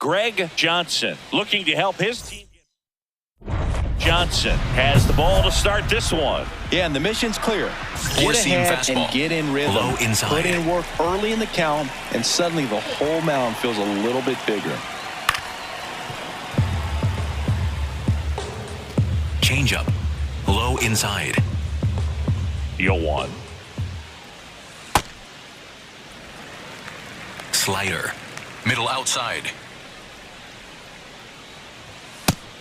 Greg Johnson, looking to help his team. Johnson has the ball to start this one. Yeah, and the mission's clear. Get Four-seam ahead fastball. and get in rhythm. Low inside. Put in work early in the count, and suddenly the whole mound feels a little bit bigger. Changeup. Low inside. Deal one. Slider. Middle outside.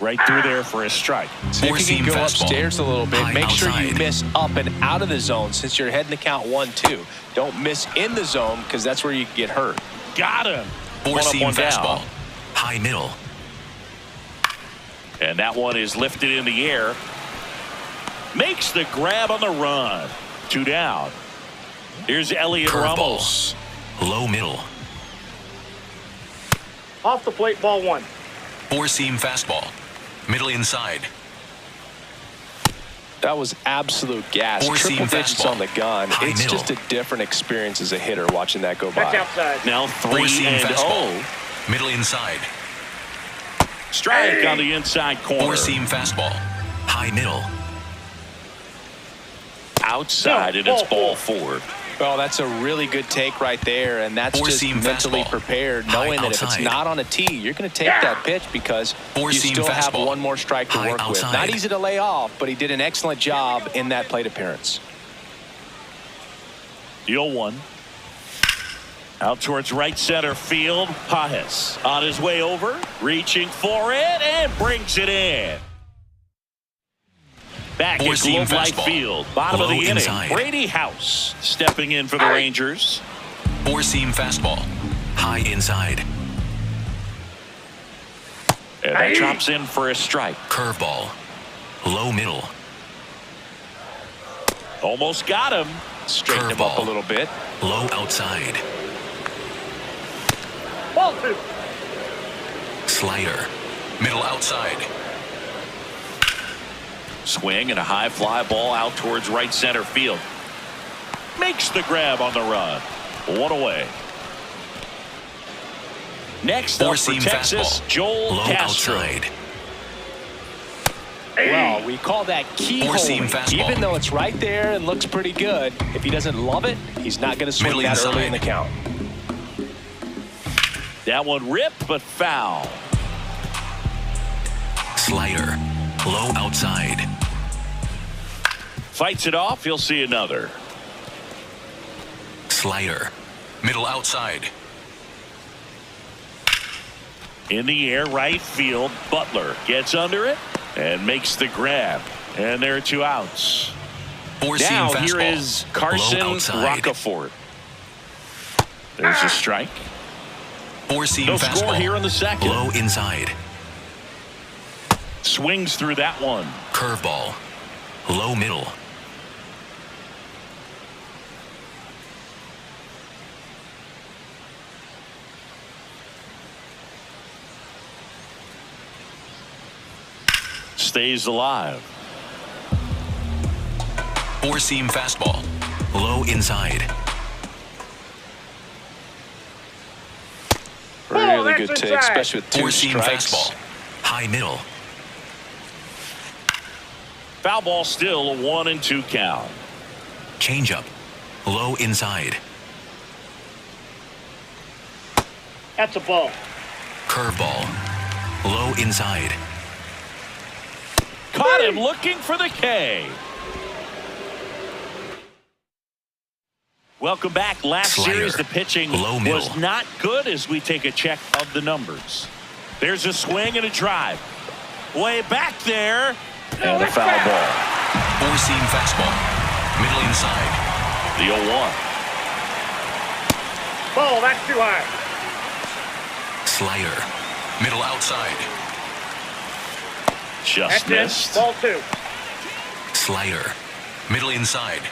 Right through there for a strike. See if you Four-seam can go fastball. upstairs a little bit. High Make sure you outside. miss up and out of the zone since you're heading to count 1-2. Don't miss in the zone because that's where you can get hurt. Got him. Four-seam one fastball. down. High middle. And that one is lifted in the air. Makes the grab on the run. 2 down. Here's Elliot Curveball. Ramos. Low middle. Off the plate, ball 1. Four-seam fastball. Middle inside. That was absolute gas. Four-seam Triple digits fastball. on the gun. High It's middle. just a different experience as a hitter watching that go That's by. outside. Now 3-0. Four-seam fastball. Middle inside. Strike on the inside corner. Four-seam fastball. High middle. Outside, and it's ball 4. Well, that's a really good take right there, and that's just Four-seam mentally fastball. prepared, High knowing that if it's outside. not on a tee, you're going to take that pitch because you Four-seam still have fastball. one more strike to High work with. outside. Not easy to lay off, but he did an excellent job in that plate appearance. Deal 1. Out towards right center field. Pajes on his way over, reaching for it, and brings it in. Back at Four-seam Globe Life fastball. Field. Bottom of Low the inning. inside. Brady House stepping in for the Rangers. Four-seam fastball. High inside. And that drops in for a strike. Curveball. Low middle. Almost got him. Straighten him up a Curveball. little bit. Low outside. Ball 2. Slider. Middle outside. Swing and a high fly ball out towards right center field. Makes the grab on the run. 1 away. Next up for Four-seam Texas, fastball. Joel Low Castro. outside. Well, we call that keyhole. Four-seam fastball. Even though it's right there and looks pretty good, if he doesn't love it, he's not going to swing Middle that inside. early in the count. That one ripped, but foul. Slider. Low outside. Fights it off. He'll see another. Slider. Middle outside. In the air, right field. Butler gets under it and makes the grab. And there are 2 outs. Four-seam Now fastball. here is Carson Low outside. Rocafort. There's a strike. Four-seam No fastball. score here in the second. Low inside. Swings through that one. Curveball. Low middle. Stays alive. Four-seam fastball. Low inside. Really that's good take, inside. especially with 2 Four-seam strikes. fastball. High middle. Foul ball still, a 1-2 count. Changeup. Low inside. That's a ball. Curveball. Low inside. Caught him looking for the K. Welcome back. Last Slider. series, the pitching Low middle. was not good as we take a check of the numbers. There's a swing and a drive. Way back there. And a foul ball. Four-seam fastball. Middle inside. The 0-1. Ball, that's too high. Slider. Middle outside. Just That's missed. it. Ball 2. Slider. Middle inside.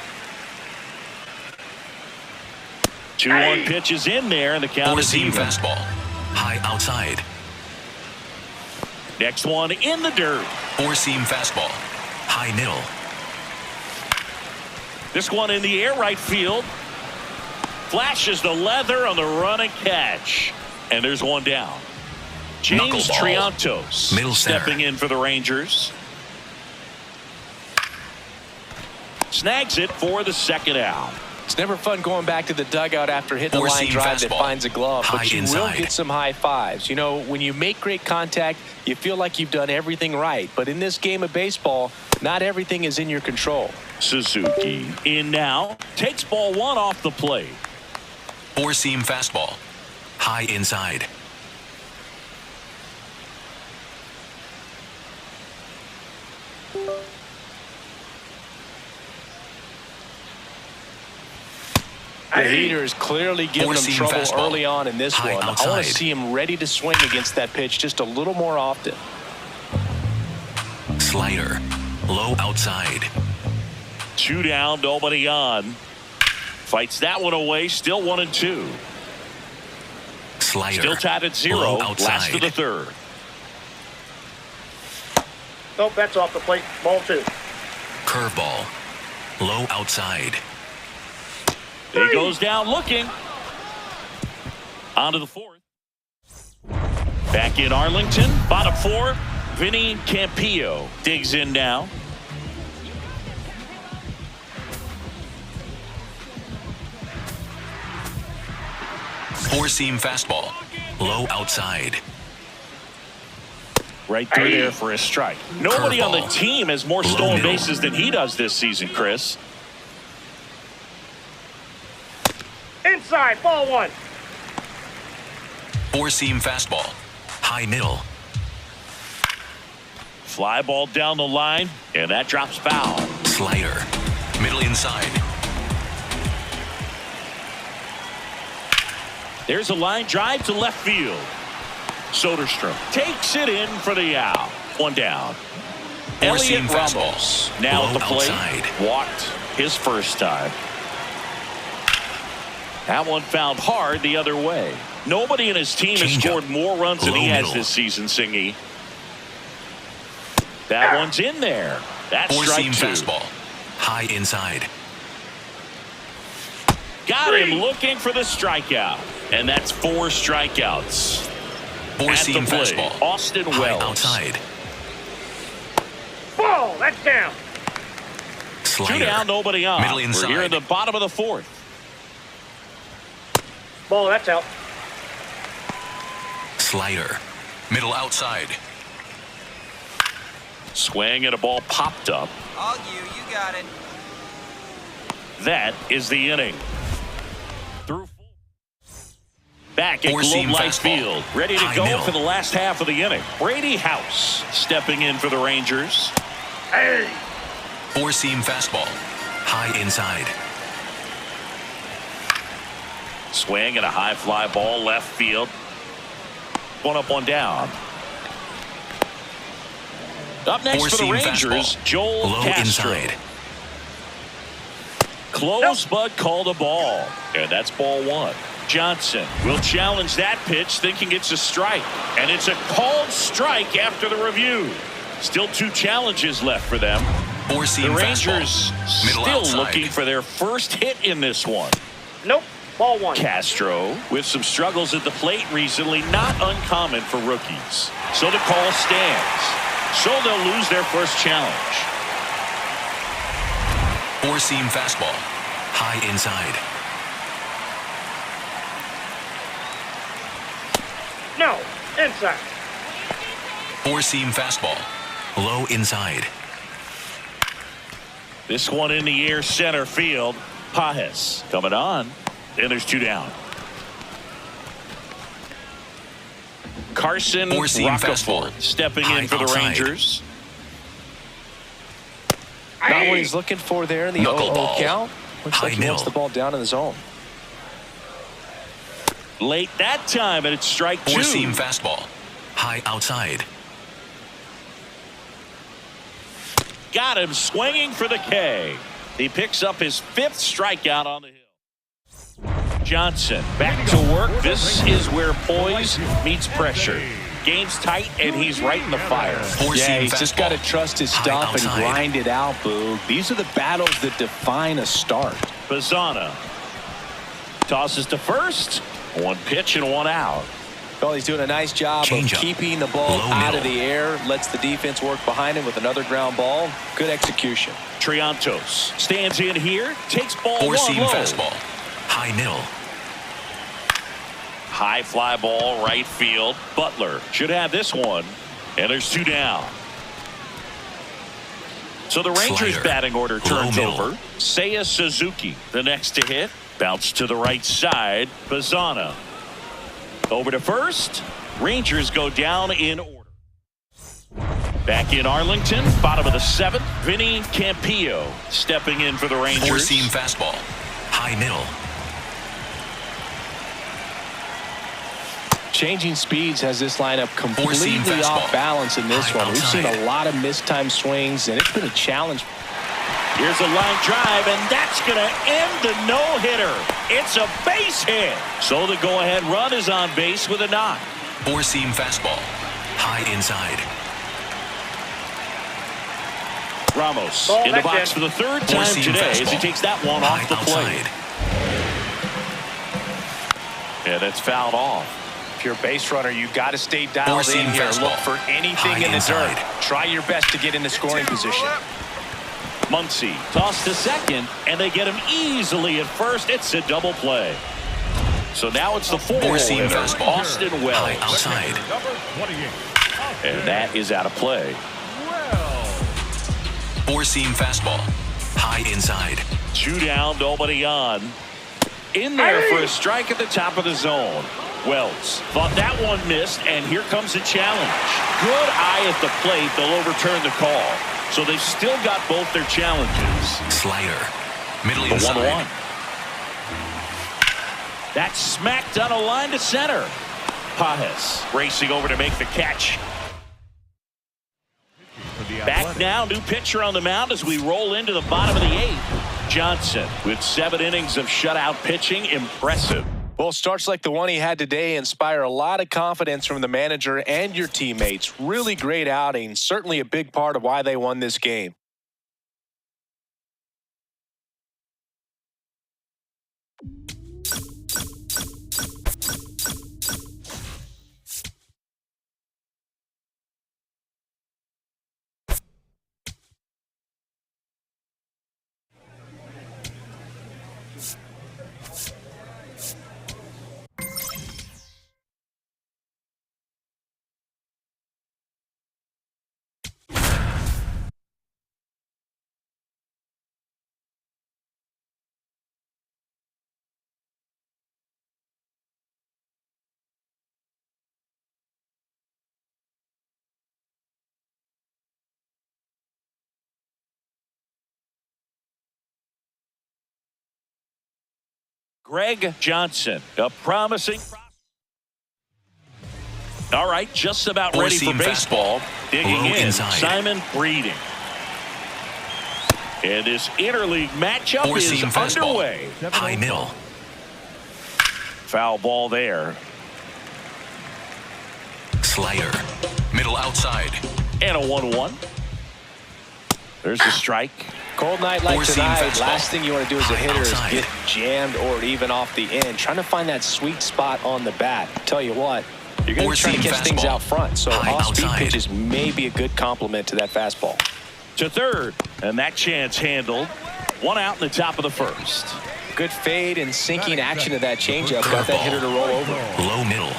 2-1 pitch is in there, and the count is Four-seam even. fastball. High outside. Next one in the dirt. Four-seam fastball. High middle. This one in the air, right field. Flashes the leather on the run and catch. And there's one down. James Knuckleball. Triantos Middle center. stepping in for the Rangers. Snags it for the second out. It's never fun going back to the dugout after hitting a line Four-seam drive that fastball. finds a glove, High but you will inside. get some high fives. You know, when you make great contact, you feel like you've done everything right. But in this game of baseball, not everything is in your control. Suzuki in now. Takes ball one off the plate. Four-seam fastball. High inside. The heater is clearly giving him Four-seam trouble fastball. early on in this High one. I want outside. to see him ready to swing against that pitch just a little more often. Slider. Low outside. 2 down, nobody on. Fights that one away. Still 1-2. Slider. Still tied at 0. Low Last outside. of the third. Nope, that's off the plate. Ball 2. Curveball. Low outside. He goes down looking. On to the fourth. Back in Arlington. Bottom 4. Vinny Campillo digs in now. Four-seam fastball. Low outside. Right through there for a strike. Nobody on the Curveball. team has more Low stolen middle. bases than he does this season, Chris. Inside, ball 1. Four-seam fastball. High middle. Fly ball down the line, and that drops foul. Slider. Middle inside. There's a line drive to left field. Soderstrom takes it in for the out. 1 down. Four-seam Elliot Ramos fastball. now at Low the plate. outside. Walked his first time. That one found hard the other way. Nobody in his team has Changeup. scored more runs than he Low has middle. this season, Singy. That one's in there. That's Four-seam strike 2. fastball. High inside. Got him looking for the strikeout. And that's 4 strikeouts. Four-seam At the plate, fastball. Austin High Wells. outside. Ball, that's down. 2 Slider. down, nobody on. Middle We're inside. here in the bottom of the 4th. Ball, that's out. Slider. Middle outside. Swing and a ball popped up. All you got it. That is the inning. Through back at Globe Four-seam Life fastball. Field, ready to High go middle. for the last half of the inning. Brady House stepping in for the Rangers. Hey, Four-seam fastball. High inside. Swing and a high fly ball left field. 1 up, 1 down. Up next for the Four-seam Rangers, fastball. Joel Low Castro. inside. Close, but called a ball. And that's ball 1. Johnson will challenge that pitch, thinking it's a strike. And it's a called strike after the review. Still 2 challenges left for them. Four-seam The fastball. Rangers Middle still outside. looking for their first hit in this one. nope, ball 1. Castro with some struggles at the plate recently, not uncommon for rookies. So the call stands. So they'll lose their first challenge. Four-seam fastball. High inside. No, inside. Four-seam fastball. Low inside. This one in the air center field. Pajes coming on. And there's 2 down. Carson Four-seam Rocafort fastball. stepping High in for the outside. Rangers. Not what he's looking for there in the 0-0 Knuckleball. count. Looks High like he wants middle. the ball down in the zone. Late that time, and it's strike 2. Four-seam fastball. High outside. Got him swinging for the K. He picks up his 5th strikeout on the hill. Johnson back to work. This is where poise meets pressure. Game's tight, and he's right in the fire. Four-seam Yeah, he's just fastball. got to trust his High stuff and outside. grind it out, Boog. These are the battles that define a start. Bazzana tosses to first. 1 pitch and 1 out. Well, he's doing a nice job Change of up. keeping the ball Low out of middle. the air, lets the defense work behind him with another ground ball. Good execution. Triantos stands in here, takes ball one Four-seam low. fastball. High middle. High fly ball, right field. Butler should have this one, and there's 2 down. So the Rangers Slider. batting order Low turns middle. over. Seiya Suzuki, the next to hit. Bounce to the right side. Bazana. Over to first. Rangers go down in order. Back in Arlington, bottom of the 7th. Vinny Campillo stepping in for the Rangers. Four-seam fastball. High middle. Changing speeds has this lineup Four-seam completely fastball. off balance in this High one. We've seen outside. a lot of mistimed swings, and it's been a challenge. Here's a line drive, and that's going to end the no-hitter. It's a base hit. So the go-ahead run is on base with a knock. Four-seam fastball. High inside. Ramos Ball in the back box in. for the 3rd time Four-seam today as he fastball. takes that one High off the plate. outside. And it's fouled off. If you're a base runner, you've got to stay dialed Four-seam in here. fastball. Look for anything High in the inside. dirt. Try your best to get in the scoring position. Muncy tossed to second, and they get him easily at first. It's a double play. So now it's the 4-hole Four-seam hitter, fastball. Austin High Wells. outside. And that is out of play. Four-seam fastball. High inside. 2 down, nobody on. In there for a strike at the top of the zone. Wells thought that one missed, and here comes a challenge. Good eye at the plate. They'll overturn the call. So they've still got both their challenges. Slider. Middle The inside. 1-1. That's smacked on a line to center. Pajes racing over to make the catch. Back now, new pitcher on the mound as we roll into the bottom of the 8th. Johnson with 7 innings of shutout pitching. Impressive. Well, starts like the one he had today inspire a lot of confidence from the manager and your teammates. Really great outing. Certainly a big part of why they won this game. Greg Johnson, a promising. All right, just about ready for Four-seam baseball. Digging Low in, inside. Simon Breeding. And this interleague matchup is Four-seam fastball. underway. High middle. Foul ball there. Slider. Middle outside. And a 1-1. There's a strike. Cold night like Four-seam tonight, fastball. last thing you want to do as a High hitter is outside. get jammed or even off the end. Trying to find that sweet spot on the bat. Tell you what, you're going to try to Four-seam catch things fastball. out front. So High off-speed outside. pitches may be a good complement to that fastball. To third. And that chance handled. 1 out in the top of the 1st. Good fade and sinking action of that changeup. Got that hitter to roll over. Low middle.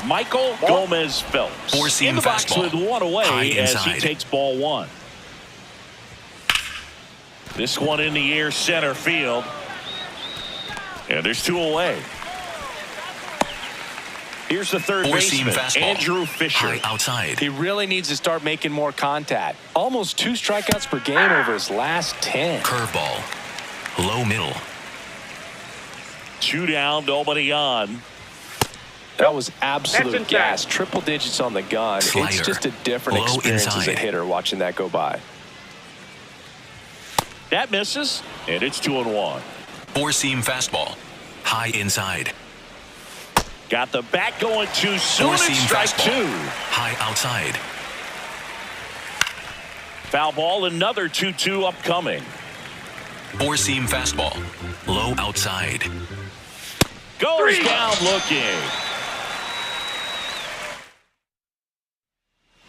Michael Gomez Phelps Four-seam in the box fastball. with 1 away High as he inside. takes ball 1. This one in the air center field. And there's 2 away. Here's the third Four-seam baseman, fastball. Andrew Fisher. High outside. He really needs to start making more contact. Almost 2 strikeouts per game over his last 10. Curveball. Low middle. 2 down, nobody on. That was That's absolute inside. gas. Triple digits on the gun. It's Slider. just a different Low experience as a inside. hitter watching that go by. That misses, and it's 2-1. Four-seam fastball. High inside. Got the bat going too soon. It's Four-seam strike fastball. 2. High outside. Foul ball, another 2-2 upcoming. Four-seam fastball. Low outside. Goes down looking.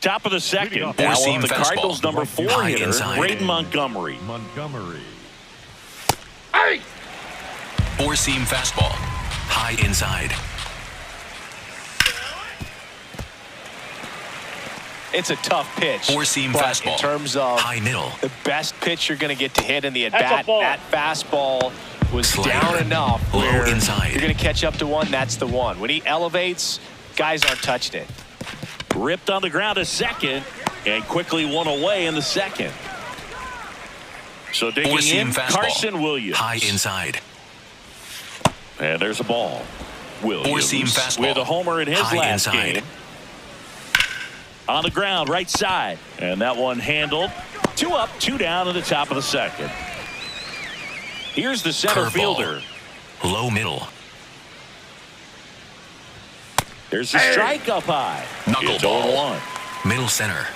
Top of the second. Now Four-seam the fastball. Cardinals number 4 High hitter, inside. Braden Montgomery. Hey! Four-seam fastball. High inside. It's a tough pitch. Four-seam but fastball. in terms of High middle. the best pitch you're going to get to hit in the That's a at-bat, ball. that fastball was Slider. down enough Low where inside. you're going to catch up to one. That's the one. When he elevates, guys aren't touching it. Ripped on the ground to second and quickly one away in the second. So digging Four-seam in, fastball. Carson Williams. High inside. And there's a ball. Williams Four-seam fastball. with a homer in his High last inside. game. On the ground, right side. And that one handled. 2 up, 2 down in the top of the second. Here's the center Curveball. fielder. Low middle. There's the strike up high. It's Knuckleball. 0-1. Middle center.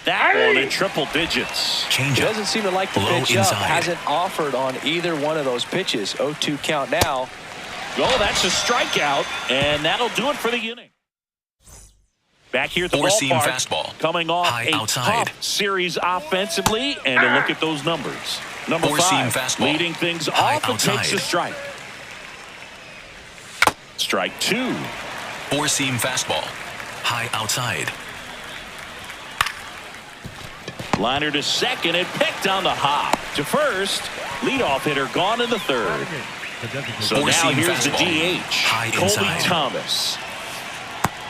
That one in triple digits. He Changeup. doesn't seem to like the Low pitch up. inside. Hasn't offered on either one of those pitches. 0-2 count now. Oh, that's a strikeout, and that'll do it for the inning. Back here at the Four-seam ballpark, fastball. coming off High a outside. tough series offensively, and a look at those numbers. Number Four-seam 5, fastball. leading things High off and takes outside. a strike. Strike 2. Four-seam fastball. High outside. Liner to second and picked on the hop. To first, leadoff hitter gone in the third. So now Four-seam here's the fastball. DH, High Colby inside. Thomas.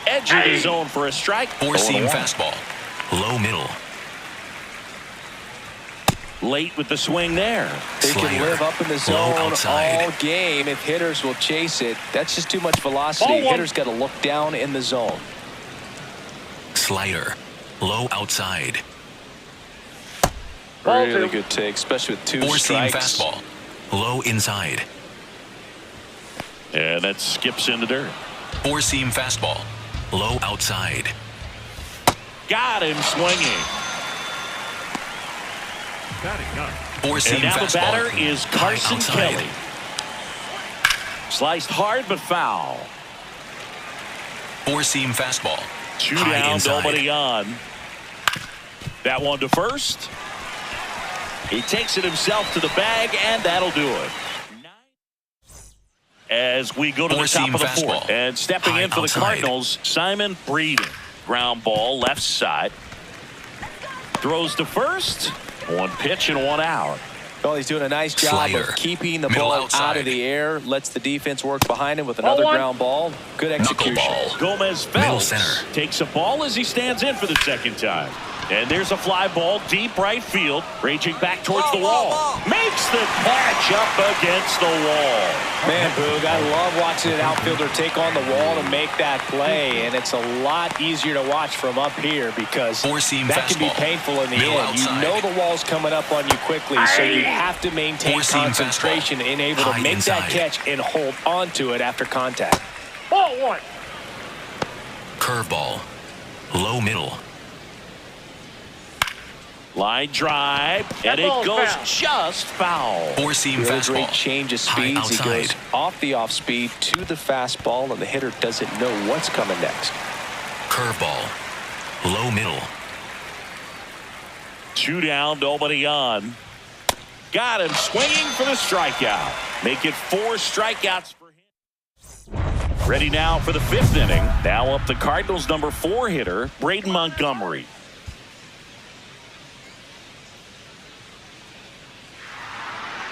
Edge of the zone for a strike. Four-seam 0-1. fastball. Low middle. Late with the swing there. They can Slider. live up in the Low zone outside. all game if hitters will chase it. That's just too much velocity. Ball one. Hitters got to look down in the zone. Slider. Low outside. Ball Really 2. good take, especially with 2 Four-seam strikes. fastball. Low inside. And that skips in the dirt. Four-seam fastball. Low outside. Got him swinging. Four-seam And now the fastball. batter is High Carson outside. Kelly. Sliced hard but foul. Four-seam fastball. 2 High down, inside. nobody on. That one to first. He takes it himself to the bag, and that'll do it. As we go to the top Four-seam of the fastball. fourth. And stepping High in for the outside. Cardinals, Simon Breeden. Ground ball, left side. Throws to first. 1 pitch and 1 out. Well, he's doing a nice job Slider. of keeping the Middle ball out outside. of the air. Lets the defense work behind him with another one. ground ball. Good execution. Knuckleball. Gomez Middle Phelps center. takes a ball as he stands in for the second time. And there's a fly ball deep right field, raging back towards Whoa, the wall. whoa, whoa. Makes the catch up against the wall. Man, Boog, I love watching an outfielder take on the wall to make that play, and it's a lot easier to watch from up here because Four-seam that can be fastball. painful in the Middle end. outside. You know the wall's coming up on you quickly, so you have to maintain Four-seam concentration and able to High make that inside. catch and hold on to it after contact. Ball 1. Curveball. Low middle. Line drive, That and it ball's goes foul. just foul. Four-seam Really fastball. great change of High speeds. He goes outside. off the off speed to the fastball, and the hitter doesn't know what's coming next. Curveball. Low middle. 2 down, nobody on. Got him swinging for the strikeout. Make it 4 strikeouts for him. Ready now for the 5th inning. Now up the Cardinals number 4 hitter, Braden Montgomery.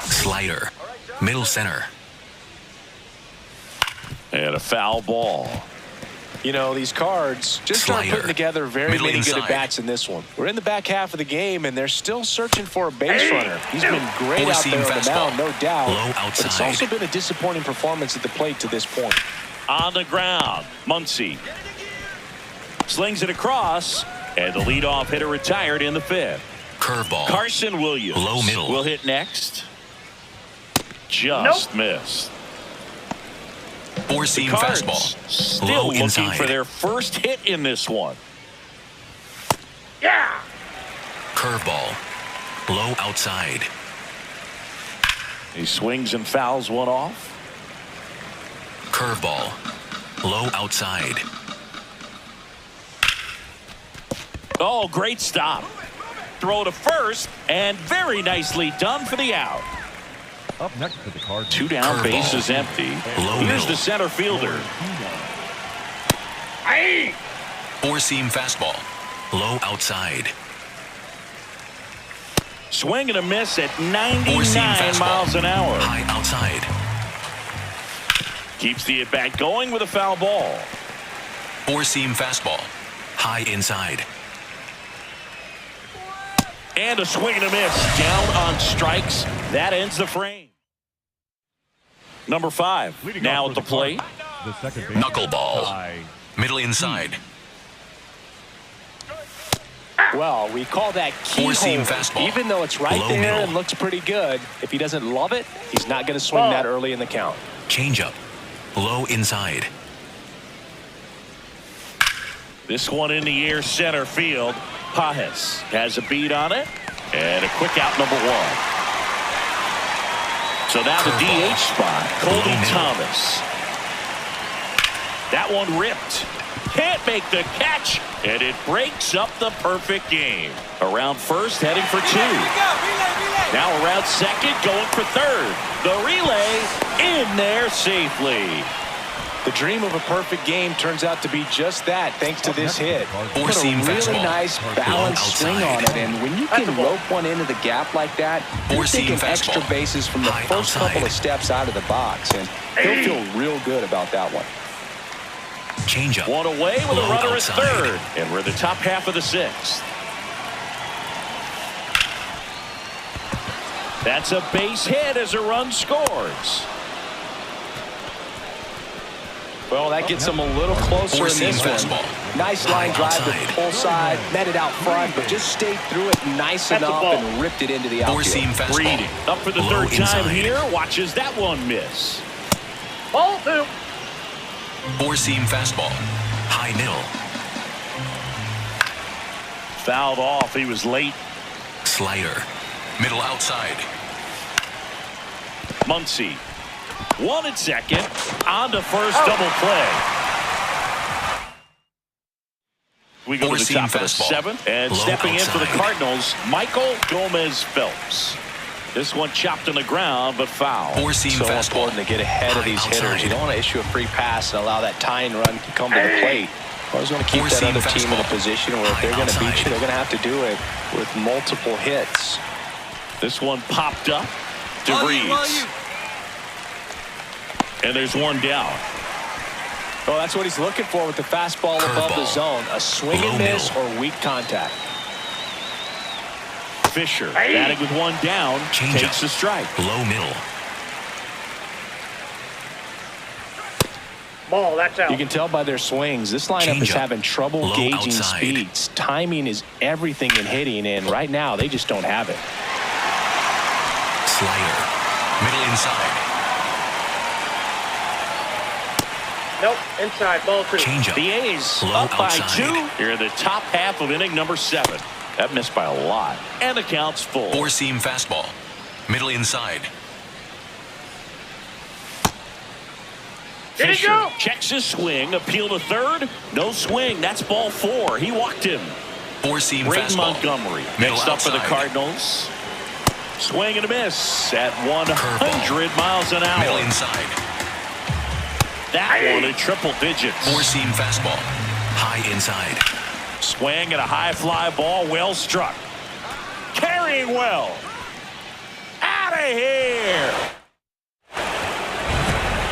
Slider. Middle center. And a foul ball. You know, these Cards just aren't Slider. putting together very Middle many good inside. at-bats in this one. We're in the back half of the game, and they're still searching for a base runner. He's been great out Four-seam there on the fastball. mound, no doubt. Low But it's outside. also been a disappointing performance at the plate to this point. On the ground, Muncy slings it across, and the leadoff hitter retired in the 5th. Curveball. Carson Williams Low middle. will hit next. Just missed. Four-seam Cards fastball. still Low looking inside. for their first hit in this one. Yeah. Curveball. Low outside. He swings and fouls one off. Curveball. Low outside. Oh, great stop. Throw to first, and very nicely done for the out. Up next for the Cardinals. 2 down, Curveball. base is empty. Low Here's middle. the center fielder. Hey! Four-seam fastball. Low outside. Swing and a miss at Four-seam 99 fastball. miles an hour. High outside. Keeps the at-bat going with a foul ball. Four-seam fastball. High inside. And a swing and a miss. Down on strikes. That ends the frame. Number 5. Leading Now off at for the plate. The second baseman, Knuckleball. Ty Middle inside. Well, we call that Four-seam keyhole. fastball. Even though it's right Low there middle. and looks pretty good, if he doesn't love it, he's not going to swing Ball. that early in the count. Changeup. Low inside. This one in the air center field. Pajes has a beat on it. And a quick out, number 1. So now the Curveball. DH spot. Low Colby middle. Thomas. That one ripped. Can't make the catch. And it breaks up the perfect game. Around first, heading for 2. Relay. Now around second, going for third. The relay in there safely. The dream of a perfect game turns out to be just that, thanks to this hit. Put a Four-seam really fastball. nice Low balanced swing on outside. it, and when you That's can a ball. rope one into the gap like that, you're Four-seam taking extra fastball. bases from the High first couple outside. of steps out of the box, and he'll feel real good about that one. Changeup. One away with a Low runner outside. at third. And we're in the top half of the 6th. That's a base hit as a run scores. Well, that gets them a little closer in Four-seam this one. fastball. Nice High line drive to outside. the pull side, met it out front, but just stayed through it nice That's a enough ball. and ripped it into the outfield. Four-seam fastball. Breeding up for the Low third time inside. here. Watches that one miss. Ball 2. Four-seam fastball. High middle. Fouled off. He was late. Slider. Middle outside. Muncy. 1 at second. On to first, double play. We go to the Four-seam top of the fastball. 7th. And Low stepping in for the outside. Cardinals, Michael Gomez Phelps. This one chopped on the ground, but foul. Four-seam So fastball. important to get ahead of High these outside. hitters. You don't want to issue a free pass and allow that tying run to come to the plate. Always want to keep that Four-seam other team in a fastball. position where if High they're going to beat outside. you, they're going to have to do it with multiple hits. This one popped up to Reeves. And there's one down. Well, that's what he's looking for with the fastball above the Curveball. zone. A swing Low and miss middle. or weak contact. Fisher Hey. batting with one down. Changeup. Takes the strike. Low middle. Ball, that's out. You can tell by their swings, this lineup is Changeup. having trouble Low gauging outside. speeds. Timing is everything in hitting, and right now they just don't have it. Slider. Middle inside. Nope, inside, ball 2. Changeup. The A's Low up by outside. 2. Here in the top half of inning number 7. That missed by a lot. And the count's full. Four-seam fastball. Middle inside. Did he Fisher go? checks his swing. Appeal to third. No swing. That's ball 4. He walked him. Four-seam Braden fastball. Montgomery. Middle Next up for the outside. Cardinals. Swing and a miss at 100 Curveball. miles an Middle hour. inside. That one in triple digits. Four-seam fastball. High inside. Swing and a high fly ball. Well struck. Carrying well. Out of here.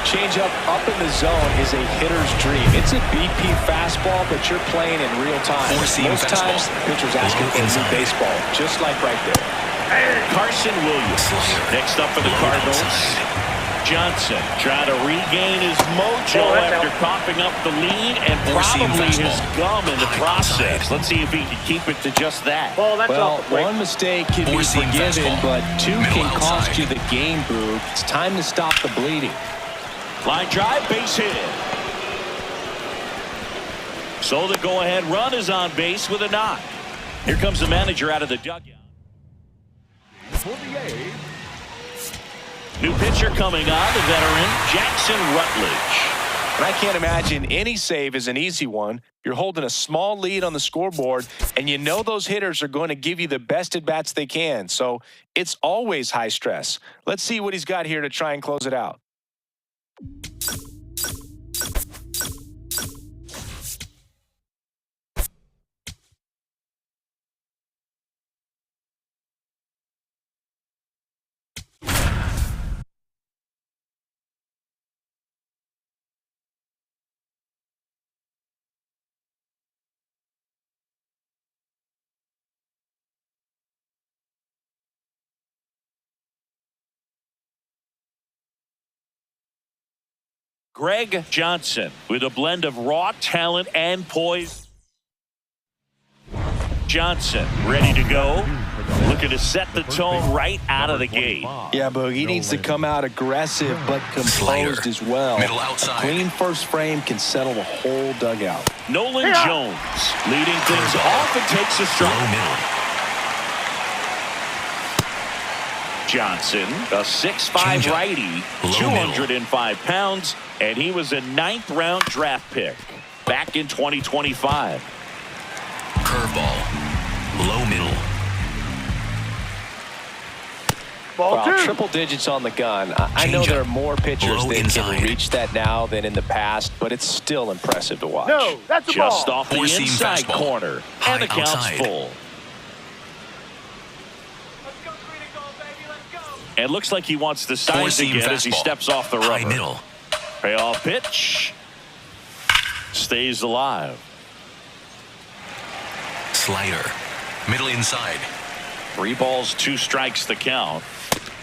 Changeup up in the zone is a hitter's dream. It's a BP fastball, but you're playing in real time. Four-seam Most fastball. times, the pitcher's asking Low for a new inside. baseball, just like right there. Carson Williams. Slider. Next up for the Low Cardinals. outside. Johnson trying to regain his mojo Oh, that's after out. coughing up the lead and Four-seam probably his fastball. gum in the High process. outside. Let's see if he can keep it to just that. Ball, that's Well, off the plate. one mistake can be Four-seam forgiven, fastball. but 2 Middle can cost outside. you the game, Boog. It's time to stop the bleeding. Line drive, base hit. So the go-ahead run is on base with a knock. Here comes the manager out of the dugout. For the A's, New pitcher coming on, the veteran Jackson Rutledge. And I can't imagine any save is an easy one. You're holding a small lead on the scoreboard, and you know those hitters are going to give you the best at-bats they can. So it's always high stress. Let's see what he's got here to try and close it out. Greg Johnson with a blend of raw talent and poise. Johnson ready to go. Looking to set the tone right out of the gate. Yeah, Boog, he needs to come out aggressive but composed Slider. as well. Middle outside. A clean first frame can settle the whole dugout. Nolan Jones leading things off and takes a Low strike. middle. Johnson, a 6'5 Changeup. righty, Low middle. 205 pounds, and he was a 9th-round draft pick back in 2025. Curveball. Low middle. Ball Wow, 2. triple digits on the gun. I know Changeup. there are more pitchers Low that inside. can reach that now than in the past, but it's still impressive to watch. No, that's a Just ball. off the Four-seam inside fastball. corner, High and the count's outside. full. And looks like he wants the signs Four-seam again as he fastball. steps off the High rubber. middle. Payoff pitch. Stays alive. Slider. Middle inside. 3 balls, 2 strikes the count.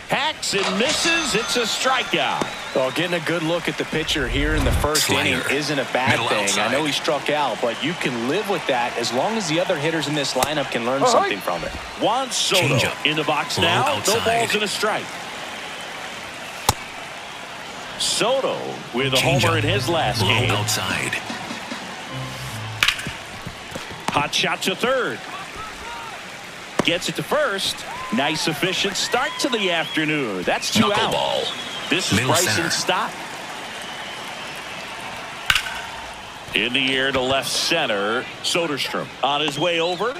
Hacks and misses. It's a strikeout. Well, getting a good look at the pitcher here in the first Slider. inning isn't a bad Middle thing. outside. I know he struck out, but you can live with that as long as the other hitters in this lineup can learn something from it. Juan Soto Changeup. in the box Low now. No outside. balls and a strike. Soto with a Changeup. homer in his last Low game. outside. Hot shot to third. Gets it to first. Nice efficient start to the afternoon. That's 2 out. Knuckleball. This is Middle Bryson center. Stott. In the air to left center. Soderstrom on his way over.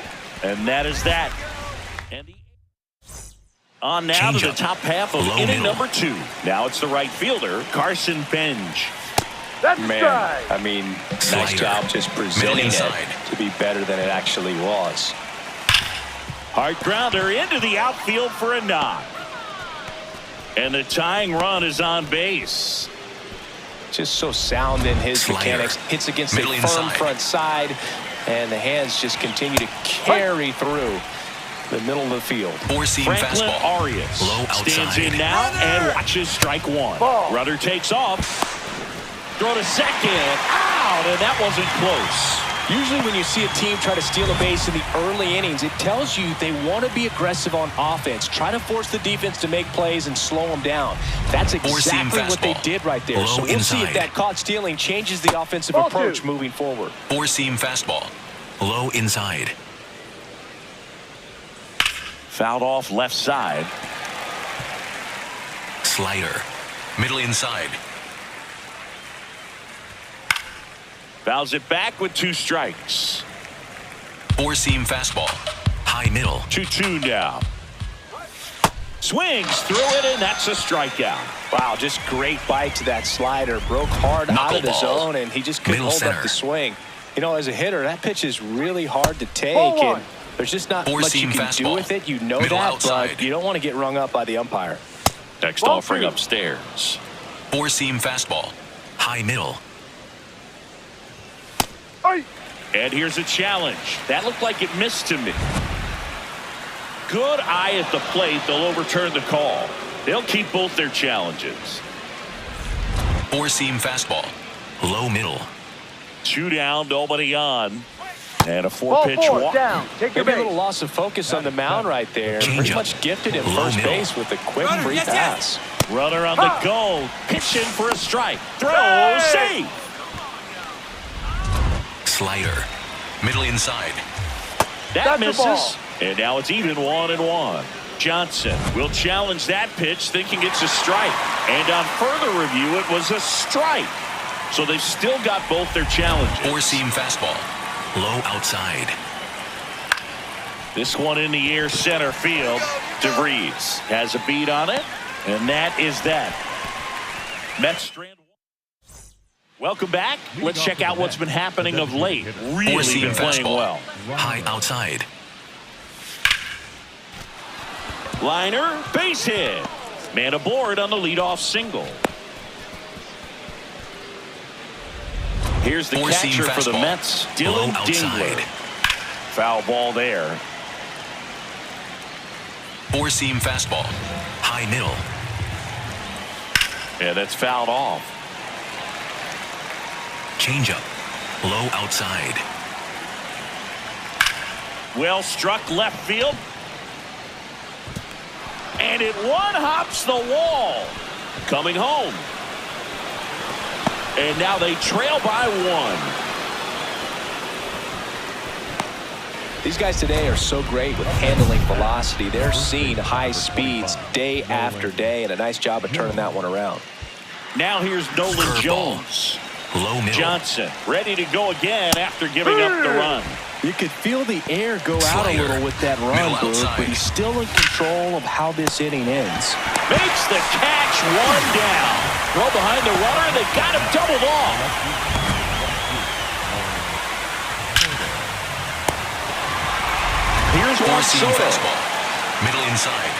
And that is that. And on now to the Changeup. top half of Low inning middle. number 2. Now it's the right fielder, Carson Benj. That's a Man, strike. I mean, nice Slider. job just Middle presenting it inside. to be better than it actually was. Hard grounder into the outfield for a knock. And the tying run is on base. Just so sound in his Slider. mechanics. Hits against Middle a firm inside. front side, and the hands just continue to carry through the middle of the field. Four-seam Franklin fastball. Arias Low stands in outside. now and watches strike 1. Ball. Rudder takes off. Throw to second. Out, and that wasn't close. Usually when you see a team try to steal a base in the early innings, it tells you they want to be aggressive on offense. Try to force the defense to make plays and slow them down. That's Four-seam exactly what they fastball. did right there. Low So we'll see if inside. that caught stealing changes the offensive Ball approach 2. moving forward. Four-seam fastball. Low inside. Fouled off left side. Slider. Middle inside. Fouls it back with 2 strikes. Four-seam fastball. High middle. 2-2 now. Swings through it, and that's a strikeout. Wow, just great bite to that slider. Broke hard out of the Knuckleball. zone, and he just couldn't Middle hold center. up the swing. You know, as a hitter, that pitch is really hard to take, Ball 1. and there's just not much you Four-seam can do fastball. with it. You know Middle that, outside. but you don't want to get rung up by the umpire. Next Ball offering 3. upstairs. Four-seam fastball. High middle. Ay. And here's a challenge. That looked like it missed to me. Good eye at the plate. They'll overturn the call. They'll keep both their challenges. Four-seam fastball. Low middle. 2 down, nobody on. And a Ball 4-pitch 4. walk. Down. Take your Maybe a base. little loss of focus on the mound right there. Pretty Changeup. much gifted at Low first middle. base with a quick Runner, free yes, pass. Runner on the go. Pitch in for a strike. Throw, Hey! save. Slider. Middle inside. That That's the misses. ball. And now it's even 1-1. Johnson will challenge that pitch, thinking it's a strike. And on further review, it was a strike. So they've still got both their challenges. Four-seam fastball. Low outside. This one in the air, center field. DeVries has a beat on it, and that is that. Mets strand one. Welcome back. Let's check out what's been happening of late. Really Four-seam been playing fastball. well. High outside. Liner, base hit. Man aboard on the leadoff single. Here's the Four-seam catcher for the fastball. Mets, Low Dylan outside. Dingler. Foul ball there. Four-seam fastball. High middle. Yeah, that's fouled off. Changeup. Low outside. Well struck left field. And it one-hops the wall. Coming home. And now they trail by one. These guys today are so great with handling velocity. They're seeing high speeds day after day, and a nice job of turning that one around. Now here's Nolan Curveball. Jones. Low middle. Johnson ready to go again after giving up the run. You could feel the air go out a Slayer. little with that run, Middle Boog, outside. but he's still in control of how this inning ends. Makes the catch, one down. Throw behind the runner, and they got him doubled off. Here's Juan Four-seam Soto. fastball. Middle inside.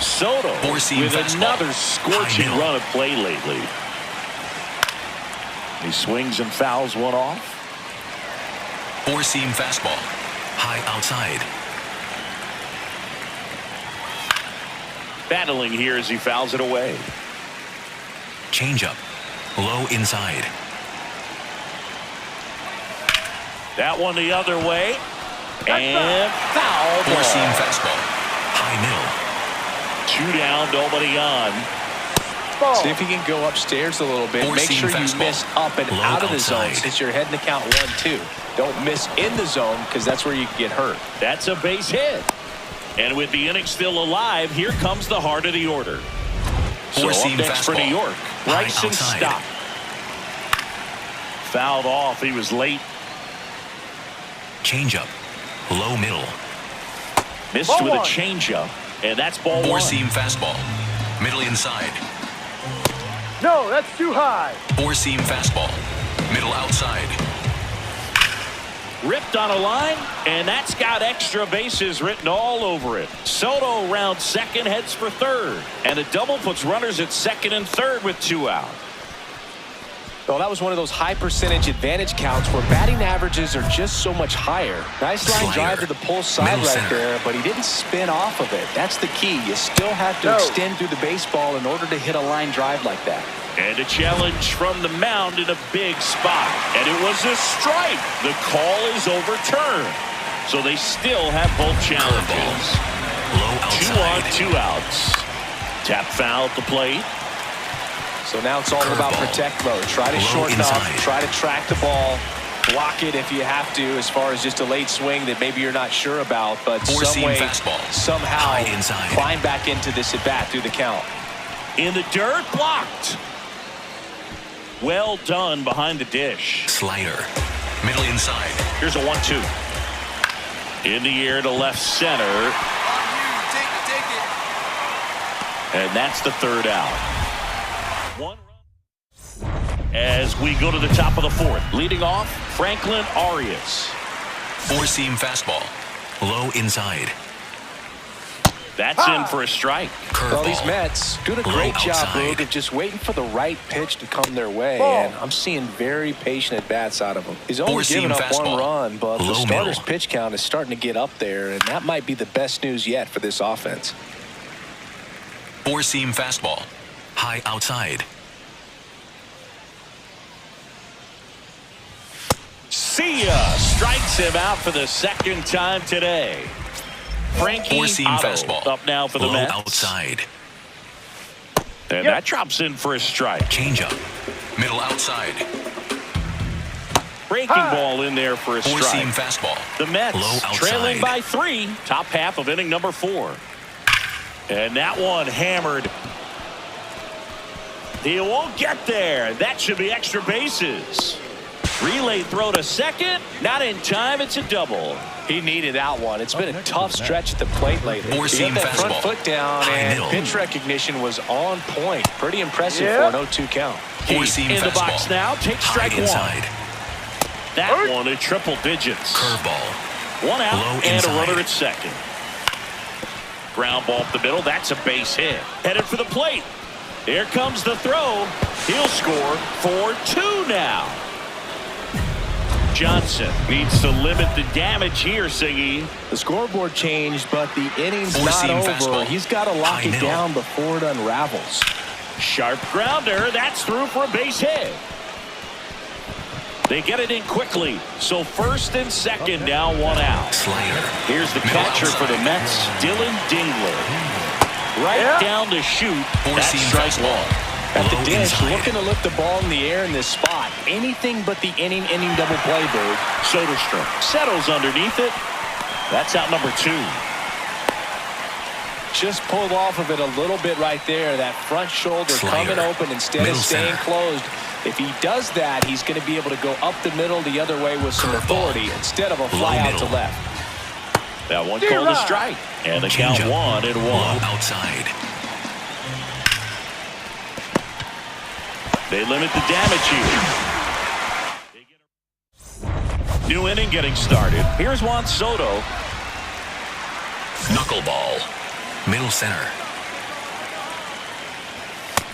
Soto Four-seam with fastball. another scorching High middle. run of play lately. He swings and fouls one off. Four-seam fastball. High outside. Battling here as he fouls it away. Changeup. Low inside. That one the other way. And foul Four-seam ball. fastball. High middle. 2 down, nobody on. See if you can go upstairs a little bit. Make Four-seam sure you fastball. miss up and Low out of the zone outside. since you're heading to count 1-2. Don't miss in the zone because that's where you can get hurt. That's a base hit. And with the inning still alive, here comes the heart of the order. So up Four-seam next for fastball. New York, High Bryson outside. Stott. Fouled off. He was late. Changeup. Low middle. Missed Ball with a one. changeup. And that's ball one. Four-seam fastball. Middle inside. No, that's too high. Four-seam fastball. Middle outside. Ripped on a line, and that's got extra bases written all over it. Soto round second, heads for third. And a double puts runners at second and third with 2 out. Well, that was one of those high percentage advantage counts where batting averages are just so much higher. Nice line Slayer. drive to the pull side Middle right center. there, but he didn't spin off of it. That's the key. You still have to No. extend through the baseball in order to hit a line drive like that. And a challenge from the mound in a big spot. And it was a strike. The call is overturned. So they still have both challenges. Low 2 outside. on, 2 outs. Tap foul at the plate. So now it's all about Curveball. protect mode. Try to Low shorten up, inside. try to track the ball, block it if you have to as far as just a late swing that maybe you're not sure about, but some Four-seam way, fastball. somehow High inside. climb back into this at-bat through the count. In the dirt, blocked. Well done behind the dish. Slider. Middle inside. Here's a 1-2. In the air to left center. And that's the third out. 1 run. As we go to the top of the fourth. Leading off, Franklin Arias. Four-seam fastball. Low inside. That's in for a strike. Curveball. Well, these Mets doing a Low great job, outside. Boog, of just waiting for the right pitch to come their way, Ball. and I'm seeing very patient at-bats out of them. He's only Four-seam given up fastball. one run, but the Low starter's middle. pitch count is starting to get up there, and that might be the best news yet for this offense. Four-seam fastball. High outside. See ya. Strikes him out for the second time today. Frankie Four-seam Otto fastball. up now for the Low Mets. outside. And that drops in for a strike. Changeup. Middle outside. Breaking ball in there for a Four-seam strike. fastball. The Mets Low outside. trailing by 3. Top half of inning number 4. And that one hammered. He won't get there. That should be extra bases. Relay throw to second. Not in time. It's a double. He needed that one. It's been a tough stretch at the plate lately. He Four-seam got that front fastball. foot down, High and middle. pitch recognition was on point. Pretty impressive Yeah. for an 0-2 count. Four-seam In the fastball. box now. Takes High strike one. inside. That one at triple digits. Curveball. One out Low and a inside. runner at second. Ground ball up the middle. That's a base hit. Headed for the plate. Here comes the throw. He'll score 4-2 now. Johnson needs to limit the damage here, Siggy. The scoreboard changed, but the inning's not Four-seam over. fastball. He's got to lock High it middle. down before it unravels. Sharp grounder. That's through for a base hit. They get it in quickly. So first and second now, one out. Slider. Here's the Middle catcher for the outside. Mets, Dylan Dingler. Right Yeah. down to shoot. That's Four-seam strike fastball. one. At the Low dish, inside. looking to lift the ball in the air in this spot. Anything but the inning double play, Bird. Soderstrom settles underneath it. That's out number 2. Just pulled off of it a little bit right there. That front shoulder Slider. coming open instead Middle of staying center. closed. If he does that, he's going to be able to go up the middle the other way with some Curveball. authority instead of a fly Low out to middle. left. That one called a strike. And the count Changeup. 1-1. Low outside. They limit the damage here. New inning getting started. Here's Juan Soto. Knuckleball. Middle center.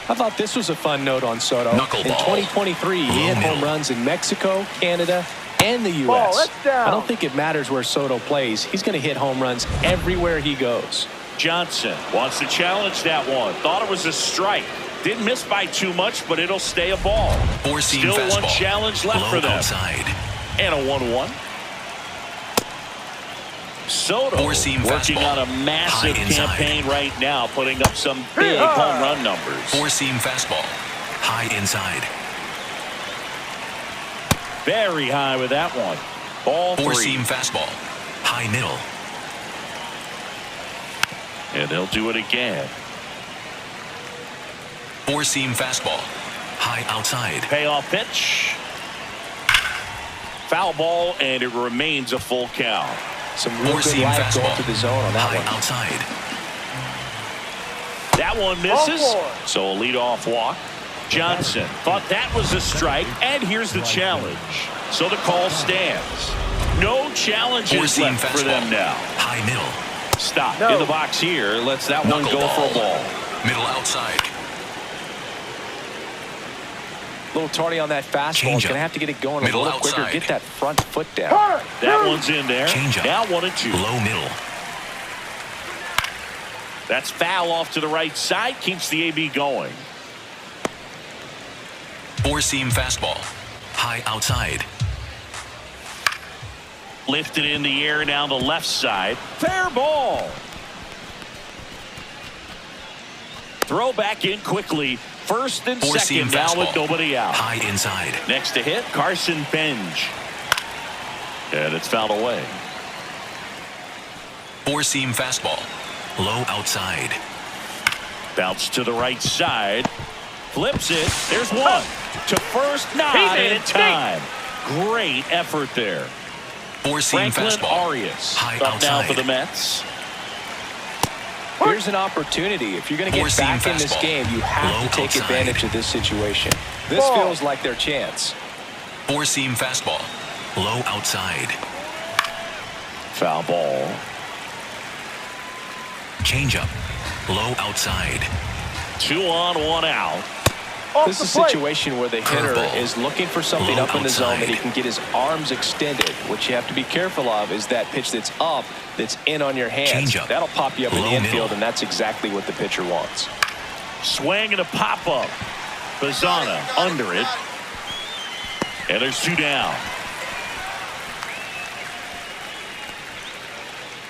I thought this was a fun note on Soto. Knuckleball. In 2023, he hit Low home middle. runs in Mexico, Canada, and the Ball, U.S. that's down. I don't think it matters where Soto plays. He's going to hit home runs everywhere he goes. Johnson wants to challenge that one. Thought it was a strike. Didn't miss by too much, but it'll stay a ball. Four-seam Still fastball. one challenge left Low for them. outside. And a 1-1. Soto Four-seam working fastball. on a massive High inside. campaign right now, putting up some big home run numbers. Four-seam fastball. High inside. Very high with that one. Ball 3. Four-seam fastball. High middle. And they'll do it again. Four-seam fastball. High outside. Payoff pitch. Foul ball, and it remains a full count. Some real good Four-seam life going fastball. to the zone on that High one. outside. That one misses, Ball 4. so a leadoff walk. Johnson thought that was a strike, and here's the challenge. So the call stands. No challenges Four-seam left for them fastball. now. High middle. Stop No. in the box here. Lets that one go for a ball. Middle outside. A little tardy on that fastball. He's Changeup. going to have to get it going Middle a little quicker. outside. Get that front foot down. Turn. That one's in there. Changeup. Now 1-2. Low middle. That's foul off to the right side. Keeps the AB going. Four-seam fastball. High outside. Lifted in the air down the left side. Fair ball. Throw back in quickly. First and Four-seam second now fastball. with nobody out. High inside. Next to hit, Carson Benj. And it's fouled away. Four-seam fastball. Low outside. Bounce to the right side. Flips it. There's one. To first, not He's in in time. Great effort there. Four-seam Franklin fastball. Arias High up now outside. for the Mets. Here's an opportunity. If you're going to get Four-seam back in this fastball. game, you have Low to take outside. advantage of this situation. This Ball. feels like their chance. Four-seam fastball. Low outside. Foul ball. Changeup. Low outside. 2 on, 1 out. Off This the is a plate. situation where the hitter Curveball. is looking for something Low up in the zone that he outside. can get his arms extended. What you have to be careful of is that pitch that's up, that's in on your hands. Changeup. That'll pop you up in Low the infield, middle. and that's exactly what the pitcher wants. Swing and a pop-up. Bazana under it. And there's 2 down.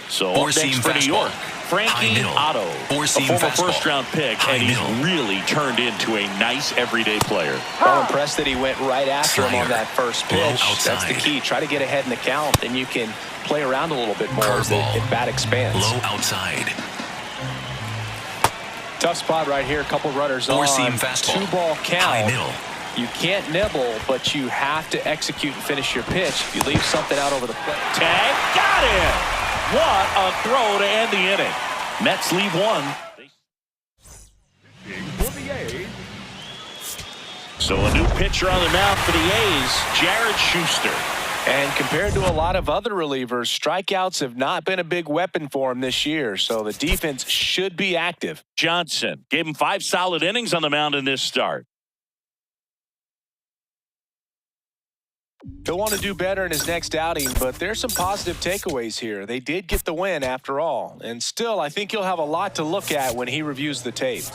So up Four-seam next for New York, fastball. Frankie High middle. Otto, a Four-seam former fastball. first-round pick, High and he's middle. really turned into a nice everyday player. Well impressed that he went right after him on Slider. that first Low pitch. That's the outside. key. Try to get ahead in the count, and you can play around a little bit more as the Curveball. at bat expands. Low outside. Tough spot right here. A couple runners on. Four-seam fastball. 2-ball count. High middle. You can't nibble, but you have to execute and finish your pitch. If you leave something out over the plate. Tag, got it. What a throw to end the inning. Mets leave one. For the A's, So a new pitcher on the mound for the A's, Jared Schuster. And compared to a lot of other relievers, strikeouts have not been a big weapon for him this year, so the defense should be active. Johnson gave him 5 solid innings on the mound in this start. He'll want to do better in his next outing, but there's some positive takeaways here. They did get the win after all, and still, I think he'll have a lot to look at when he reviews the tape.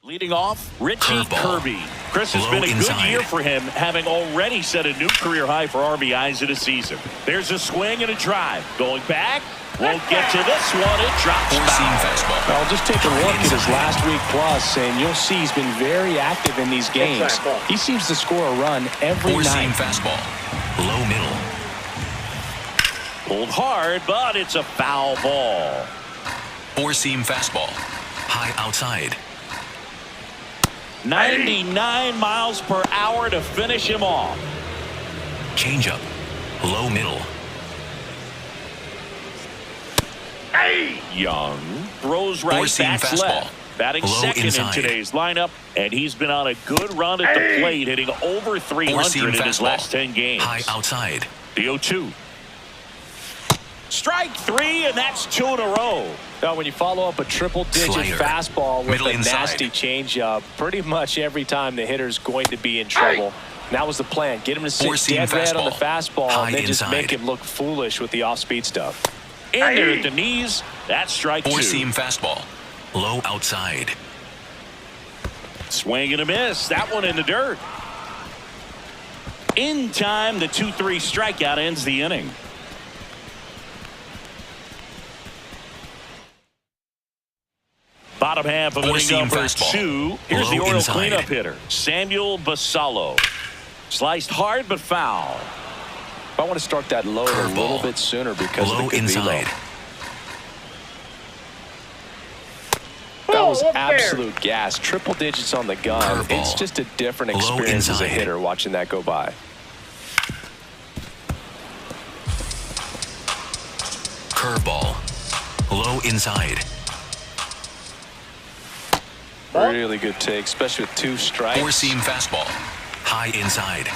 Leading off, Richie Curveball. Kirby. Chris, has Low been a inside. good year for him, having already set a new career high for RBIs in a season. There's a swing and a drive. Going back, won't get to this one. It drops Four-seam foul. fastball. Well, just take a look at his Inside. last week plus, and you'll see he's been very active in these games. He seems to score a run every Four-seam night. fastball. Low middle. Pulled hard, but it's a foul ball. Four-seam fastball. High outside. 99 miles per hour to finish him off. Changeup. Low middle. Young throws right, Four-seam backs fastball. left. Batting Low second inside. in today's lineup, and he's been on a good run at the plate, hitting over 300 Four-seam in his fastball. last 10 games. High outside. The 0-2. Strike 3, and that's 2 in a row. Now, when you follow up a triple-digit Slider. fastball with Middle a inside. nasty changeup, pretty much every time the hitter's going to be in trouble. And that was the plan. Get him to sit Four-seam dead red on the fastball. fastball High and then just inside. make him look foolish with the off-speed stuff. In there at the knees, that's strike 2. Four-seam fastball. Low outside. Swing and a miss. That one in the dirt. In time, the 2-3 strikeout ends the inning. Bottom half of inning Four-seam number fastball. 2. Here's the Low Orioles inside. cleanup hitter, Samuel Basallo. Sliced hard but foul. I want to start that load a Curveball. little bit sooner because Low of the good inside. velo. That was absolute gas. Triple digits on the gun. Curveball. It's just a different Low experience as a inside. hitter watching that go by. Curveball. Low inside. Really good take, especially with 2 strikes. Four-seam fastball. High inside.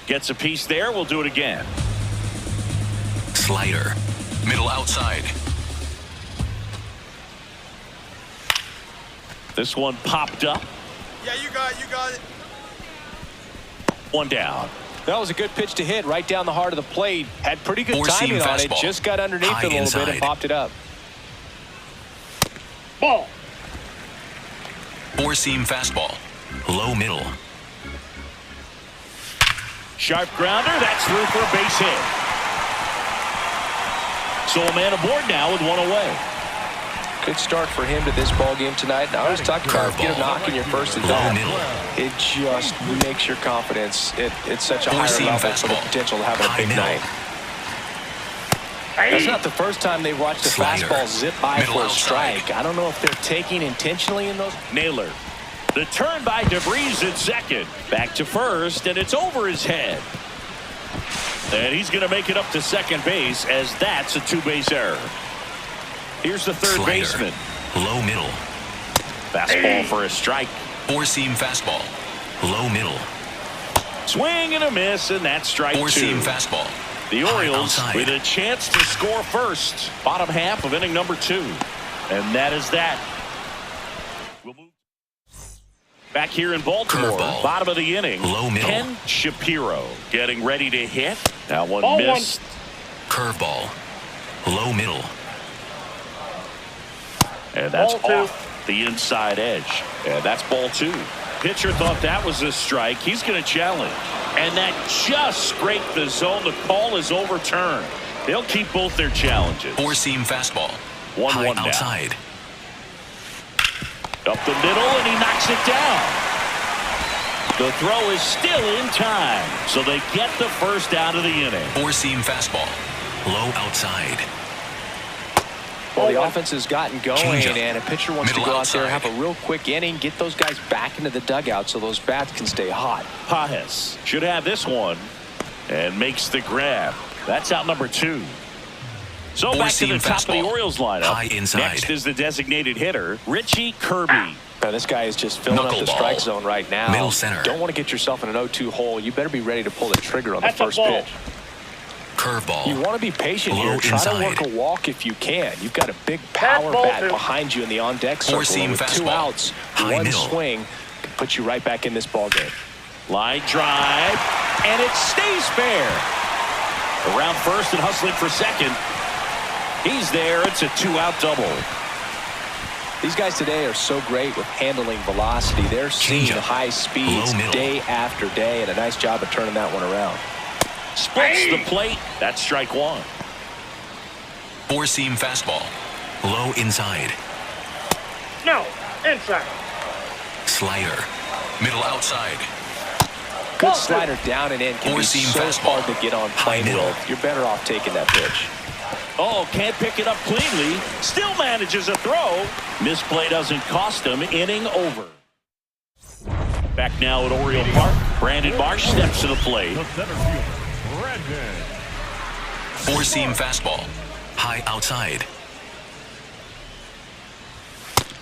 Gets a piece there. We'll do it again. Slider. Middle outside. This one popped up. Yeah, you got it. One down. That was a good pitch to hit right down the heart of the plate. Had pretty good Four-seam timing on it. fastball. Just got underneath High it a little bit and inside. popped it up. Four-seam fastball. Low middle. Sharp grounder. That's through for a base hit. So a man aboard now with 1 away. Good start for him to this ball game tonight. I was talking about get a knock in your first at Low bat. middle. It just makes your confidence. It's such a higher Four-seam level for the fastball. potential to have a High big middle. night. That's not the first time they've watched the Slider. fastball zip by Middle for a outside. strike. I don't know if they're taking intentionally in those. Naylor. The turn by DeVries at second. Back to first, and it's over his head. And he's going to make it up to second base as that's a 2-base error. Here's the third Slider. baseman. Low middle. Fastball for a strike. Four-seam fastball. Low middle. Swing and a miss, and that's strike 2. Four-seam fastball. The High Orioles outside. with a chance to score first. Bottom half of inning number 2. And that is that. We'll move. Back here in Baltimore, Curveball. bottom of the inning, Low middle. Ken Shapiro getting ready to hit. That one Ball missed. Curveball. Low middle. And that's Ball two. off the inside edge. And that's ball 2. Pitcher thought that was a strike. He's going to challenge. And that just scraped the zone. The call is overturned. They'll keep both their challenges. Four-seam fastball. 1-1 High now. outside. Up the middle, and he knocks it down. The throw is still in time, so they get the first out of the inning. Four-seam fastball. Low outside. Well, the offense has gotten going, Changeup. and a pitcher wants Middle to go out there, outside. have a real quick inning, get those guys back into the dugout so those bats can stay hot. Pages should have this one and makes the grab. That's out number 2. So back to the Four-seam top of the fastball. Orioles lineup. High inside. Next is the designated hitter, Richie Kirby. Now, this guy is just filling up the Knuckleball. strike zone right now. Middle center. Don't want to get yourself in an 0-2 hole. You better be ready to pull the trigger on the That's a first ball. pitch. Curveball. You want to be patient Low here. Try to inside. work a walk if you can. You've got a big power ball bat two. behind you in the on-deck circle. Four-seam And with 2 fastball. outs, High one middle. swing can put you right back in this ballgame. Line drive, and it stays fair. Around first and hustling for second. He's there. It's a 2-out double. These guys today are so great with handling velocity. They're seeing Changeup. high speeds Low middle. day after day, and a nice job of turning that one around. Splits the plate. That's strike 1. Four-seam fastball. Low inside. No, inside. Slider. Middle outside. Good Ball two. slider down and in can be Four-seam so fastball. hard to get on High plane middle. with. You're better off taking that pitch. Oh, can't pick it up cleanly. Still manages a throw. Misplay doesn't cost him. Inning over. Back now at Oriole Park. Brandon Marsh steps to the plate. The center fielder, Brandon. Four-seam fastball. High outside.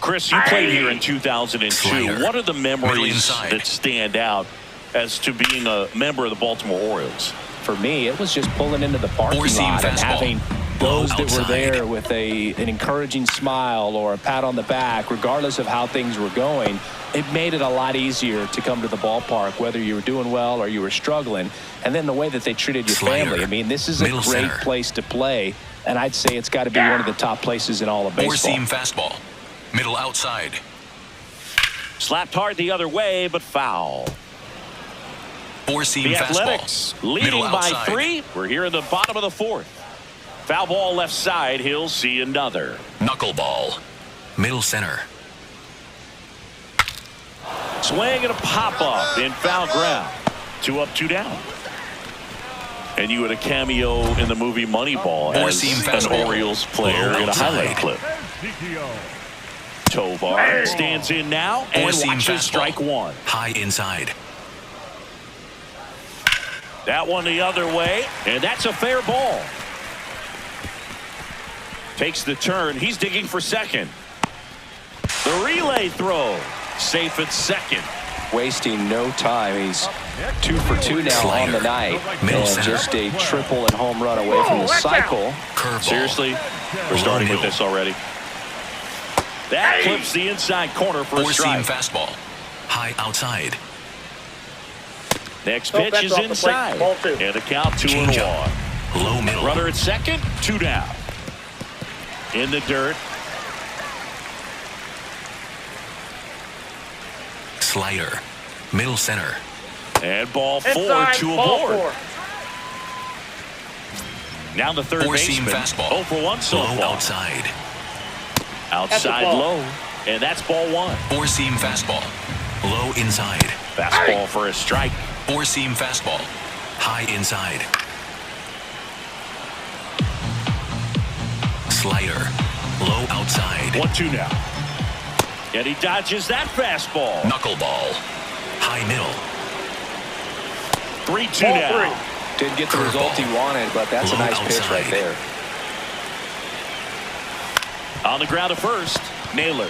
Chris, you played here in 2002. Slider. What are the Middle memories inside. that stand out as to being a member of the Baltimore Orioles? For me, it was just pulling into the parking Four-seam lot and fastball. having Low those that were outside. there with an encouraging smile or a pat on the back, regardless of how things were going. It made it a lot easier to come to the ballpark, whether you were doing well or you were struggling. And then the way that they treated your Slider. family. I mean, this is a Middle great center. place to play, and I'd say it's got to be one of the top places in all of baseball. Four-seam fastball. Middle outside. Slapped hard the other way, but foul. Four-seam The fastball. Athletics leading Middle by outside. 3. We're here in the bottom of the 4th. Foul ball left side. He'll see another. Knuckleball. Middle center. Swing and a pop-up in foul ground. 2 up, 2 down. And you had a cameo in the movie Moneyball as Four-seam an fastball. Orioles player Low in a highlight outside. clip. CTO. Tovar stands in now and Four-seam watches fastball. strike 1. High inside. That one the other way, and that's a fair ball. Takes the turn. He's digging for second. The relay throw. Safe at second. Wasting no time. He's 2 for 2 now Slider. on the night. Middle and center. just a triple and home run away from the watch out. cycle. Curveball. Seriously? We're starting with middle. this already. That clips the inside corner for a Four-seam strike. fastball. High outside. Next Oh, pitch that's is off the plate. inside. Ball 2. And a count 2-1. Changeup. Low middle. Runner at second, 2 down. In the dirt. Slider. Middle center. And ball 4 Inside. to a Ball board. 4. Now the third Four-seam baseman. fastball. 0 for 1 so Low far. outside. Outside ball. low. And that's ball 1. Four-seam fastball. Low inside. Fastball for a strike. Four-seam fastball. High inside. Slider. Low outside. 1-2 now. And he dodges that fastball. Knuckleball. High middle. 3-2 Ball now. 3. Didn't get the result he wanted, but that's a Low nice pitch right outside. there. On the ground at first, Naylor.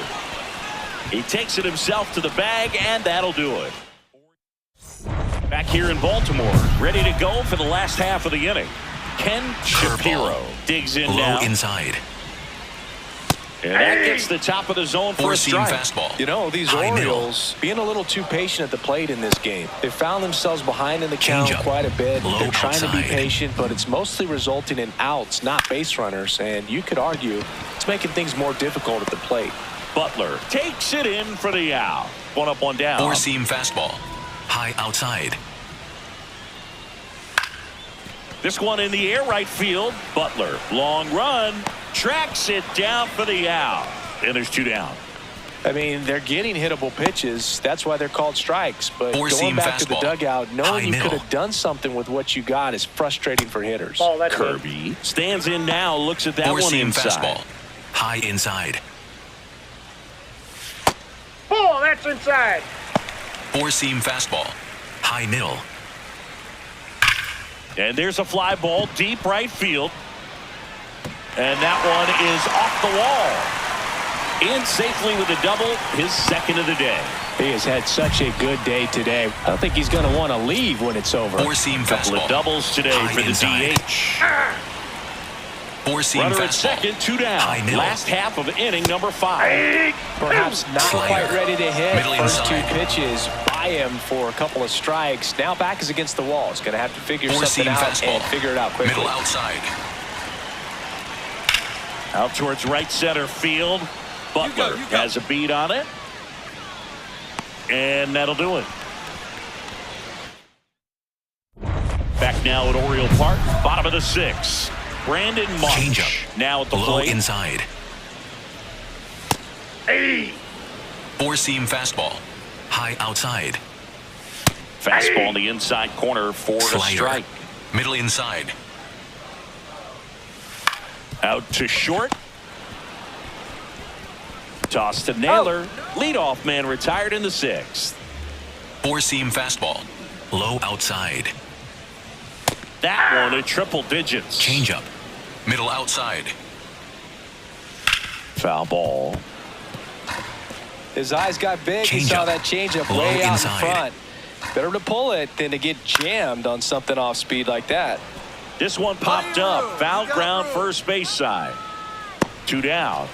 He takes it himself to the bag, and that'll do it. Back here in Baltimore, ready to go for the last half of the inning. Ken Shapiro digs in Low now. inside. And that gets the top of the zone for a Four-seam strike. fastball. You know, these High middle. Orioles being a little too patient at the plate in this game. They found themselves behind in the count Changeup. quite a bit. Low They're trying to be outside. patient, but it's mostly resulting in outs, not base runners. And you could argue it's making things more difficult at the plate. Butler takes it in for the out. One up, one down. Four-seam fastball. High outside. This one in the air right field. Butler, long run, tracks it down for the out. And there's two down. I mean, they're getting hittable pitches. That's why they're called strikes. But Four-seam going back to the fastball. dugout, High knowing you middle. could have done something with what you got is frustrating for hitters. Ball, that's good. Kirby stands in now, looks at that one Four-seam inside. fastball. High inside. Ball, that's inside. Four-seam fastball. High middle. And there's a fly ball deep right field. And that one is off the wall. In safely with a double, his second of the day. He has had such a good day today. I don't think he's going to want to leave when it's over. Four-seam Couple fastball. of doubles today High for the inside. DH. Four-seam Runner at fastball. second, two down. High middle. Last half of inning number 5. Perhaps not Slider. quite ready to hit. Middle First two inside. pitches by him for a couple of strikes. Now back is against the wall. He's going to have to figure Four-seam something out fastball. and figure it out quickly. Middle outside. Out towards right center field. Butler You go. has a beat on it. And that'll do it. Back now at Oriole Park, bottom of the 6th. Brandon March Changeup. now at the Low plate. inside. Four-seam fastball. High outside. Fastball in the inside corner for a Slider. strike. Middle inside. Out to short. Toss to Naylor. Leadoff man retired in the 6th. Four-seam fastball. Low outside. That one at triple digits. Changeup. Middle outside. Foul ball. His eyes got big. He Changeup. saw that changeup Low way out inside. in front. Better to pull it than to get jammed on something off speed like that. This one popped up. Foul ground first base side. Two down.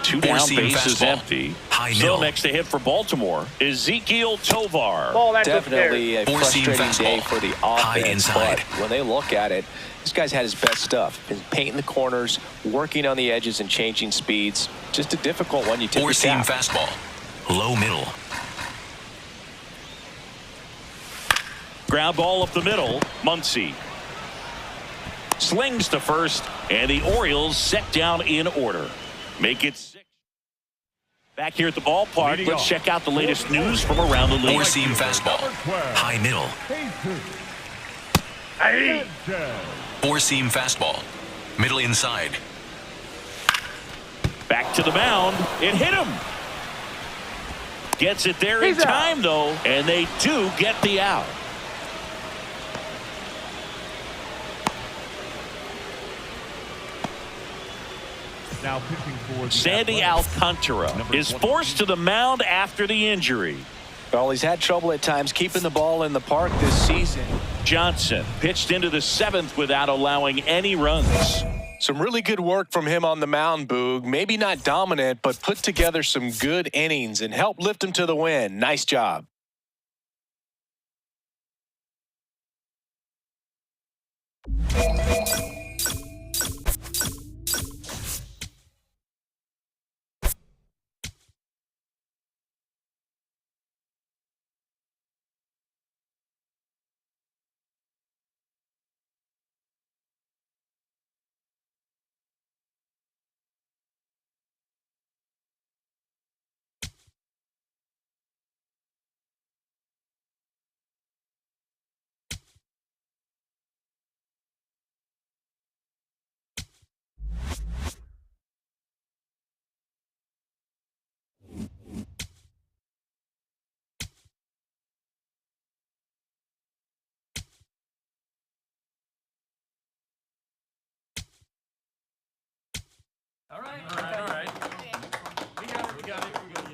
Two down, Four-seam base is fastball. empty. High Still middle. next to hit for Baltimore, Ezekiel Tovar. Ball, that's upstairs. Definitely a Four-seam frustrating day fastball. for the High offense. inside. But when they look at it, this guy's had his best stuff. Been painting the corners, working on the edges and changing speeds. Just a difficult one. You tip your Four-seam cap. fastball. Low middle. Ground ball up the middle. Muncy slings to first, and the Orioles set down in order. Make it 6. Back here at the ballpark, Leading let's off. check out the latest news from around the league. Four-seam fastball. High middle. Four-seam fastball. Middle inside. Back to the mound. It hit him. Gets it there in He's out. time, though, and they do get the out. Now pitching for the Sandy Athletics. Alcantara Number is 20. forced to the mound after the injury. Well, he's had trouble at times keeping the ball in the park this season. Johnson pitched into the 7th without allowing any runs. Some really good work from him on the mound, Boog. Maybe not dominant, but put together some good innings and helped lift him to the win. Nice job.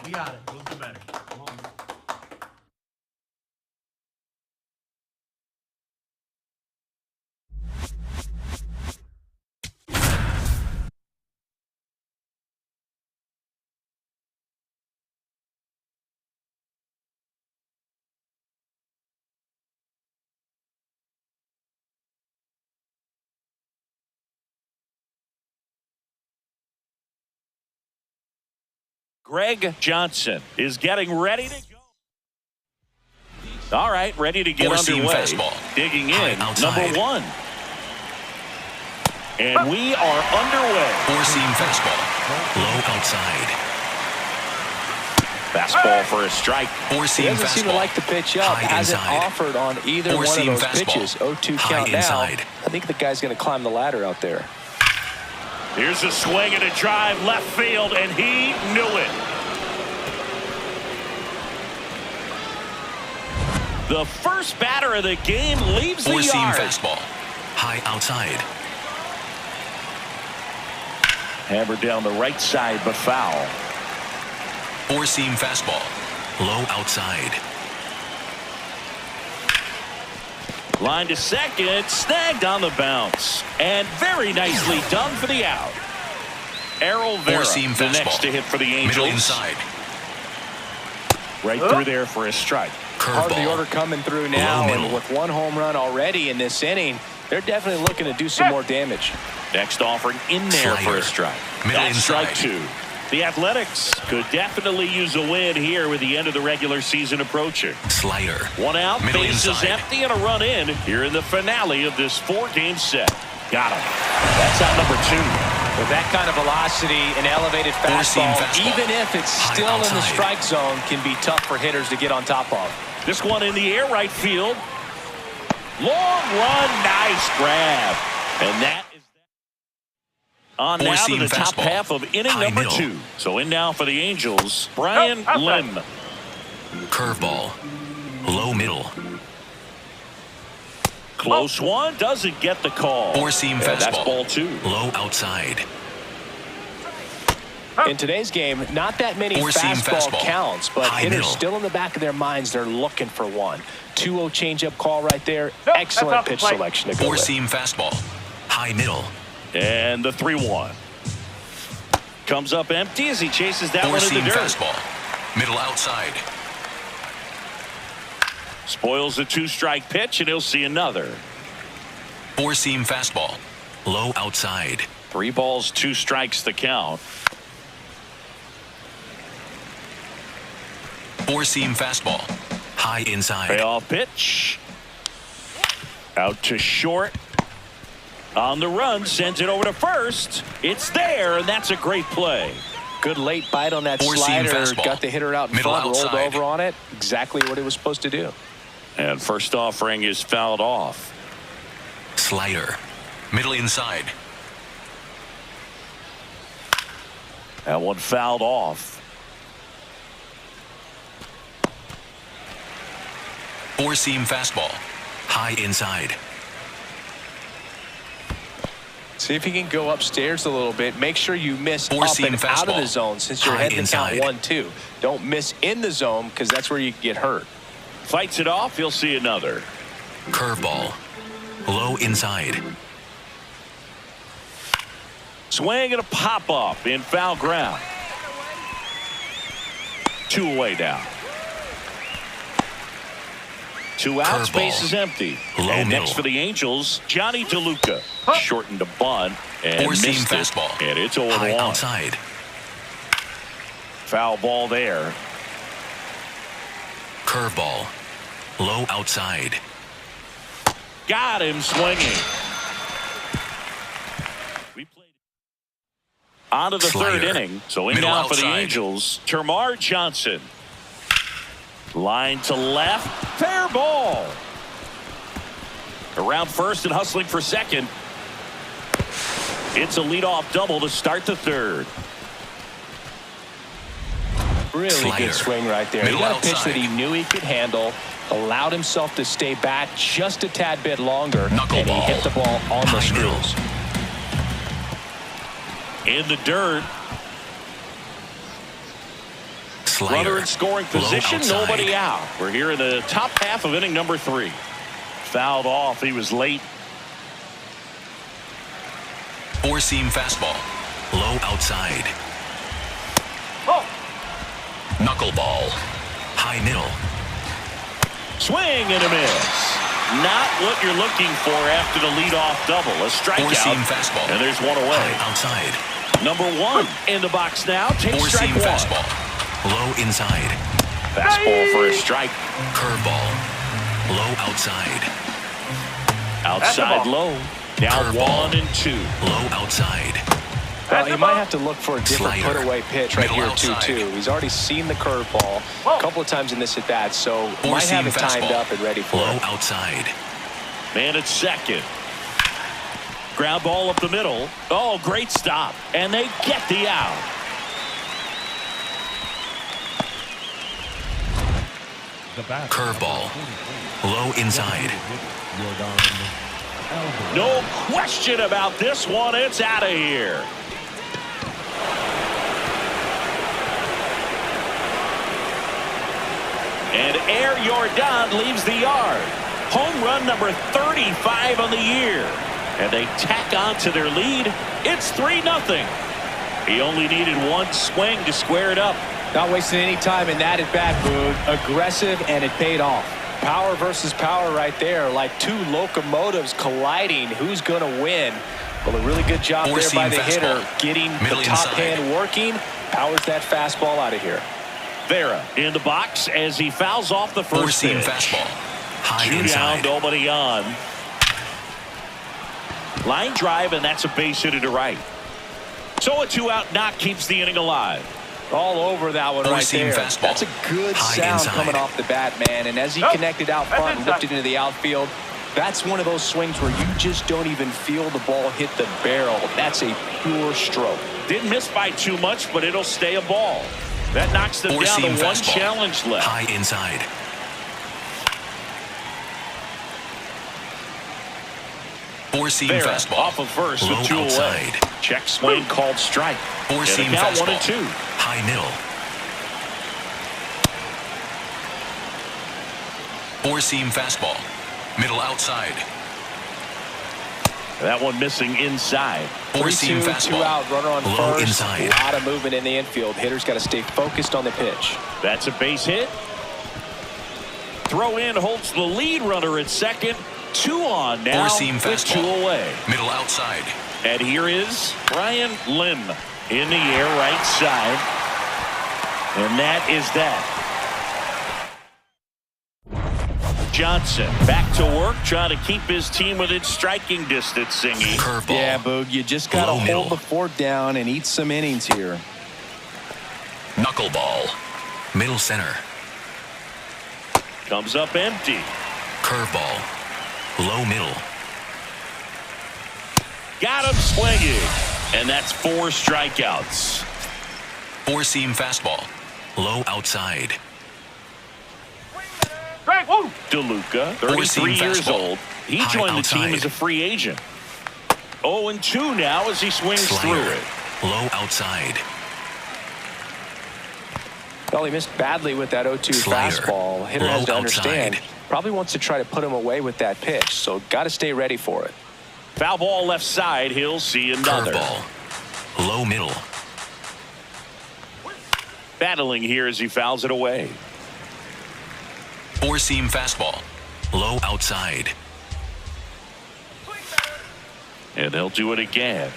We got it. We'll do better. Greg Johnson is getting ready to go. All right, ready to get Four-seam underway. fastball. Digging High in, outside. number 1. And we are underway. Four-seam fastball. Low outside. Fastball for a strike. He Four-seam doesn't seem to fastball. like the pitch up. High Hasn't inside. offered on either one of Four-seam those fastball. pitches. 0-2 High count now. inside. I think the guy's going to climb the ladder out there. Here's a swing and a drive left field, and he knew it. The first batter of the game leaves the Four-seam yard. fastball. High outside. Hammered down the right side, but foul. Four-seam fastball. Low outside. Line to second, snagged on the bounce. And very nicely done for the out. Errol Vera, Four-seam the fastball. next to hit for the Middle Angels. inside. Right through there for a strike. Part of the Curveball. order coming through now, Low and middle. with 1 home run already in this inning, they're definitely looking to do some more damage. Next offering in there for a Slider. strike. Middle That's inside. strike 2. The Athletics could definitely use a win here with the end of the regular season approaching. Slider. 1 out, Middle bases inside. empty, and a run in here in the finale of this 4-game set. Got him. That's out number 2. With that kind of velocity and elevated Four-seam fastball, fastball. even if it's High still in the outside. strike zone, can be tough for hitters to get on top of. This one in the air right field. Long run, nice grab. And that is on now to Four-seam the top fastball. half of inning High number middle. 2. So in now for the Angels, Brian outside. Lim. Curveball. Low middle. Close one, doesn't get the call. Four-seam And that's fastball. ball 2. Low outside. In today's game, not that many Four-seam fastball fastball. counts, but High hitters middle. still in the back of their minds, they're looking for one. 2-0 changeup call right there. Nope, that's Excellent off the pitch plate. selection to go with. Four-seam fastball. High middle. And the 3-1. Comes up empty as he chases that one in Four-seam the dirt. fastball. Middle outside. Spoils the 2-strike pitch, and he'll see another. Four-seam fastball. Low outside. 3 balls, 2 strikes the count. Four-seam fastball. High inside. Payoff pitch. Out to short. On the run, sends it over to first. It's there, and that's a great play. Good late bite on that Four-seam slider. fastball. Got the hitter out in Middle front, outside. rolled over on it. Exactly what it was supposed to do. And first offering is fouled off. Slider. Middle inside. That one fouled off. Four-seam fastball. High inside. See if you can go upstairs a little bit. Make sure you miss up Four-seam and out of fastball. the zone since you're High heading to count inside. 1-2. Don't miss in the zone because that's where you get hurt. Fights it off, he'll see another. Curveball. Low inside. Swing and a pop-up in foul ground. 2 away now. 2 outs, Curveball. base is empty. Low And middle. next for the Angels, Johnny DeLuca. Shortened to bunt and Four-seam missed it. fastball. And it's High 0-1. outside. Foul ball there. Curveball. Low outside. Got him swinging. We played on to the Slider. 3rd inning. So in Middle now for the outside. Angels, Termarr Johnson. Line to left. Fair ball. Around first and hustling for second. It's a leadoff double to start the 3rd. Really Slider. good swing right there. He Middle got a pitch outside. that he knew he could handle, allowed himself to stay back just a tad bit longer, and he Knuckleball. hit the ball on the High middle. screws. In the dirt. Slider. Runner in scoring Low position. outside. Nobody out. We're here in the top half of inning number 3. Fouled off. He was late. Four-seam fastball. Low outside. Oh, Knuckleball. High middle. Swing and a miss. Not what you're looking for after the leadoff double. A Four-seam strikeout. fastball. And there's one away. High outside. Number 1 in the box now. Takes strike Four-seam one. fastball. Low inside. Fastball for a strike. Curveball. Low outside. Outside Fastball. low. Now Curveball. 1 and 2. Low outside. Well, he might have to look for a different Slider. put-away pitch right Middle here, outside. 2-2. He's already seen the curveball a couple of times in this at-bat, so might Four-seam have it timed fastball. up and ready for Low it. outside. Man at second. Ground ball up the middle. Oh, great stop. And they get the out. The bat. Curveball. Low inside. No question about this one. It's out of here. And Air Jordan leaves the yard. Home run number 35 on the year. And they tack on to their lead. It's 3-0. He only needed one swing to square it up. Not wasting any time in that at-bat, Boog. Aggressive, and it paid off. Power versus power right there, like two locomotives colliding. Who's going to win? Well, a really good job there by Four-seam the hitter, fastball. getting Middle the top inside. hand working. Powers that fastball out of here. Vera in the box as he fouls off the first Four-seam pitch. fastball. High Two down, inside. nobody on. Line drive, and that's a base hit to right. So a 2-out knock keeps the inning alive. All over that one right Four-seam there. fastball. That's a good High sound inside. coming off the bat, man. And as he Nope. connected out That's front and inside. whipped it into the outfield, that's one of those swings where you just don't even feel the ball hit the barrel. That's a pure stroke. Didn't miss by too much, but it'll stay a ball. That knocks them down to Four-seam one fastball. challenge left. High inside. Four-seam Vera fastball. off of first Low with 2 away. outside. Check swing called strike. Four-seam And a count, fastball. 1 and 2. High middle. Four-seam fastball. Middle outside. That one missing inside. Four-seam 3-2, fastball. 2 out, runner on Low first. inside. A lot of movement in the infield. Hitter's got to stay focused on the pitch. That's a base hit. Throw in holds the lead runner at second. 2 on now Four-seam with fastball. 2 away. Middle outside. And here is Brian Lim in the air right side. And that is that. Johnson back to work, trying to keep his team within striking distance, Singy. Curveball. Yeah, Boog, you just got to Low hold middle. the fort down and eat some innings here. Knuckleball. Middle center. Comes up empty. Curveball. Low middle. Got him swinging. And that's 4 strikeouts. Four-seam fastball. Low outside. Strike. Woo. DeLuca, Four-seam 33 years fastball. old. He High joined the team outside. as a free agent. 0-2 now as he swings through Slider. it. Low outside. Well, he missed badly with that 0-2 Slider. fastball. Hitter Low has to understand. outside. Probably wants to try to put him away with that pitch, so got to stay ready for it. Foul ball left side. He'll see another. Curveball. Low middle. Battling here as he fouls it away. Four-seam fastball. Low outside. And they'll do it again.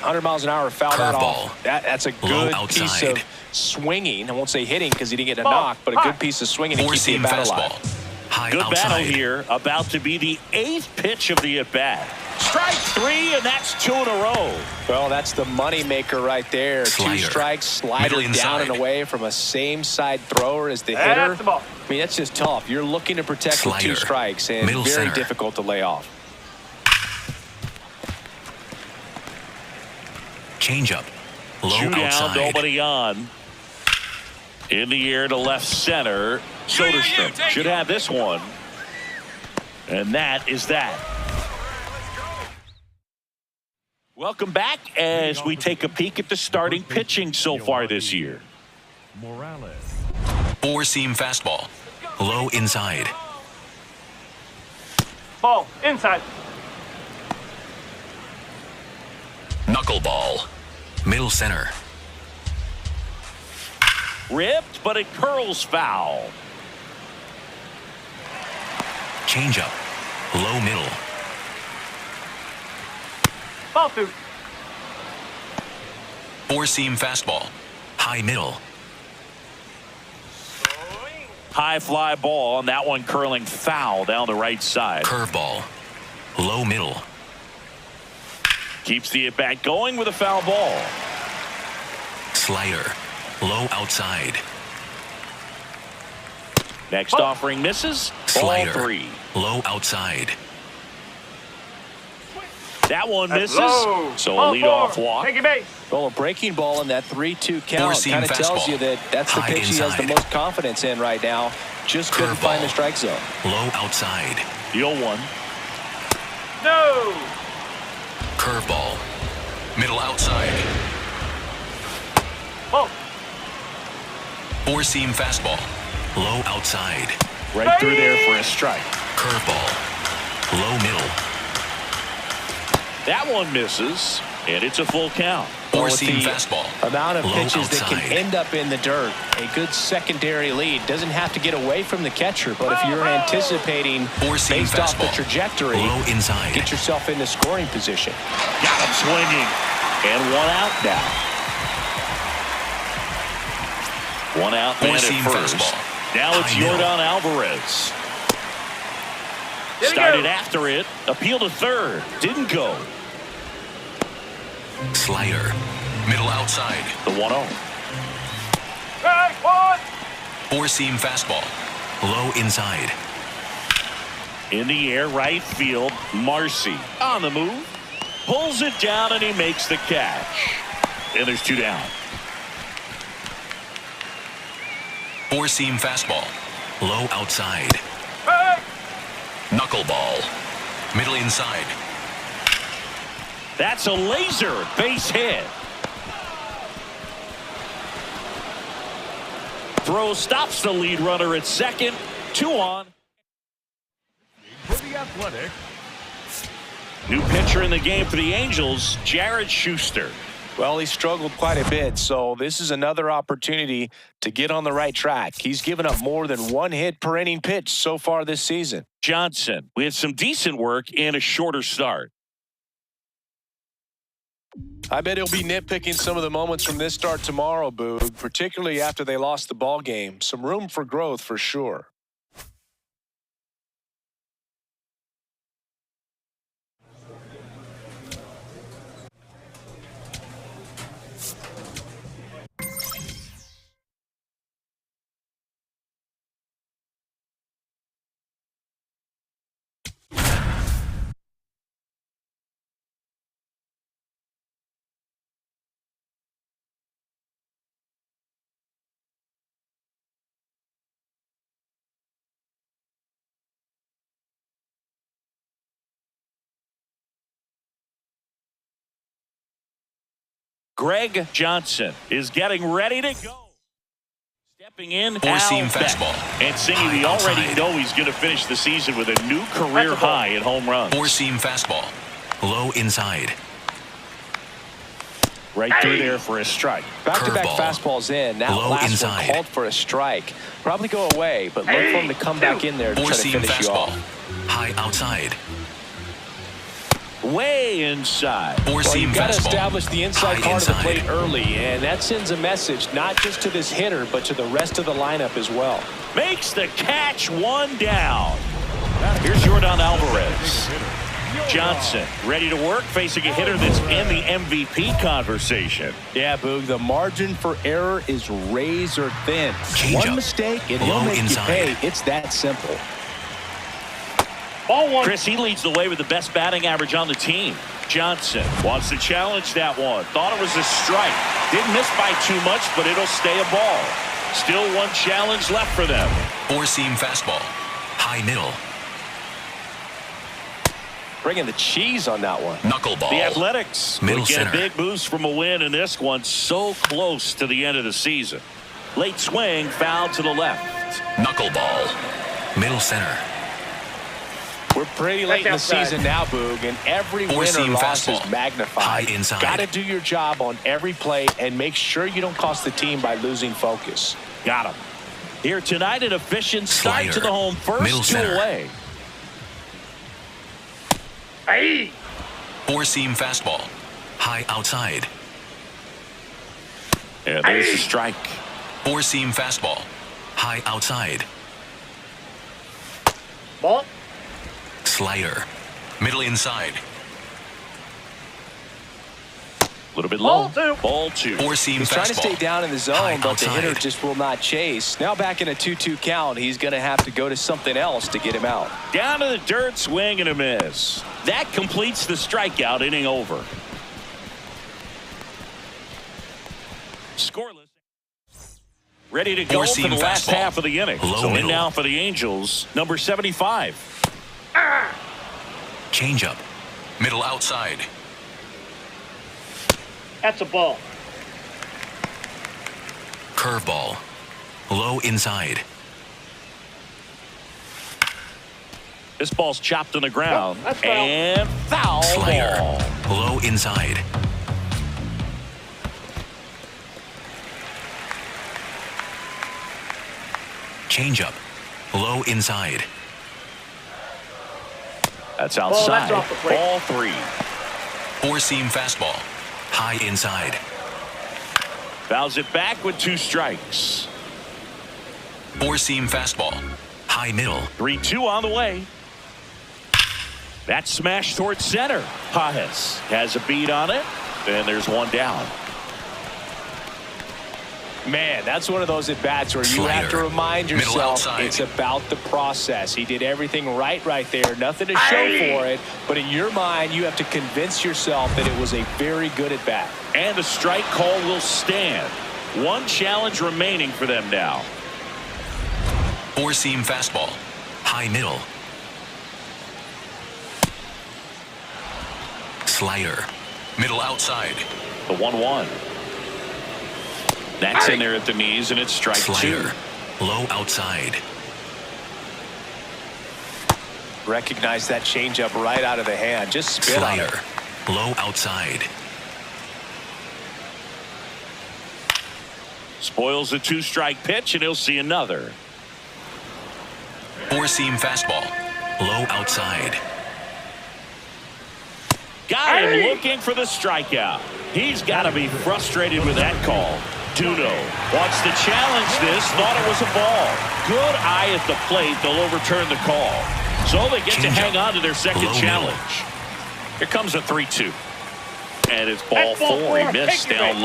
100 miles an hour, foul that Curveball. off. That's a Low good piece outside. of swinging. I won't say hitting because he didn't get a Ball. knock, but a High. good piece of swinging to keep the Four-seam bat fastball. alive. High Good outside. battle here. About to be the 8th pitch of the at-bat. Strike 3, and that's 2 in a row. Well, that's the money maker right there. Slider. 2 strikes, slider Middle down and inside. away from a same side thrower as the That's hitter. the ball. I mean, that's just tough. You're looking to protect with 2 Slider. strikes, and Middle very center. difficult to lay off. Changeup. Low 2 down, outside. nobody on. In the air to left center. Soderstrom should have this one. And that is that. Welcome back as we take a peek at the starting pitching so far this year. Morales. Four-seam fastball. Low inside. Ball. Inside. Knuckleball. Middle center. Ripped, but it curls foul. Changeup. Low middle. Ball 2. Four-seam fastball. High middle. High fly ball, and that one curling foul down the right side. Curveball. Low middle. Keeps the at-bat going with a foul ball. Slider. Low outside. Next offering misses. Slider. Ball 3. Low outside. That one misses. low. So a Ball leadoff 4. walk. Take your base. Well, a breaking ball in that 3-2 count Four-seam kind of tells fastball. you that that's the High pitch he has the inside. most confidence in right now. Just couldn't Curveball. find the strike zone. Low outside. The 0-1. No. Curveball. Middle outside. Ball. Four-seam fastball. Low outside. Right through there for a strike. Curveball. Low middle. That one misses, and it's a full count. Four-seam With the fastball. amount of Low pitches that outside. can end up in the dirt, a good secondary lead. Doesn't have to get away from the catcher, but if you're anticipating Four-seam based off the fastball. trajectory, Low inside. get yourself into scoring position. Got him swinging, and one out now. One out, man at Four-seam first. fastball. Now it's High middle. Yordan Alvarez. Did it Started go? after it. Appeal to third. Didn't go. Slider. Middle outside. The 1-0. Strike one. Four-seam fastball. Low inside. In the air, right field. Marcy on the move. Pulls it down, and he makes the catch. And there's 2 down. Four-seam fastball. Low outside. Strike. Knuckleball. Middle inside. That's a laser base hit. Throw stops the lead runner at second. 2 on. For the Athletic, New pitcher in the game for the Angels, Jared Schuster. Well, he struggled quite a bit, so this is another opportunity to get on the right track. He's given up more than 1 hit per inning pitch so far this season. Johnson with some decent work and a shorter start. I bet he'll be nitpicking some of the moments from this start tomorrow, Boog, particularly after they lost the ball game. Some room for growth for sure. Greg Johnson is getting ready to go. Stepping in, Four-seam Al Beck. fastball. And singing, High we already outside. know he's going to finish the season with a new career Fastball. high in home runs. Four-seam fastball. Low inside. Right through there for a strike. Back-to-back Curveball. fastballs in. That Low last inside. one called for a strike. Probably go away, but look for him to come back in there to try to Four-seam finish you fastball. off. High outside. Way inside. Well, Four-seam you've got to fastball. establish the inside High part of the inside. plate early, and that sends a message not just to this hitter, but to the rest of the lineup as well. Makes the catch, 1 down. Here's Yordan Alvarez. Johnson ready to work, facing a hitter that's in the MVP conversation. Yeah, Boog, the margin for error is razor thin. Change One up. mistake, and he'll Low make inside. you pay. It's that simple. Ball 1. Chris, he leads the way with the best batting average on the team. Johnson wants to challenge that one. Thought it was a strike. Didn't miss by too much, but it'll stay a ball. Still 1 challenge left for them. Four-seam fastball. High middle. Bringing the cheese on that one. Knuckleball. The Athletics Middle will get center. a big boost from a win in this one, so close to the end of the season. Late swing, foul to the left. Knuckleball. Middle center. We're pretty late in the outside. season now, Boog, and every win or Four-seam loss is fastball. magnified. High inside. Got to do your job on every play and make sure you don't cost the team by losing focus. Got him. Here tonight, an efficient start Slider. to the home first, Middle 2 center. away. Hey. Four-seam fastball. High outside. And there's the strike. Four-seam fastball. High outside. Ball. Slider. Middle inside. A little bit Ball low. two. Ball two. Four-seam He's fastball. trying to stay down in the zone, High but the hitter outside. just will not chase. Now back in a 2-2 count, he's going to have to go to something else to get him out. Down to the dirt, swing and a miss. That completes the strikeout, inning over. Scoreless. Ready to go for Four-seam the last fastball. half of the inning. Low So in middle. now for the Angels, number 75. Changeup. Middle outside. That's a ball. Curveball. Low inside. This ball's chopped on the ground. Oh, that's foul. And foul Slider. ball. Low inside. Changeup. Low inside. That's Ball, outside. that's off the plate. Ball three. Four-seam fastball. High inside. Fouls it back with 2 strikes. Four-seam fastball. High middle. 3-2 on the way. That smash towards center. Pajes has a beat on it. And there's one down. Man, that's one of those at-bats where you have to Slider. remind Middle yourself outside. it's about the process. He did everything right there. Nothing to show for it. But in your mind, you have to convince yourself that it was a very good at-bat. And the strike call will stand. One challenge remaining for them now. Four-seam fastball. High middle. Slider. Middle outside. The 1-1. That's in there at the knees, and it's strike Slider. 2. Low outside. Recognize that changeup right out of the hand. Just spit on it. Slider. Low outside. Spoils the 2-strike pitch, and he'll see another. Four-seam fastball. Low outside. Got him looking for the strikeout. He's got to be frustrated with that call. Duno wants to challenge this. Thought it was a ball. Good eye at the plate. They'll overturn the call. So they get to Changeup. hang on to their second Low challenge. Here comes a 3-2. And it's ball That's ball 4. He four. missed Take it down back.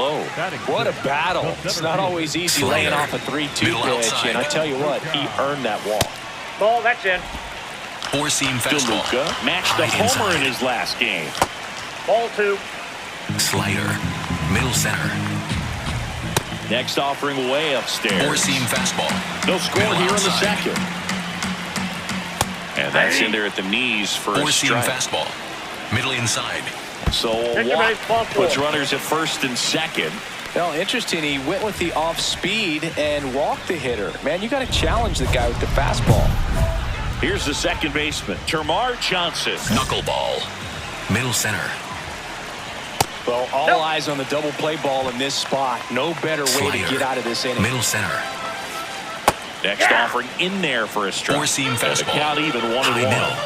low. What a battle. It's not always easy Slider. laying off a 3-2 Middle pitch. outside. And I tell you what, he earned that walk. Ball, that's in. Four-seam fastball. DeLuca matched a High homer in inside. his last game. Ball 2. Slider. Middle center. Next offering way upstairs. Four-seam fastball. No score Middle here in the outside. second. And that's in there at the knees for a Four-seam strike. fastball. Middle inside. So a Take your walk base, ball 4. puts runners at first and second. Well, interesting. He went with the off speed and walked the hitter. Man, you got to challenge the guy with the fastball. Here's the second baseman, Termarr Johnson. Knuckleball. Middle center. Well, all eyes on the double play ball in this spot. No better way Slider. to get out of this inning. Middle center. Next offering in there for a strike. Four-seam And the fastball. count even 1-1. High middle.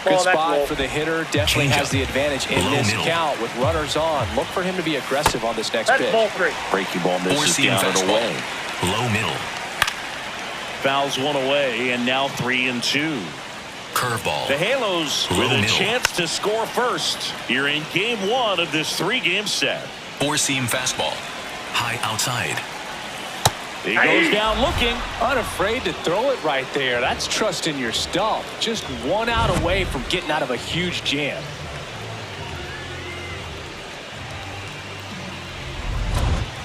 Good Ball, that's spot low. for the hitter. Definitely Changeup. has the advantage in Low this middle. count with runners on. Look for him to be aggressive on this next That's pitch. ball 3. Breaking ball misses Four-seam down and fastball. away. Low middle. Fouls one away, and now 3-2. Curveball. The Halos Low with a middle. chance to score first here in game 1 of this 3-game set. Four-seam fastball. High outside. He goes down looking. Unafraid to throw it right there. That's trusting your stump. Just one out away from getting out of a huge jam.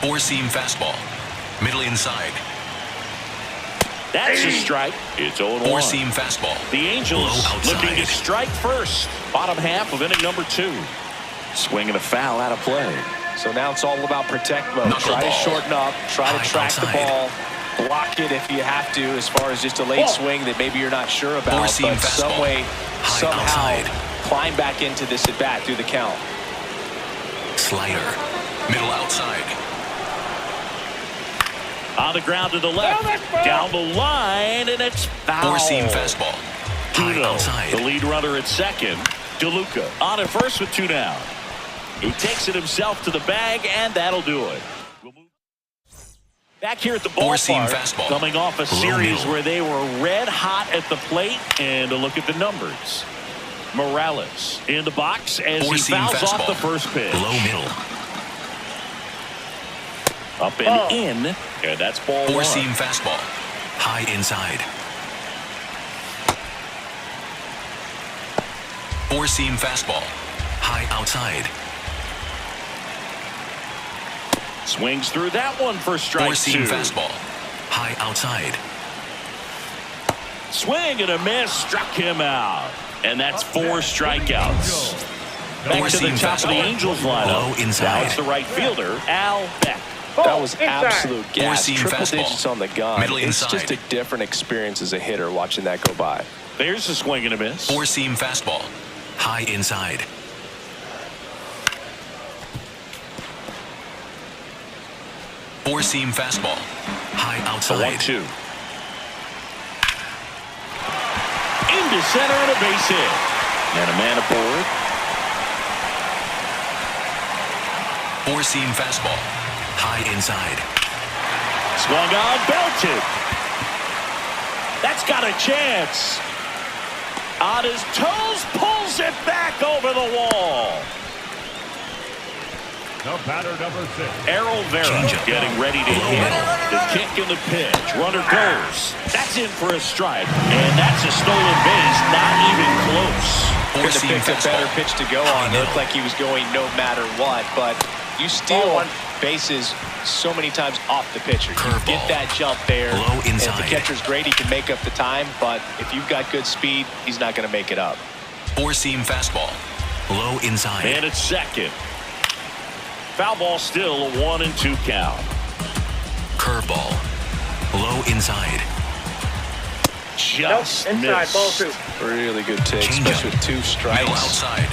Four-seam fastball. Middle inside. That's a strike. It's 0-1. Four-seam fastball. The Angels Low outside. looking to strike first. Bottom half of inning number 2. Swinging a foul out of play. So now it's all about protect mode. Try to Knuckleball. shorten up. Try to High track the outside. ball. Block it if you have to, as far as just a late swing that maybe you're not sure about. Four-seam But some fastball. way, High somehow, outside. climb back into this at bat through the count. Slider. Middle outside. On the ground to the left. Oh, that's foul. Down the line, and it's foul. Four-seam fastball. High Duno, outside. the lead runner at second. DeLuca on at first with 2 down. He takes it himself to the bag, and that'll do it. Back here at the Four-seam ballpark, fastball. coming off a Low series middle. where they were red hot at the plate, and a look at the numbers. Morales in the box as he Four-seam fouls fastball. off the first pitch. Low middle. Up and in, and that's ball one. Four-seam fastball. High inside. Four-seam fastball. High outside. Swings through that one for strike Four-seam two. fastball. High outside. Swing and a miss, struck him out. And that's 4 strikeouts. Back to the Four-seam top of the fastball. Angels lineup. Low inside. Now it's the right fielder, Al Beck. That was Inside. absolute gas. Four-seam Triple fastball. digits on the gun. Middle It's inside. just a different experience as a hitter watching that go by. There's a swing and a miss. Four-seam fastball. High inside. Four-seam fastball. High The outside. 1-2. Into center and a base hit. And a man aboard. Four-seam fastball. High inside. Swung on, belted. That's got a chance. On his toes, pulls it back over the wall. The batter, number 6. Errol Vera Changeup. getting ready to hit. The kick and the pitch. Runner goes. That's in for a strike. And that's a stolen base. Not even close. Could have Four-seam picked a better fastball. pitch to go High on. It middle. looked like he was going no matter what, but you steal bases so many times off the pitcher. You Curveball. get that jump there. Low And if inside. the catcher's great, he can make up the time, but if you've got good speed, he's not going to make it up. Four-seam fastball. Low inside. And it's second. Foul ball still, a 1-2 count. Curveball. Low inside. Just Inside, missed. ball 2. Really good take, Changeup. especially with 2 Middle strikes. outside.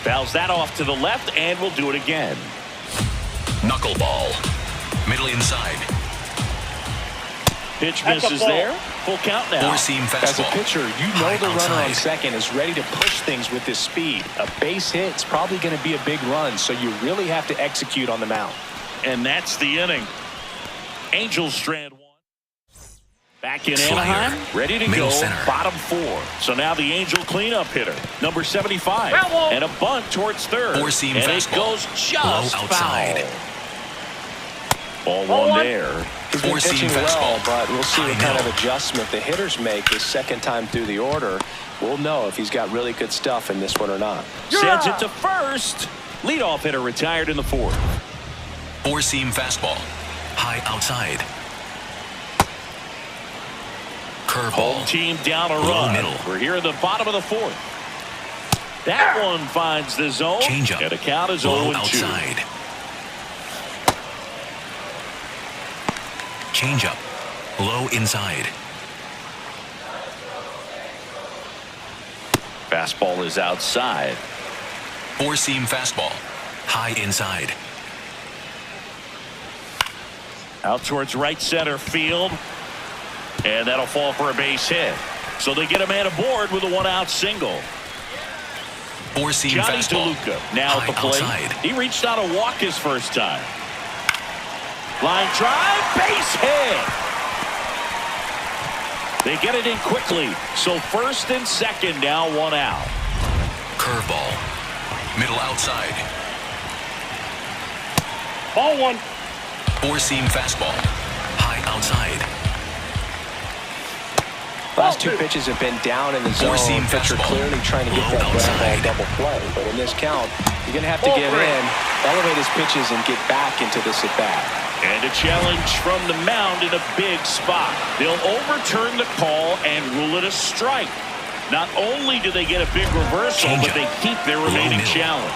Fouls that off to the left, and we'll do it again. Knuckleball. Middle inside. Pitch That's a misses ball. there. Full count now. Four-seam fastball. As a pitcher, you know High the runner on outside. second is ready to push things with his speed. A base hit's probably going to be a big run, so you really have to execute on the mound. And that's the inning. Angels strand 1. Back in Slider. Anaheim, ready to Middle go, center. bottom 4. So now the Angel cleanup hitter, number 75. Foul ball. And a bunt towards third. Four-seam and fastball. it goes just Low outside. foul. Ball Ball 1 1. there. He's been Four-seam pitching well, fastball. but we'll see what High kind of middle. adjustment the hitters make his second time through the order. We'll know if he's got really good stuff in this one or not. Sends it to first. Leadoff hitter retired in the 4th. Four-seam fastball. High outside. Curveball. Team down a Low run. middle. We're here in the bottom of the 4th. That one finds the zone. Changeup. And the count is Low 0-2. outside. Changeup. Low inside. Fastball is outside. Four-seam fastball. High inside. Out towards right center field. And that'll fall for a base hit. So they get a man aboard with a 1-out single. Four-seam Johnny fastball. DeLuca now at High the plate. outside. He reached out a walk his first time. Line drive, base hit. They get it in quickly. So first and second now 1 out. Curveball. Middle outside. Ball 1. Four-seam fastball. High outside. Last 2 pitches have been down in the zone. Four-seam Pitcher fastball. clearly trying to get Low that ground outside. ball double play. But in this count, you're going to have to Ball get 3. in, elevate his pitches, and get back into this at-bat. And a challenge from the mound in a big spot. They'll overturn the call and rule it a strike. Not only do they get a big reversal, but Changeup. they keep their remaining middle. challenge.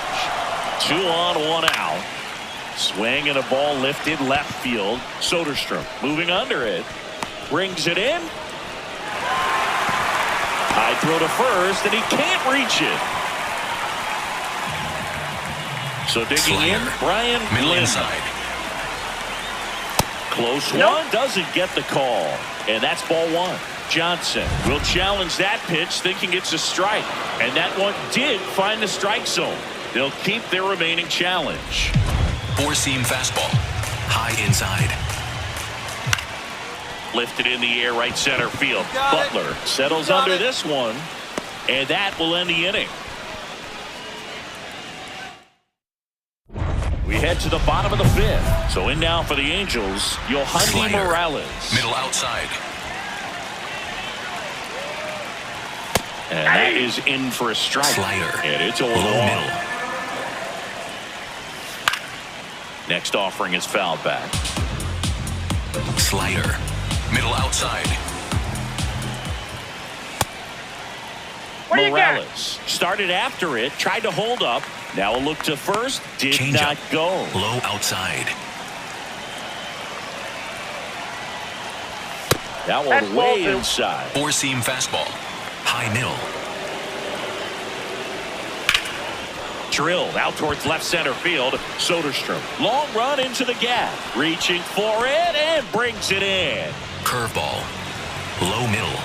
2 on, 1 out. Swing and a ball lifted left field. Soderstrom moving under it. Brings it in. High throw to first, and he can't reach it. So digging in, Slider. Brian Middle Lynn. inside. Close Nope. one, doesn't get the call. And that's ball 1. Johnson will challenge that pitch, thinking it's a strike. And that one did find the strike zone. They'll keep their remaining challenge. Four-seam fastball. High inside. Lifted in the air, right center field. Butler settles under this one, and that will end the inning. We head to the bottom of the fifth. So in now for the Angels, Yohandy Slider. Morales. Middle outside. And that is in for a strike. Slider. And it's over Low the wall. middle. Next offering is fouled back. Slider. Middle outside. What do you got? Morales started after it, tried to hold up. Now a look to first, did Change not up. go. Low outside. That That's one ball way two. inside. Four-seam fastball. High middle. Drilled out towards left center field. Soderstrom. Long run into the gap. Reaching for it and brings it in. Curveball. Low middle.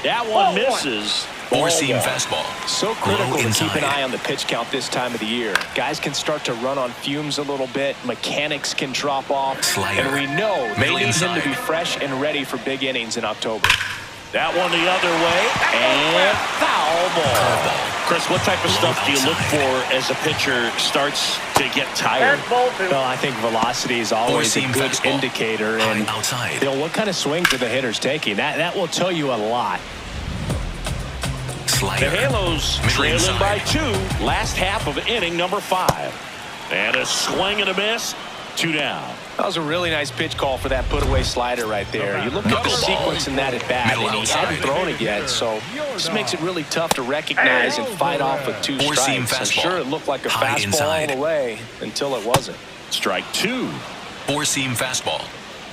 That one Ball one. misses. Four-seam Ball one. fastball. So critical Low to keep an inside. eye on the pitch count this time of the year. Guys can start to run on fumes a little bit. Mechanics can drop off. Slider. And we know they Middle need him inside. to be fresh and ready for big innings in October. That one the other way. And foul ball. Curveball. Chris, what type of Low stuff do you look outside. for as a pitcher starts to get tired? That's ball two. Well, I think velocity is always a Four-seam good fastball. indicator. High And outside. what kind of swings are the hitters taking? That will tell you a lot. Slider. The Halos Middle trailing inside. by 2. Last half of inning number 5. And a swing and a miss. 2 down. That was a really nice pitch call for that put-away slider right there. You look at the Knuckleball. sequence in that at bat, Middle and he outside. hadn't thrown it yet, so this makes it really tough to recognize and fight off with 2 Four-seam strikes. I'm fastball. sure it looked like a High fastball inside. all the way until it wasn't. Strike 2. Four-seam fastball.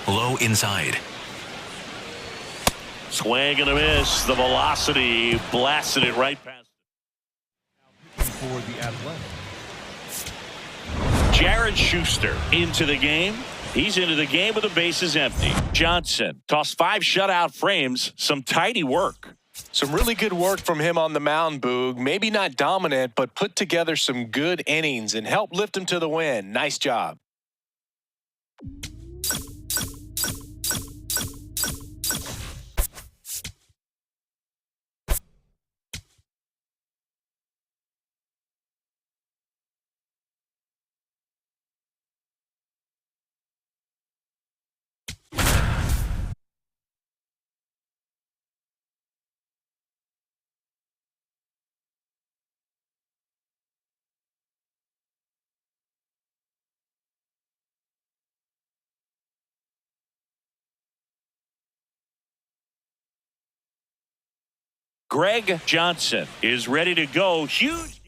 Low inside. Swing and a miss. The velocity blasted it right past. For the Athletics. Jared Schuster into the game. He's into the game with the bases empty. Johnson tossed 5 shutout frames. Some tidy work. Some really good work from him on the mound, Boog. Maybe not dominant, but put together some good innings and helped lift him to the win. Nice job. Greg Johnson is ready to go. Huge.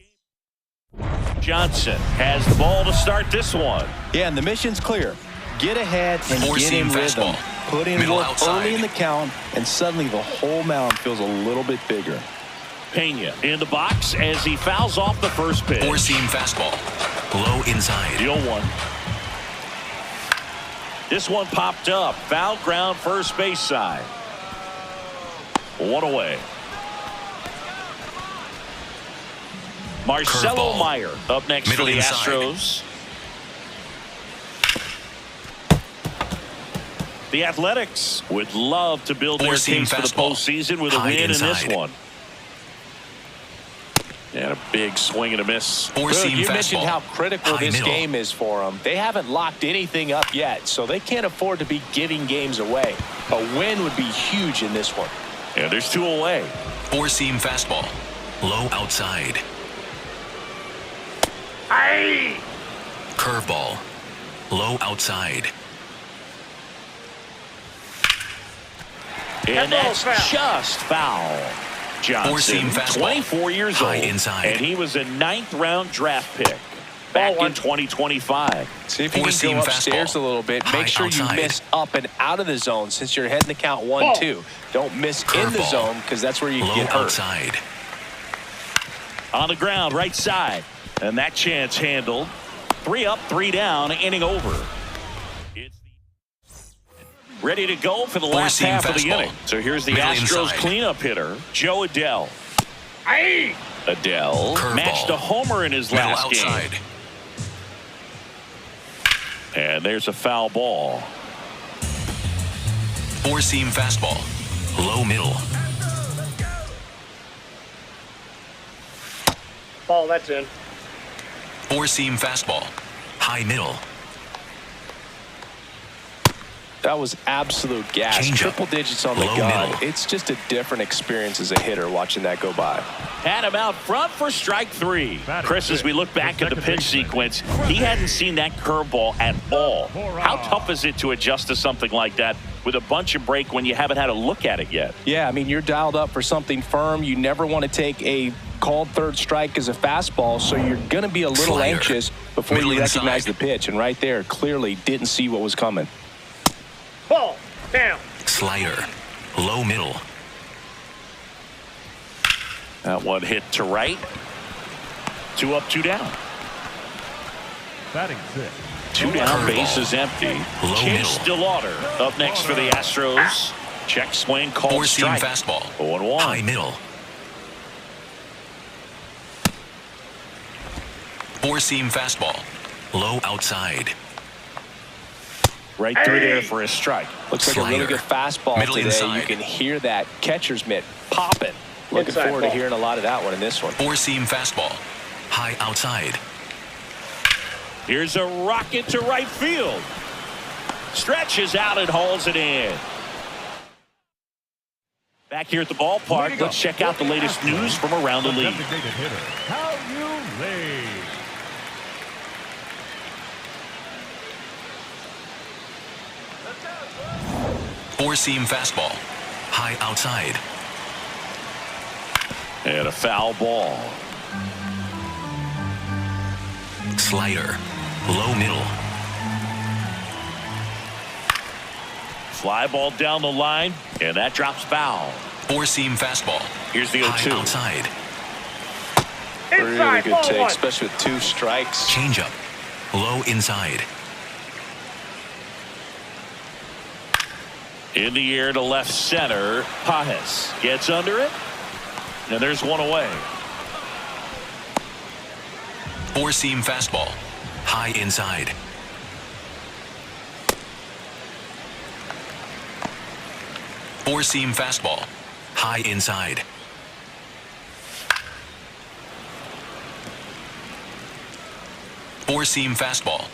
Johnson has the ball to start this one. Yeah, and the mission's clear. Get ahead and get Four-seam in rhythm. fastball. Put in Middle work outside. early in the count, and suddenly the whole mound feels a little bit bigger. Pena in the box as he fouls off the first pitch. Four-seam fastball. Low inside. Deal 1. This one popped up. Foul ground first base side. 1 away. Marcelo Curveball. Meyer up next Middle for the inside. Astros. The Athletics would love to build their Four-seam case for the fastball. postseason with a High win in this inside. one. And a big swing and a miss. Four-seam You fastball. mentioned how critical High this middle. game is for them. They haven't locked anything up yet, so they can't afford to be giving games away. A win would be huge in this one. And there's 2 away. Four-seam fastball. Low outside. Aye. Curveball. Low outside. And That's that's foul. just foul. Johnson, Four-seam fastball. 24 years High old, inside. and he was a 9th-round draft pick back Ball in 2025. See if you can Four-seam go upstairs fastball. a little bit. High Make sure outside. you miss up and out of the zone since you're heading to count 1-2. Don't miss in the Curveball. zone because that's where you Low get hurt. outside. On the ground, right side, and that chance handled. 3 up, 3 down, inning over. It's ready to go for the last Four-seam half of the fastball. inning. So here's the Middle Astros inside. cleanup hitter, Joe Adell. Aye. Adell Curveball. matched a homer in his Middle last outside. game. And there's a foul ball. Four-seam fastball. Low middle. Ball, that's in. Four-seam fastball. High middle. That was absolute gas. Changeup. Triple digits on the Low gun. middle. It's just a different experience as a hitter watching that go by. Had him out front for strike 3. Batting Chris, as we look back at the pitch sequence, he hadn't seen that curveball at all. How tough is it to adjust to something like that with a bunch of break when you haven't had a look at it yet? Yeah, I mean, you're dialed up for something firm. You never want to take a called third strike as a fastball, so you're going to be a little Slider. anxious before Middle you recognize inside. the pitch. And right there, clearly didn't see what was coming. Ball, down. Slider. Low middle. That one hit to right. 2 up, 2 down. Batting six. 2 down, Curveball. base is empty. Low Chase middle. DeLauder up next for the Astros. Check swing, called Four-seam strike. fastball. 0-1. High middle. Four-seam fastball. Low outside. Right through there for a strike. Looks like a really Slider. good fastball Middle today. inside. You can hear that catcher's mitt popping. Looking Inside forward to ball. hearing a lot of that one in this one. Four-seam fastball. High outside. Here's a rocket to right field. Stretches out and hauls it in. Back here at the ballpark, let's check out the latest news from around the league. Designated hitter. How you lay. Four-seam fastball. High outside. And a foul ball. Slider. Low middle. Fly ball down the line, and that drops foul. Four-seam fastball. Here's the High 0-2. outside. Really Inside, good ball take, one. especially with 2 strikes. Changeup. Low inside. In the air to left center. Pajes gets under it, and there's one away. Four-seam fastball. High inside. Four-seam fastball. High inside. Four-seam fastball.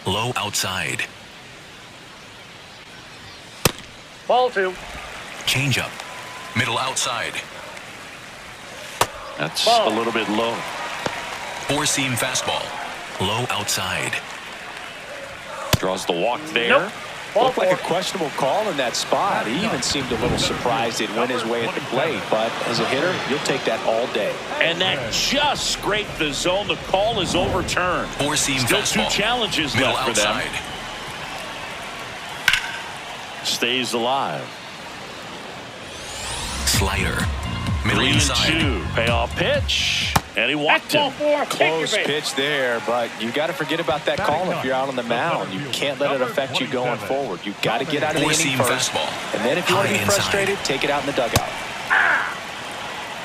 Low outside. Ball 2. Changeup. Middle outside. That's Ball. a little bit low. Four-seam fastball. Low outside. Draws the walk there. Nope. Ball Looked like a 4. questionable call in that spot. He even seemed a little surprised it went his way at the plate. But as a hitter, you'll take that all day. And that just scraped the zone. The call is overturned. Four-seam Still fastball. 2 challenges Middle left for them. outside. Stays alive. Slider. Middle inside. 3-2. Payoff pitch. And he walked That's ball him. 4. Take your Close base. pitch there, but you got to forget about that call if you're out on the mound. You can't let it affect you going forward. You got to get out of the inning Four-seam first, fastball. and then if you want to be High inside. frustrated, take it out in the dugout.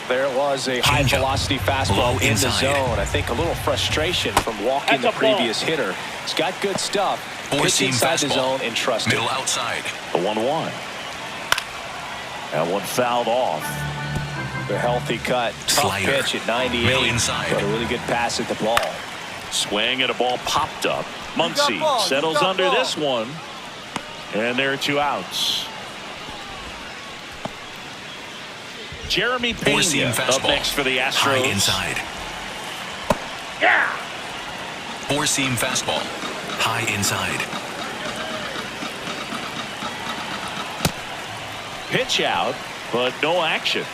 There it was, a high Changeup. velocity fastball Low in the inside. zone. I think a little frustration from walking That's the a ball. previous hitter. He's got good stuff. Pitch Four-seam inside the fastball. zone and trust it. Middle outside. The 1-1. That one fouled off. The healthy cut. Tough Slider. pitch at 98. Middle inside. But a really good pass at the ball. Swing and a ball popped up. Muncy settles under this one. And there are 2 outs. Jeremy Four-seam Pena up fastball. next for the High Astros. inside. Yeah. Four-seam fastball. High inside. Pitch out, but no action.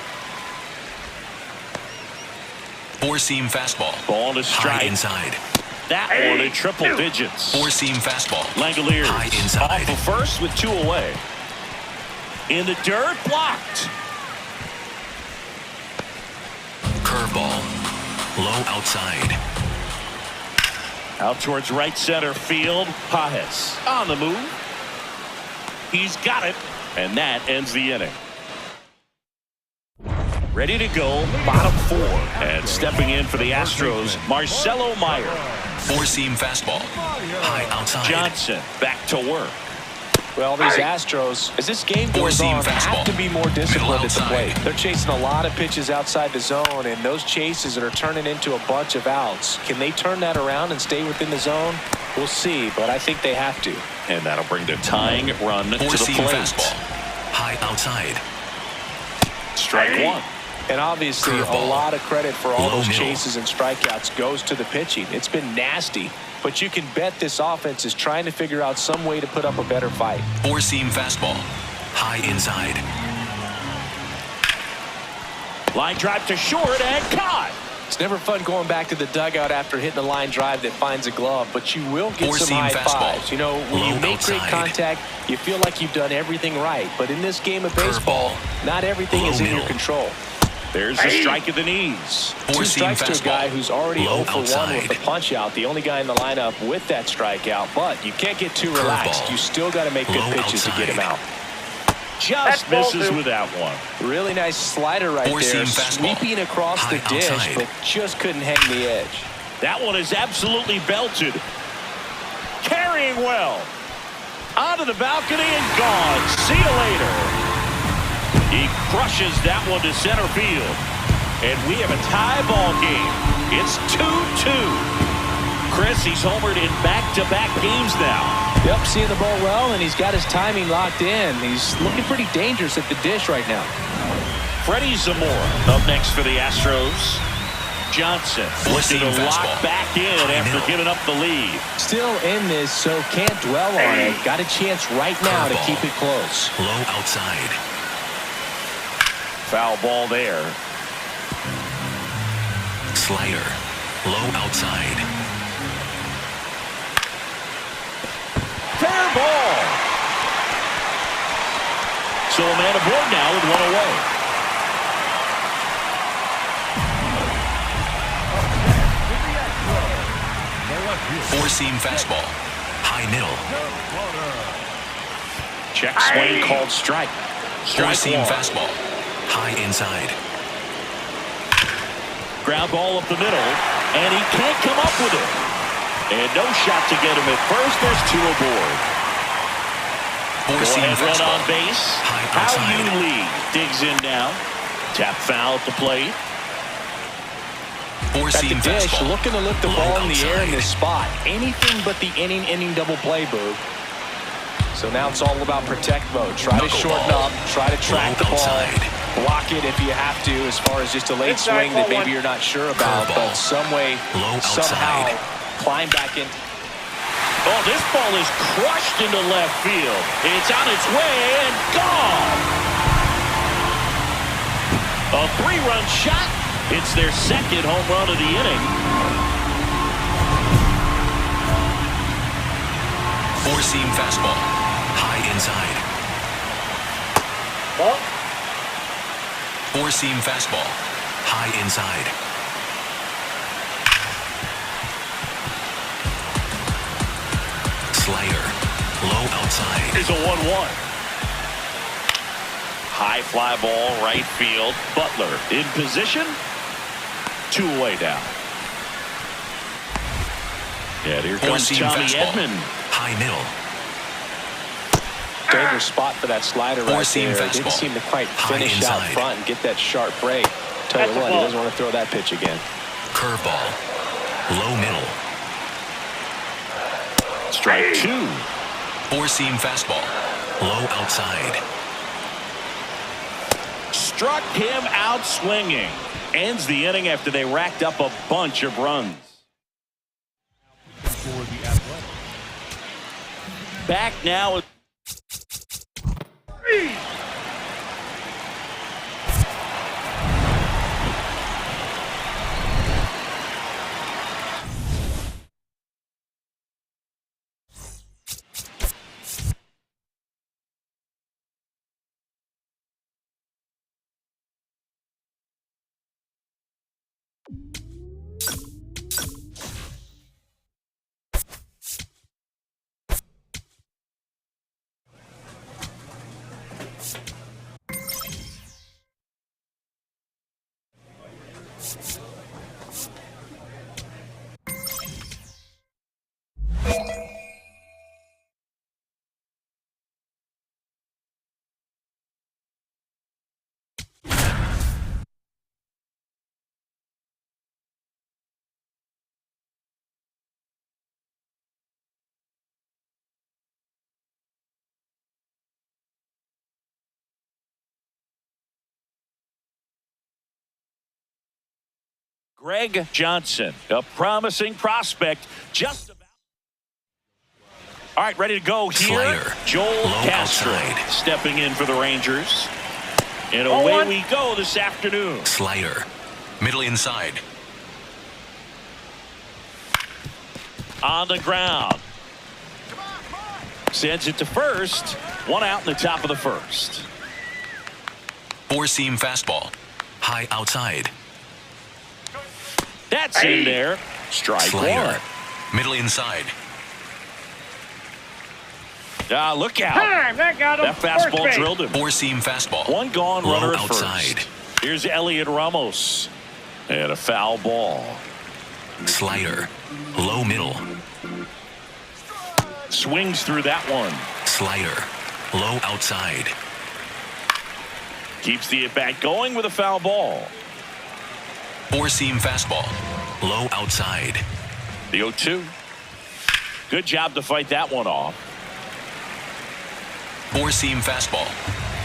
Four-seam fastball. Ball to High strike. inside. That one in triple digits. Four-seam fastball. Langoliers High inside. off of first with 2 away. In the dirt, blocked. Curveball. Low outside. Out towards right center field. Pajes on the move. He's got it, and that ends the inning. Ready to go, bottom 4. And stepping in for the Astros, Marcelo Meyer. Four-seam fastball. High outside. Johnson back to work. Well, these Astros, as this game goes Four-seam on, have fastball. to be more disciplined at the Middle plate. outside. They're chasing a lot of pitches outside the zone, and those chases that are turning into a bunch of outs. Can they turn that around and stay within the zone? We'll see, but I think they have to. And that'll bring the tying run to the Four-seam plate. fastball. High outside. Strike 1. And obviously, a Curveball. lot of credit for all Low those middle. chases and strikeouts goes to the pitching. It's been nasty, but you can bet this offense is trying to figure out some way to put up a better fight. Four-seam fastball. High inside. Line drive to short and caught. It's never fun going back to the dugout after hitting a line drive that finds a glove, but you will get some Four-seam high fastball. fives. You know, when you Low make great outside. contact, you feel like you've done everything right. But in this game of baseball, Curveball. not everything Low is in your middle. control. There's the strike at the knees. 2 Four-seam strikes to a fastball. guy who's already Low 0 for 1 outside. with the punch out. The only guy in the lineup with that strikeout, but you can't get too relaxed. Curveball. You still got to make good Low pitches to get him outside. out. Just ball misses 2. with that one. Really nice slider right Four-seam there, fastball. sweeping across the High dish, outside. but just couldn't hang the edge. That one is absolutely belted. Carrying well. Onto the balcony and gone. See you later. He crushes that one to center field. And we have a tie ball game. It's 2-2. Chris, he's homered in back-to-back games now. Yep, seeing the ball well, and he's got his timing locked in. He's looking pretty dangerous at the dish right now. Freddie Zamora up next for the Astros. Johnson looking Four-seam to lock fastball. back in High after middle. giving up the lead. Still in this, so can't dwell on it. Got a chance right now to Curveball. keep it close. Low outside. Foul ball there. Slider. Low outside. Fair ball. So a man aboard now with one away. Four-seam fastball. High middle. Check swing called strike. Strike Four-seam one. fastball. High inside. Ground ball up the middle, and he can't come up with it. And no shot to get him at first. There's 2 aboard. Go Four-seam ahead, run fastball. on base. High How outside. you lead. Digs in now. Tap foul at the plate. At the Four-seam dish, fastball. looking to lift the Low ball in the air in outside. this spot. Anything but the inning double play, Boog. So now it's all about protect mode. Try to shorten Knuckleball. up, try to track the Low ball, outside. block it if you have to, as far as just a late Inside, swing that ball maybe one. you're not sure about, Curveball. but some way, Low somehow, outside. climb back in. Oh, this ball is crushed into left field. It's on its way and gone. A 3-run shot. It's their second home run of the inning. Four-seam fastball. High inside. Ball. Four-seam fastball. High inside. Slider. Low outside. Here's a 1-1. High fly ball, right field. Butler in position. 2 away now. Yeah, here comes Four-seam Tommy fastball. Edman. High middle. Dangerous spot for that slider right Four-seam there. Didn't fastball. seem to quite High finish out inside. front and get that sharp break. Tell That's you a what, he ball. doesn't want to throw that pitch again. Curveball. Low middle. Strike 2. Four-seam fastball. Low outside. Struck him out swinging. Ends the inning after they racked up a bunch of runs. For the Athletics. Back now. Greg Johnson, a promising prospect, just about. All right, ready to go here. Slider. Joel Low Castro outside. stepping in for the Rangers. And Ball away one. we go this afternoon. Slider. Middle inside. On the ground. Sends it to first. One out in the top of the first. Four-seam fastball. High outside. That's in there. Strike Slider. one. Middle inside. Look out. Time. That got him. That First fastball base. drilled him. Four-seam fastball. One gone, Low runner at outside. first. Here's Elliot Ramos. And a foul ball. Slider. Low middle. Swings through that one. Slider. Low outside. Keeps the at-bat going with a foul ball. Four-seam fastball. Low outside. The 0-2. Good job to fight that one off. Four-seam fastball.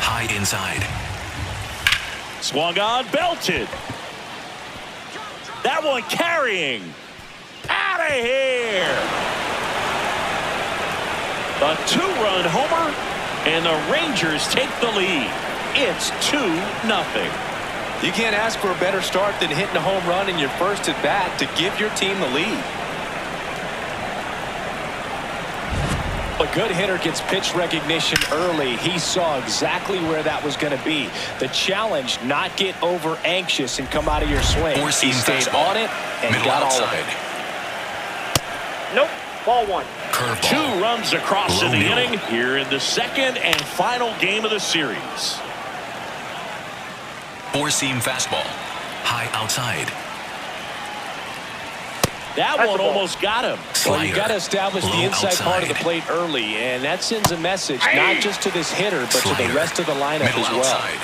High inside. Swung on, belted. That one carrying. Out of here. A two-run homer, and the Rangers take the lead. It's 2-0. You can't ask for a better start than hitting a home run in your first at bat to give your team the lead. A good hitter gets pitch recognition early. He saw exactly where that was going to be. The challenge, not get over anxious and come out of your swing. Four-seam He stayed fastball. on it and Middle got all of outside. it. Nope. Ball one. Curveball. 2 runs across Low in the middle. inning here in the second and final game of the series. Four-seam fastball. High outside. That That's one the ball. almost got him. Well, Slider. you got to establish the Low inside part of the outside. plate early, and that sends a message not just to this hitter, but to Slider. the rest of the lineup Middle as well. outside.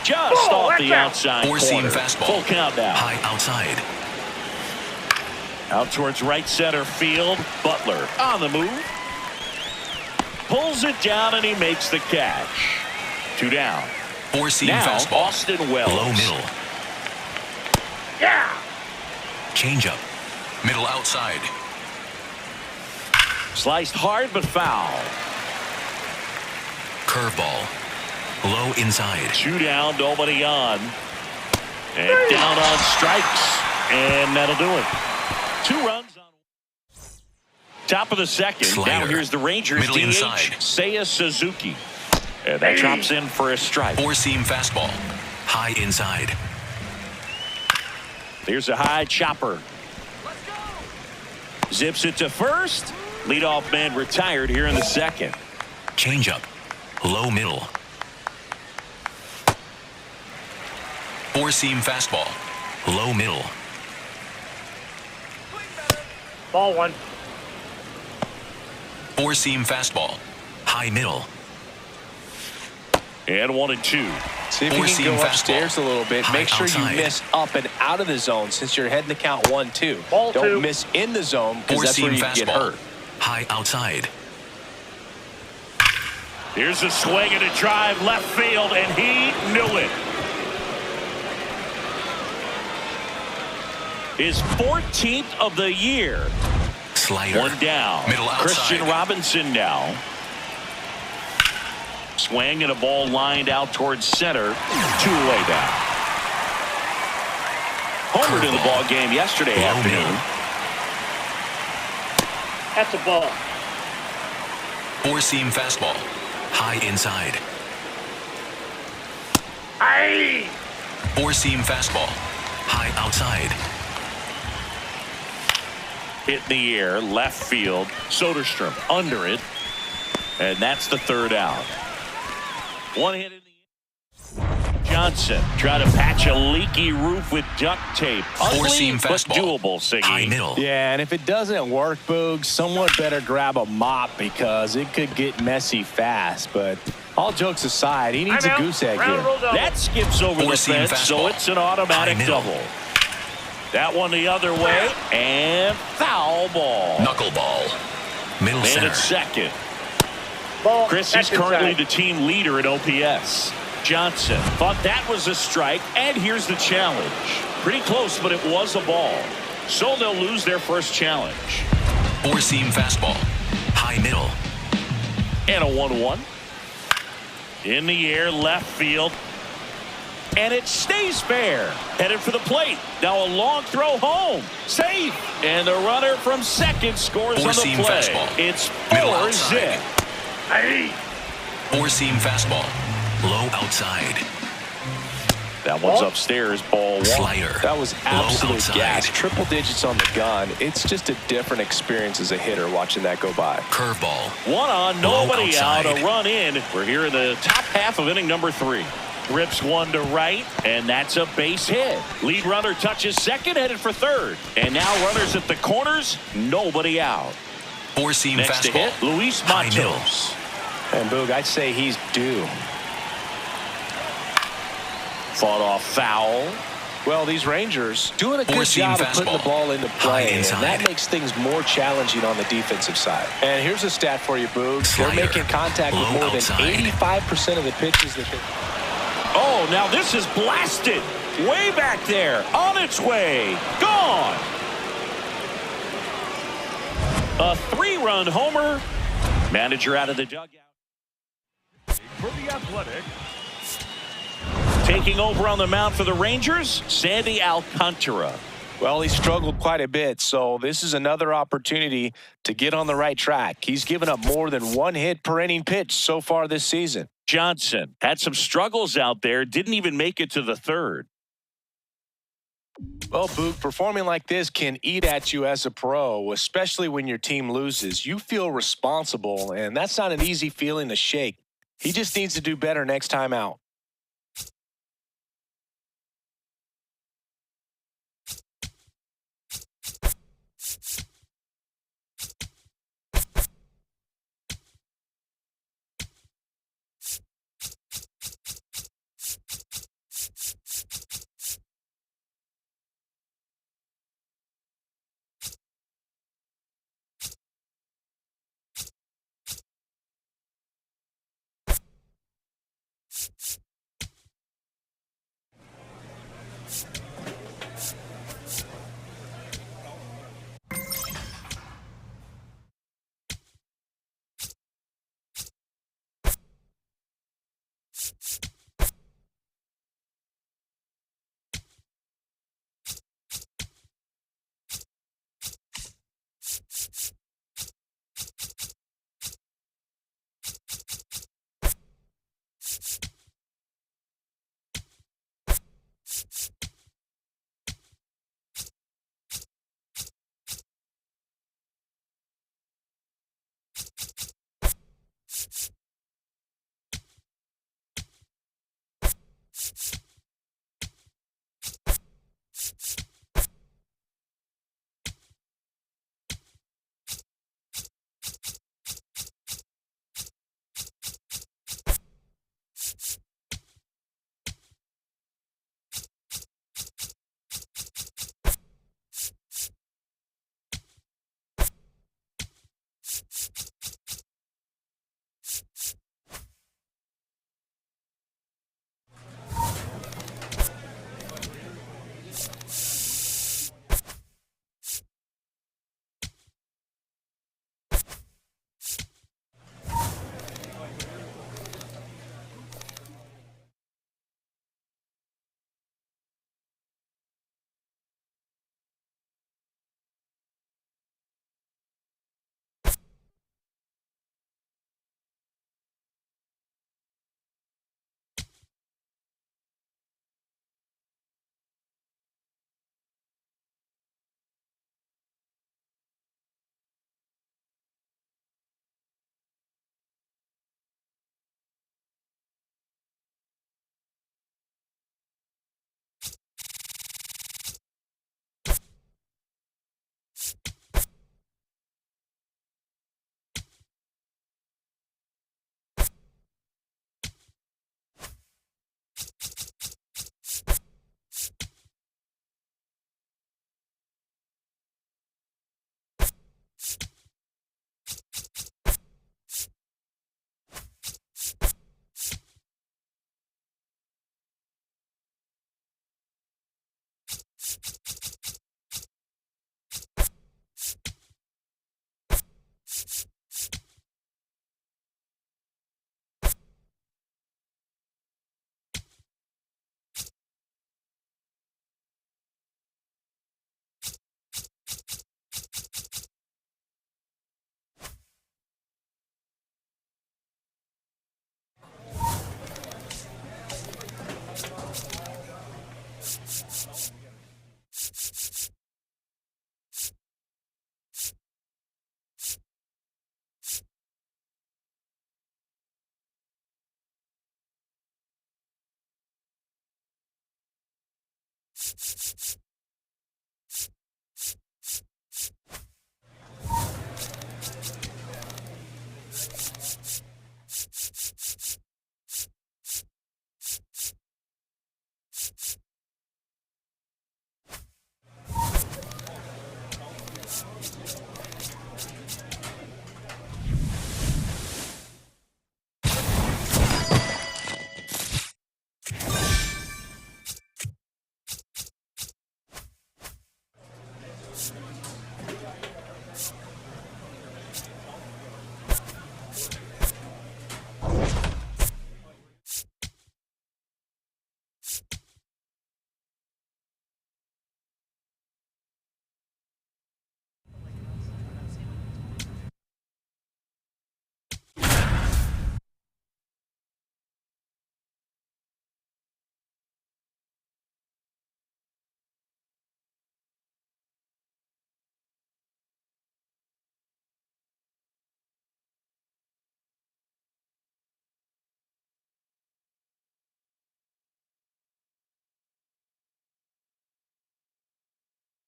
Just Oh, off that's the out. outside Four-seam corner. fastball. Full count now. High outside. Out towards right center field. Butler on the move. Pulls it down and he makes the catch. 2 down. Four-seam Now fastball. Austin Wells. Low middle. Yeah. Changeup. Middle outside. Sliced hard but foul. Curveball. Low inside. 2 down, nobody on. And down on strikes. And that'll do it. 2 runs on top of the second. Slider. Now here's the Rangers Middle DH, inside. Seiya Suzuki. And that drops in for a strike. Four-seam fastball. High inside. Here's a high chopper. Zips it to first. Leadoff man retired here in the second. Changeup. Low middle. Four-seam fastball. Low middle. Ball one. Four-seam fastball. High middle. And 1 and 2. See if you Four-seam can go fastball. upstairs a little bit. High Make sure outside. you miss up and out of the zone since you're heading to count 1-2. Ball Don't two. miss in the zone because that's where Four-seam you can get fastball. hurt. High outside. Here's a swing and a drive left field, and he knew it. His 14th of the year. Slider. 1 down. Middle outside. Christian Robinson now. Swing and a ball lined out towards center. 2 away down. Homered in the ball game yesterday Low afternoon. middle. That's a ball. Four-seam fastball. High inside. Aye. Four-seam fastball. High outside. Hit in the air, left field. Soderstrom under it. And that's the 3rd out. 1 hit in the air. Johnson try to patch a leaky roof with duct tape. Ugly, Four-seam but fastball. doable, High Siggy. middle. Yeah, and if it doesn't work, Boog, someone better grab a mop because it could get messy fast. But all jokes aside, he needs a Timeout. goose egg Round here. roll double. That skips over the Four-seam fence, so fastball. it's an automatic High middle. double. That one the other way, and foul ball. Knuckleball. Middle And center. at second. Ball. Chris, That's he's currently inside. the team leader in OPS. Johnson thought that was a strike, and here's the challenge. Pretty close, but it was a ball. So they'll lose their first challenge. Four-seam fastball. High middle. And a 1-1. In the air, left field. And it stays fair. Headed for the plate. Now a long throw home. Safe. And the runner from second scores on the Four-seam play. fastball. It's Middle 4-zip. outside. Four-seam fastball. Low outside. That one's upstairs, ball 1. Slider. That was Low absolute outside. gas. Triple digits on the gun. It's just a different experience as a hitter watching that go by. Curveball. One on, Low nobody out, outside. a run in. We're here in the top half of inning number 3. Rips one to right, and that's a base hit. Lead runner touches second, headed for third. And now runners at the corners, nobody out. Four-seam Next to fastball. hit, Luis High middle. Matos. And Boog, I'd say he's due. Fought off foul. Well, these Rangers doing a good Four-seam job of putting the fastball. ball into High play, and inside. that makes things more challenging on the defensive side. And here's a stat for you, Boog. Slider. They're making contact with Low more outside. than 85% of the pitches that they... Oh, now this is blasted. Way back there. On its way. Gone. A 3-run homer. Manager out of the dugout. For the Athletic, Taking over on the mound for the Rangers, Sandy Alcantara. Well, he struggled quite a bit, so this is another opportunity to get on the right track. He's given up more than 1 hit per inning pitch so far this season. Johnson had some struggles out there, didn't even make it to the third. Well, Boog, performing like this can eat at you as a pro, especially when your team loses. You feel responsible, and that's not an easy feeling to shake. He just needs to do better next time out.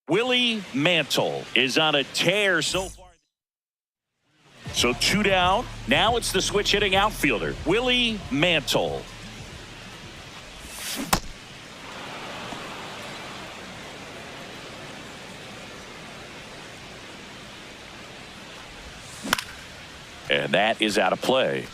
Willie Mantle is on a tear so far. So 2 down. Now it's the switch hitting outfielder, Willie Mantle. And that is out of play.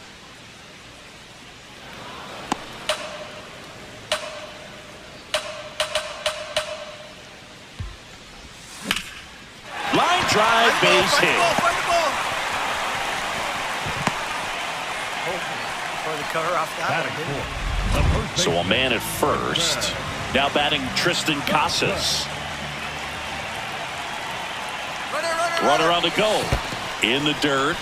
Line drive, base hit. For the cover off that one. So a man at first. Now batting Tristan Casas. Runner on the go. In the dirt.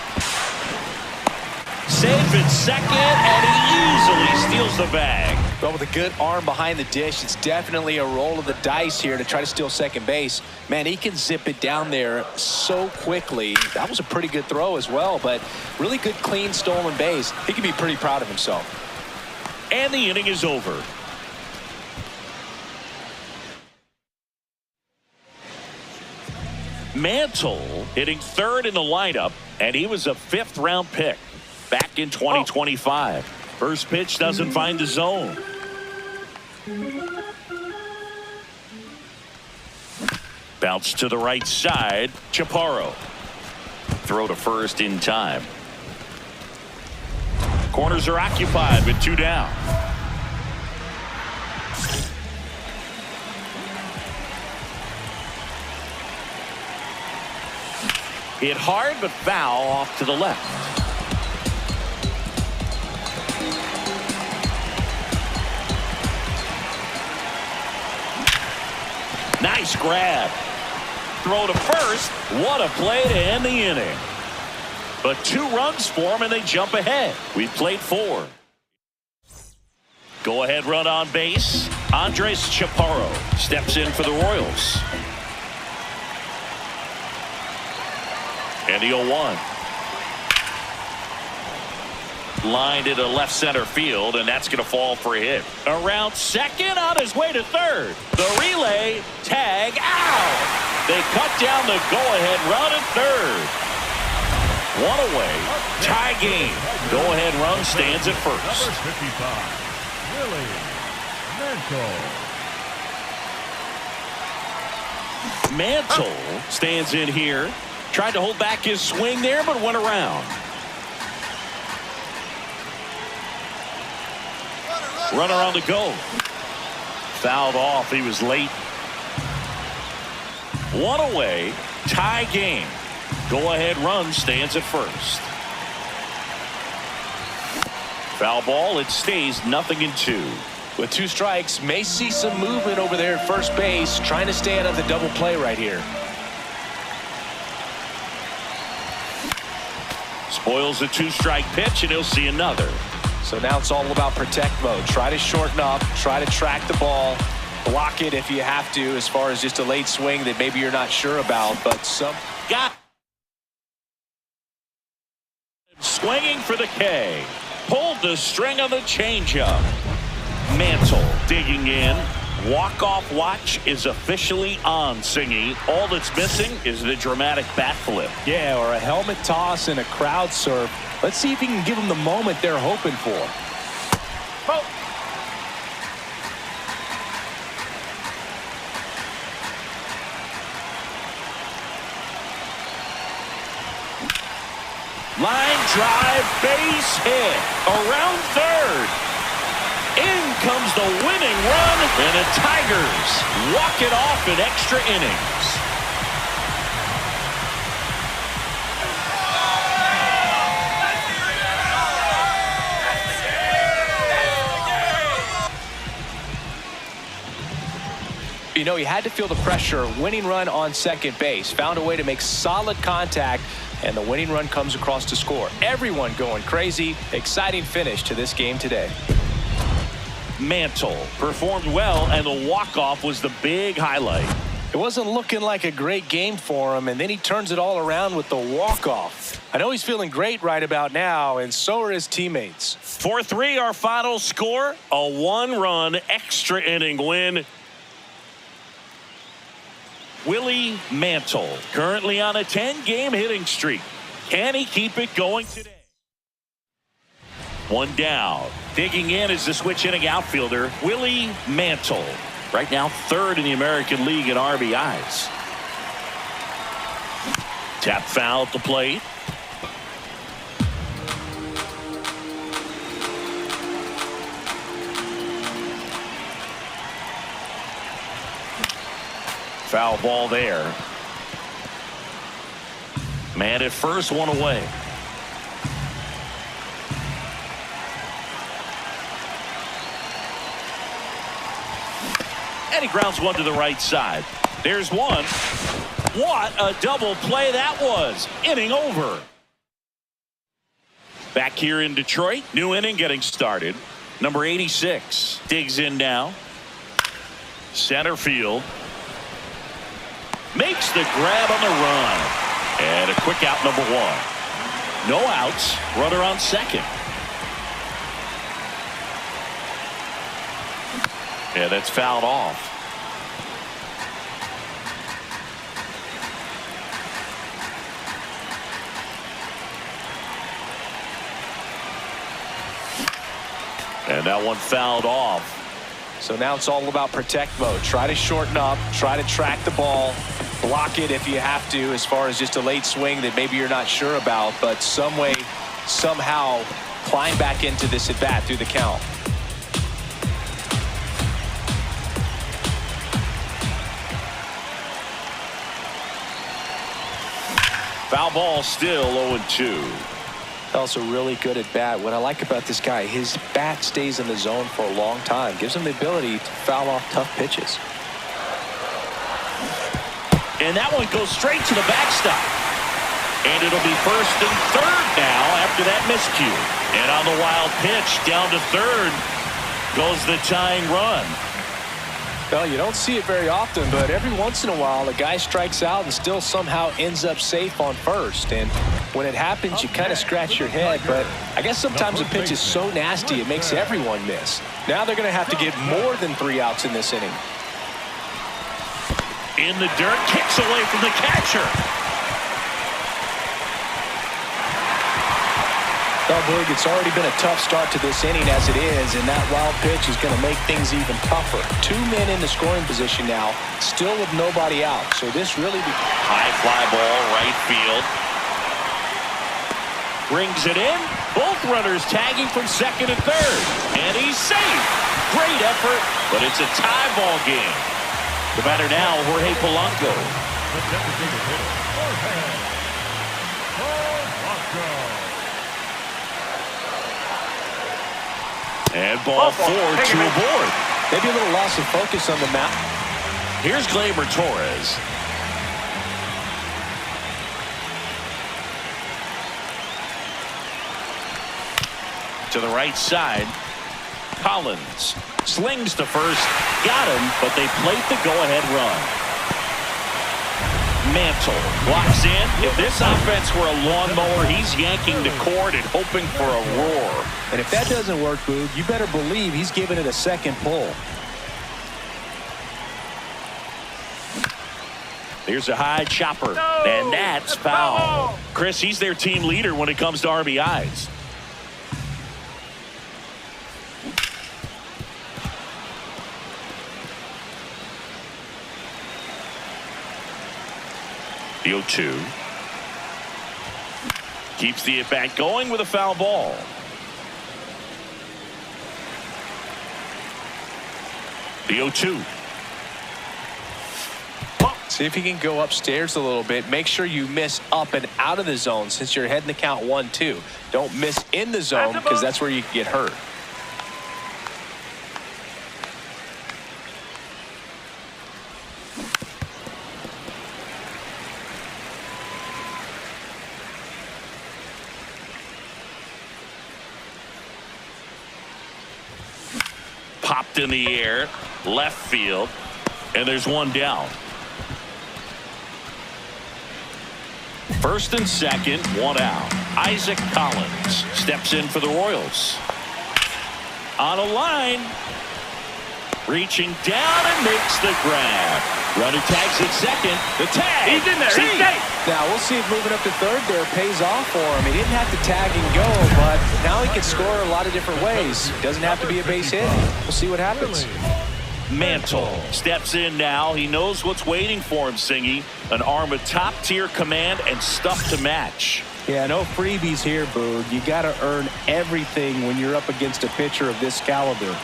Safe at second, and he easily steals the bag. But with a good arm behind the dish, it's definitely a roll of the dice here to try to steal second base. Man, he can zip it down there so quickly. That was a pretty good throw as well, but really good, clean, stolen base. He can be pretty proud of himself. And the inning is over. Mantle hitting third in the lineup, and he was a 5th-round pick back in 2025. First pitch doesn't find the zone. Bounce to the right side. Chaparro. Throw to first in time. Corners are occupied with 2 down. Hit hard but foul off to the left. Nice grab. Throw to first. What a play to end the inning. But 2 runs for him and they jump ahead. We've played 4. Go ahead run on base. Andres Chaparro steps in for the Royals. And the 0-1. Lined into left center field, and that's going to fall for a hit. Around second, on his way to third. The relay, tag, out. They cut down the go-ahead run at third. 1 away, tie game. Go-ahead run stands at first. Number 55, Willie Mantle. Mantle stands in here. Tried to hold back his swing there, but went around. Runner on the go. Fouled off. He was late. 1 away. Tie game. Go-ahead run stands at first. Foul ball. It stays 0-2. With 2 strikes, may see some movement over there at first base, trying to stay out of the double play right here. Spoils a 2-strike pitch, and he'll see another. So now it's all about protect mode. Try to shorten up, try to track the ball, block it if you have to, as far as just a late swing that maybe you're not sure about, but some. Got swinging for the K. Pulled the string on the changeup. Mantle digging in. Walk-off watch is officially on, Singy. All that's missing is the dramatic bat flip. Yeah, or a helmet toss and a crowd surf. Let's see if he can give them the moment they're hoping for. Oh. Line drive, base hit. Around third. In comes the winning run, and the Tigers walk it off in extra innings. You know, he had to feel the pressure. Winning run on second base. Found a way to make solid contact, and the winning run comes across to score. Everyone going crazy. Exciting finish to this game today. Mantle performed well, and the walk-off was the big highlight. It wasn't looking like a great game for him, and then he turns it all around with the walk-off. I know he's feeling great right about now, and so are his teammates. 4-3 our final score. A one-run extra inning win. Willie Mantle currently on a 10-game hitting streak. Can he keep it going today? One down. Digging in is the switch inning outfielder, Willie Mantle. Right now, third in the American League in RBIs. Tap foul at the plate. Foul ball there. Man at first, one away. And he grounds one to the right side. There's one. What a double play that was. Inning over. Back here in Detroit, new inning getting started. Number 86 digs in now. Center field. Makes the grab on the run. And a quick out, number one. No outs. Runner on second. Yeah, that's fouled off. And that one fouled off. So now it's all about protect mode. Try to shorten up, try to track the ball, block it if you have to, as far as just a late swing that maybe you're not sure about, but some way, somehow climb back into this at bat through the count. Foul ball, still 0-2. Also really good at bat. What I like about this guy, his bat stays in the zone for a long time. Gives him the ability to foul off tough pitches. And that one goes straight to the backstop. And it'll be first and third now after that miscue. And on the wild pitch, down to third goes the tying run. Well, you don't see it very often, but every once in a while, a guy strikes out and still somehow ends up safe on first. And when it happens, you kind of scratch your head. But I guess sometimes a pitch is so nasty, it makes everyone miss. Now they're going to have to get more than 3 outs in this inning. In the dirt, kicks away from the catcher. Well, Boog, it's already been a tough start to this inning as it is, and that wild pitch is going to make things even tougher. 2 men in the scoring position now, still with nobody out. So this really... High fly ball, right field. Brings it in. Both runners tagging from second and third. And he's safe. Great effort, but it's a tie ball game. The batter now, Jorge Polanco. The designated hitter, Jorge Polanco. And ball 4, 2 aboard. Maybe a little loss of focus on the mound. Here's Gleyber Torres. To the right side. Collins slings to first. Got him, but they plate the go-ahead run. Mantle walks in. If this offense were a lawnmower, he's yanking the cord and hoping for a roar. And if that doesn't work, Boog, you better believe he's giving it a second pull. There's a high chopper, and that's foul. Chris, he's their team leader when it comes to RBIs. The 0-2. Keeps the at-bat going with a foul ball. The 0-2. See if you can go upstairs a little bit. Make sure you miss up and out of the zone since you're heading the count 1-2. Don't miss in the zone because that's where you can get hurt. Popped in the air, left field, and there's one down. First and second, one out. Isaac Collins steps in for the Royals. On a line, reaching down and makes the grab. Runner tags at second. The tag. He's in there. He's safe. Now we'll see if moving up to third there pays off for him. He didn't have to tag and go, but now he can score a lot of different ways. Doesn't have to be a base hit. We'll see what happens. Mantle steps in now. He knows what's waiting for him, Singy. An arm of top-tier command and stuff to match. Yeah, no freebies here, Boog. You got to earn everything when you're up against a pitcher of this caliber.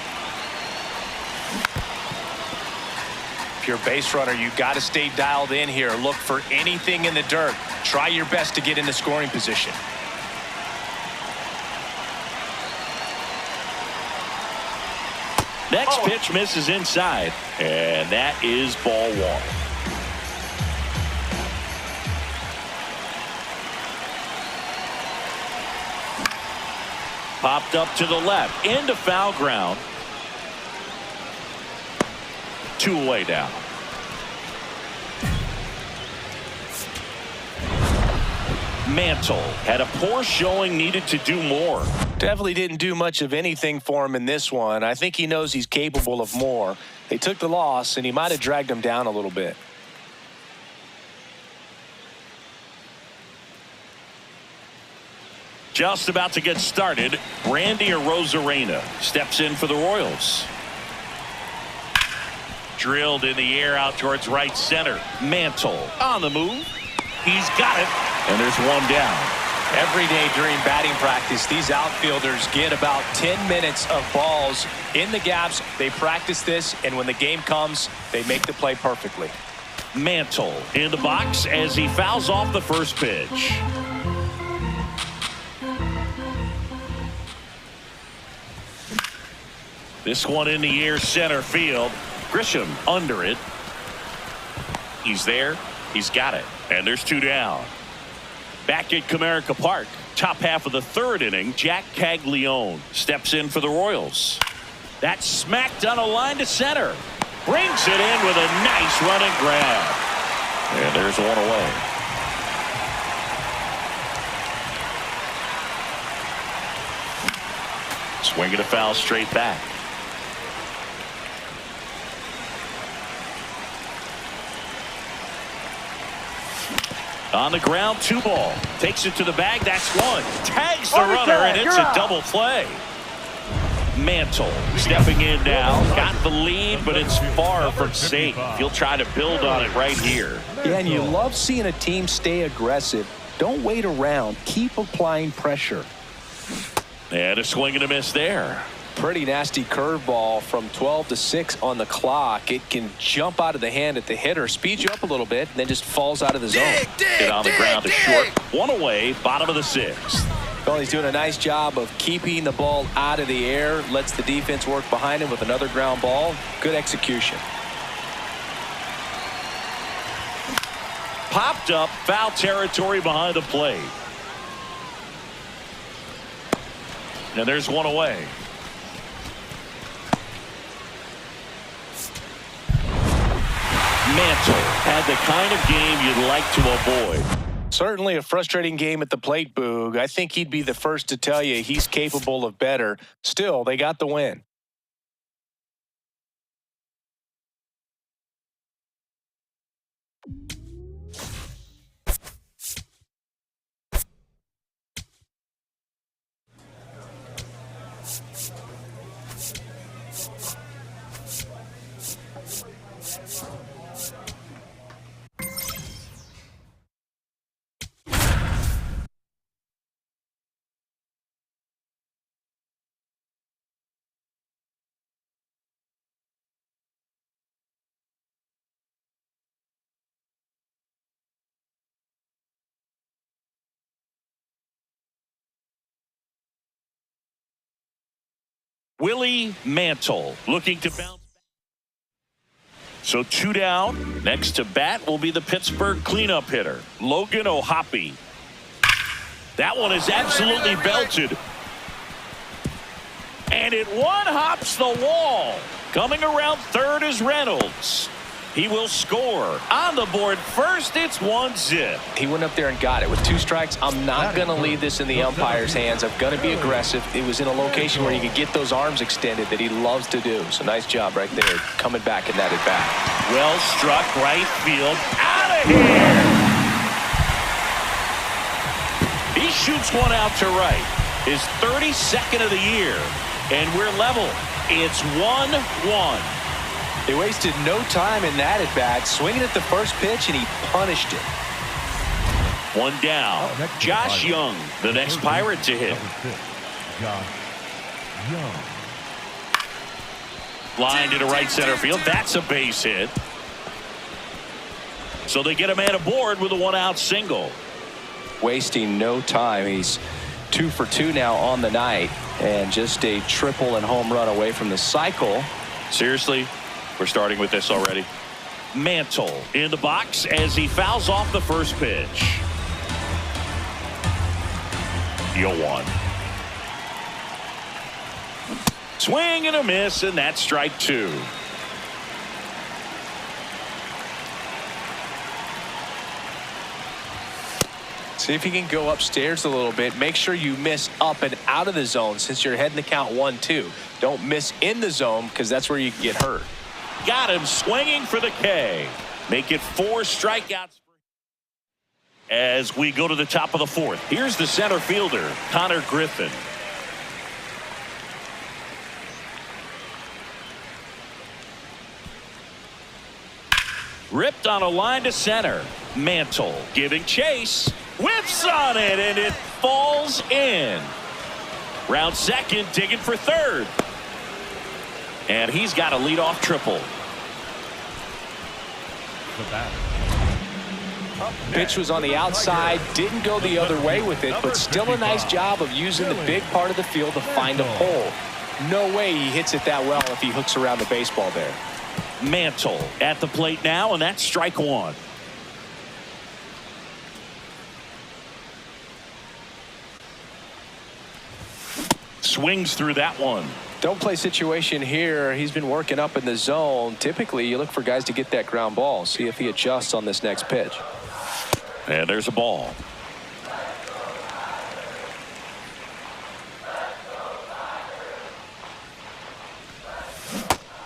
If you're a base runner, you got to stay dialed in here. Look for anything in the dirt. Try your best to get into scoring position. Next pitch misses inside, and that is ball one. Popped up to the left, into foul ground. 2 away now. Mantle had a poor showing, needed to do more. Definitely didn't do much of anything for him in this one. I think he knows he's capable of more. They took the loss, and he might have dragged him down a little bit. Just about to get started, Randy Arozarena steps in for the Royals. Drilled in the air out towards right center. Mantle on the move. He's got it, and there's one down. Every day during batting practice, these outfielders get about 10 minutes of balls in the gaps. They practice this, and when the game comes, they make the play perfectly. Mantle in the box as he fouls off the first pitch. This one in the air, center field. Grisham under it. He's there. He's got it. And there's 2 down. Back at Comerica Park, top half of the third inning, Jack Caglione steps in for the Royals. That's smacked on a line to center. Brings it in with a nice running grab. And there's one away. Swing and a foul straight back. On the ground, 2 ball. Takes it to the bag. That's one. Tags the runner, and it's a double play. Mantle stepping in now. Got the lead, but it's far from safe. He'll try to build on it right here. Yeah, and you love seeing a team stay aggressive. Don't wait around. Keep applying pressure. And a swing and a miss there. Pretty nasty curveball from 12 to 6 on the clock. It can jump out of the hand at the hitter, speed you up a little bit, and then just falls out of the zone. Get on the ground to short. 1 away, bottom of the 6th. Well, he's doing a nice job of keeping the ball out of the air, lets the defense work behind him with another ground ball. Good execution. Popped up, foul territory behind the plate. And there's 1 away. Mantle had the kind of game you'd like to avoid. Certainly a frustrating game at the plate, Boog. I think he'd be the first to tell you he's capable of better. Still, they got the win. Willie Mantle looking to bounce. So 2 down. Next to bat will be the Pittsburgh cleanup hitter, Logan O'Hoppe. That one is absolutely belted. And it one-hops the wall. Coming around third is Reynolds. He will score. On the board first, it's 1-0. He went up there and got it. With 2 strikes, I'm not going to leave this in the umpire's hands. I'm going to be aggressive. It was in a location where he could get those arms extended that he loves to do. So nice job right there, coming back in that at-bat. Well struck, right field. Out of here! He shoots one out to right. His 32nd of the year. And we're level. It's 1-1. They wasted no time in that at-bat, swinging at the first pitch, and he punished it. 1 down. Josh Young, the next Pirate to hit. Josh Young. Line to right center field. That's a base hit. So they get a man aboard with a 1-out single. Wasting no time. He's 2 for 2 now on the night, and just a triple and home run away from the cycle. Seriously? We're starting with this already. Mantle in the box as he fouls off the first pitch. 0-1. Swing and a miss, and that's strike 2. See if you can go upstairs a little bit. Make sure you miss up and out of the zone since you're heading the count 1-2. Don't miss in the zone because that's where you can get hurt. Got him swinging for the K. Make it 4 strikeouts. As we go to the top of the 4th, here's the center fielder, Connor Griffin. Ripped on a line to center. Mantle giving chase. Whips on it, and it falls in. Round second, digging for third. And he's got a leadoff triple. The batter. Pitch was on the outside, didn't go the other way with it, but still a nice job of using the big part of the field to find a hole. No way he hits it that well if he hooks around the baseball there. Mantle at the plate now, and that's strike 1. Swings through that one. Don't play situation here. He's been working up in the zone. Typically, you look for guys to get that ground ball. See if he adjusts on this next pitch. And there's a ball.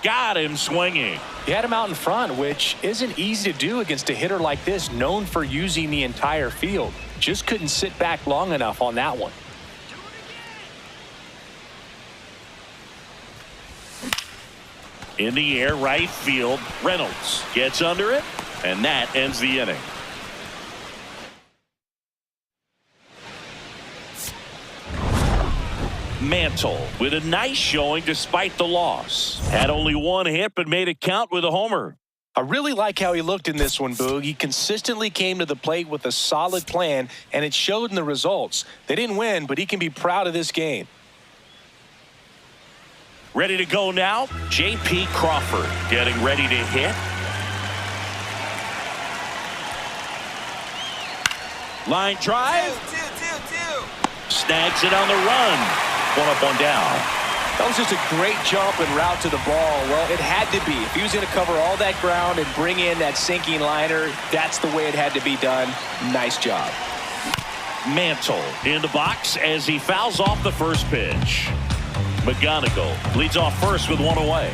Got him swinging. He had him out in front, which isn't easy to do against a hitter like this, known for using the entire field. Just couldn't sit back long enough on that one. In the air, right field. Reynolds gets under it, and that ends the inning. Mantle with a nice showing despite the loss. Had only 1 hit, but made it count with a homer. I really like how he looked in this one, Boog. He consistently came to the plate with a solid plan, and it showed in the results. They didn't win, but he can be proud of this game. Ready to go now. J.P. Crawford getting ready to hit. Line drive. Snags it on the run. 1 up, 1 down. That was just a great jump and route to the ball. Well, it had to be. If he was going to cover all that ground and bring in that sinking liner, that's the way it had to be done. Nice job. Mantle in the box as he fouls off the first pitch. McGonigal leads off first with 1 away.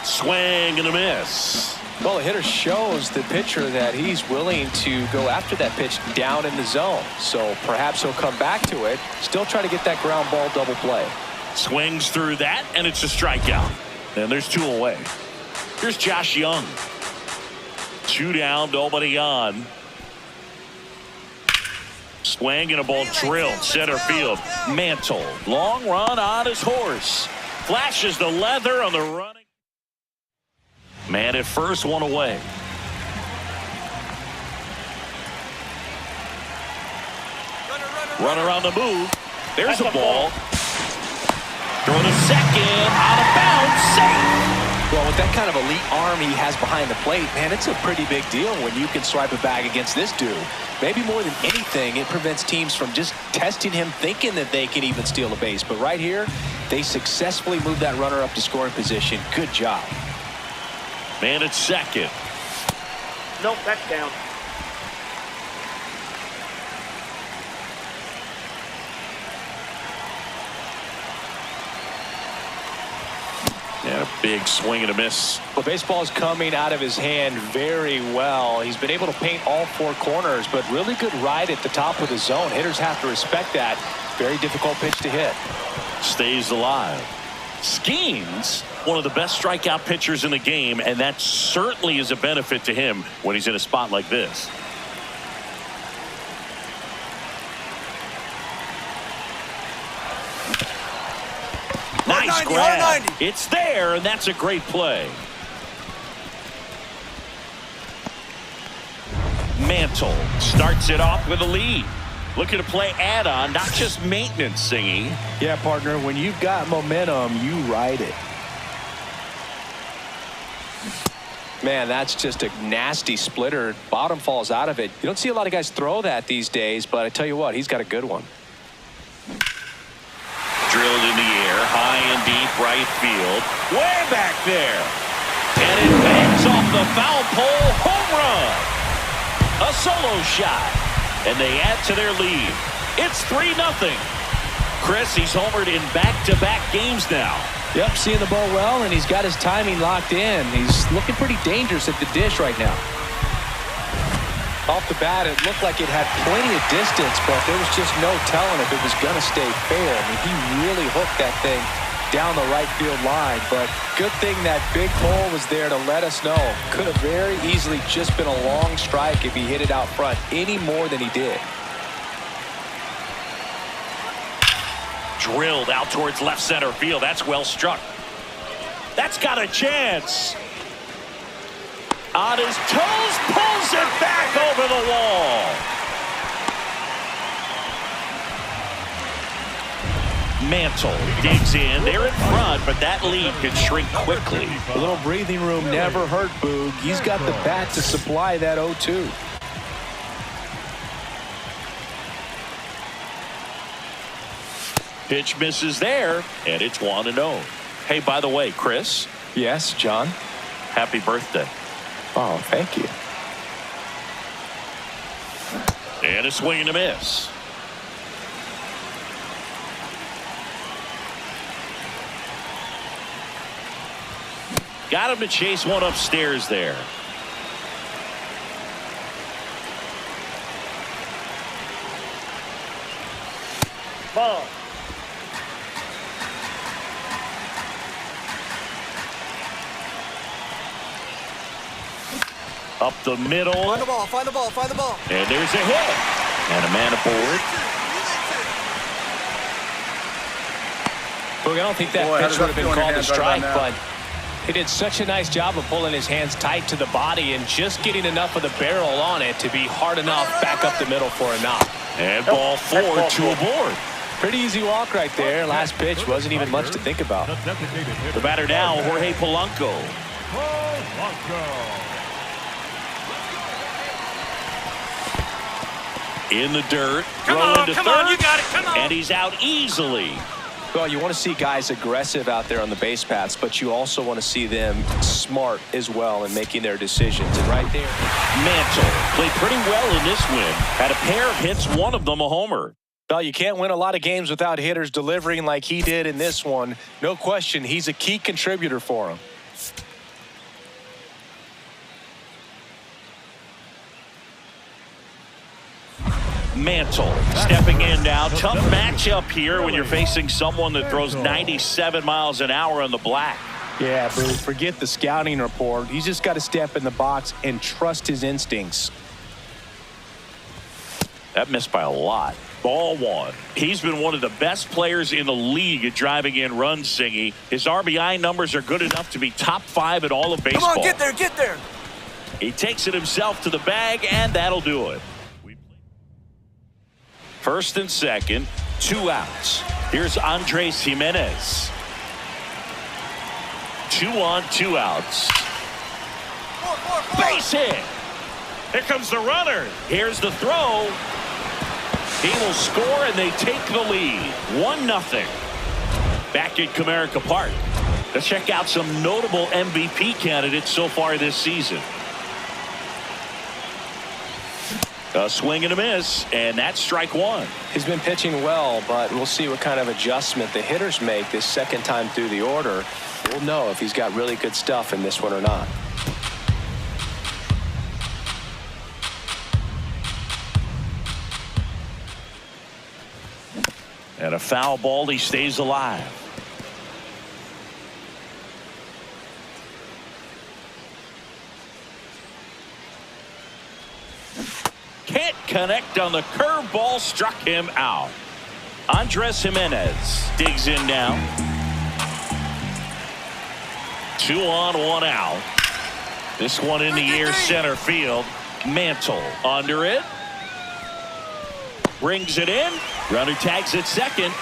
Swing and a miss. Well, the hitter shows the pitcher that he's willing to go after that pitch down in the zone. So perhaps he'll come back to it. Still try to get that ground ball double play. Swings through that, and it's a strikeout. And there's 2 away. Here's Josh Young. 2 down, nobody on. Swing and a ball drilled center field. Mantle, long run on his horse. Flashes the leather on the running. Man at first, 1 away. Runner, runner, Runner on the move. There's a ball. Throw to second. Out of bounds. Safe. Well, with that kind of elite arm he has behind the plate, man, it's a pretty big deal when you can swipe a bag against this dude. Maybe more than anything, it prevents teams from just testing him, thinking that they can even steal a base. But right here, they successfully moved that runner up to scoring position. Good job. Man at second. Nope, that's down. And a big swing and a miss. Well, baseball is coming out of his hand very well. He's been able to paint all four corners, but really good ride at the top of the zone. Hitters have to respect that. Very difficult pitch to hit. Stays alive. Skeens, one of the best strikeout pitchers in the game, and that certainly is a benefit to him when he's in a spot like this. Nice grab. It's there, and that's a great play. Mantle starts it off with a lead. Looking to play add-on, not just maintenance, Singy. Yeah, partner, when you've got momentum, you ride it. Man, that's just a nasty splitter. Bottom falls out of it. You don't see a lot of guys throw that these days, but I tell you what, he's got a good one. Drilled in the air, high and deep right field. Way back there. And it bangs off the foul pole. Home run. A solo shot. And they add to their lead. It's 3-0. Chris, he's homered in back-to-back games now. Yep, seeing the ball well, and he's got his timing locked in. He's looking pretty dangerous at the dish right now. Off the bat, it looked like it had plenty of distance, but there was just no telling if it was going to stay fair. I mean, he really hooked that thing down the right field line, but good thing that big pole was there to let us know. Could have very easily just been a long strike if he hit it out front any more than he did. Drilled out towards left center field. That's well struck. That's got a chance. On his toes, pulls it back over the wall. Mantle digs in. They're in front, but that lead could shrink quickly. A little breathing room never hurt Boog. He's got the bat to supply that 0-2. Pitch misses there, and it's 1-0. Hey, by the way, Chris. Yes, John? Happy birthday. Oh, thank you. And a swing and a miss. Got him to chase one upstairs there. Ball. Up the middle. Find the ball, find the ball, find the ball. And there's a hit. And a man aboard. Boog, I don't think that pitch would have been called a strike, but he did such a nice job of pulling his hands tight to the body and just getting enough of the barrel on it to be hard enough back up the middle for a knock. And ball 4 to aboard. Pretty easy walk right there. Last pitch wasn't even much to think about. The batter now, Jorge Polanco. In the dirt. Come on, you got it, come on. And he's out easily. Well, you want to see guys aggressive out there on the base paths, but you also want to see them smart as well in making their decisions. And right there, Mantle played pretty well in this win. Had a pair of hits, one of them a homer. well, you can't win a lot of games without hitters delivering like he did in this one. No question, he's a key contributor for him. Mantle stepping in now. Tough matchup here when you're facing someone that throws 97 miles an hour on the black. Yeah, but forget the scouting report. He's just got to step in the box and trust his instincts. That missed by a lot. Ball one. He's been one of the best players in the league at driving in runs, Singy. His RBI numbers are good enough to be top 5 in all of baseball. Come on, get there, get there. He takes it himself to the bag, and that'll do it. First and second, 2 outs. Here's Andres Jimenez. 2 on, 2 outs. Base hit. Here comes the runner. Here's the throw. He will score, and they take the lead. 1-0. Back at Comerica Park. Let's check out some notable MVP candidates so far this season. A swing and a miss, and that's strike 1. He's been pitching well, but we'll see what kind of adjustment the hitters make this second time through the order. We'll know if he's got really good stuff in this one or not. And a foul ball, he stays alive. Can't connect on the curveball, struck him out. Andres Jimenez digs in now. 2 on, 1 out. This one in the air, center field. Mantle under it. Brings it in. Runner tags at second.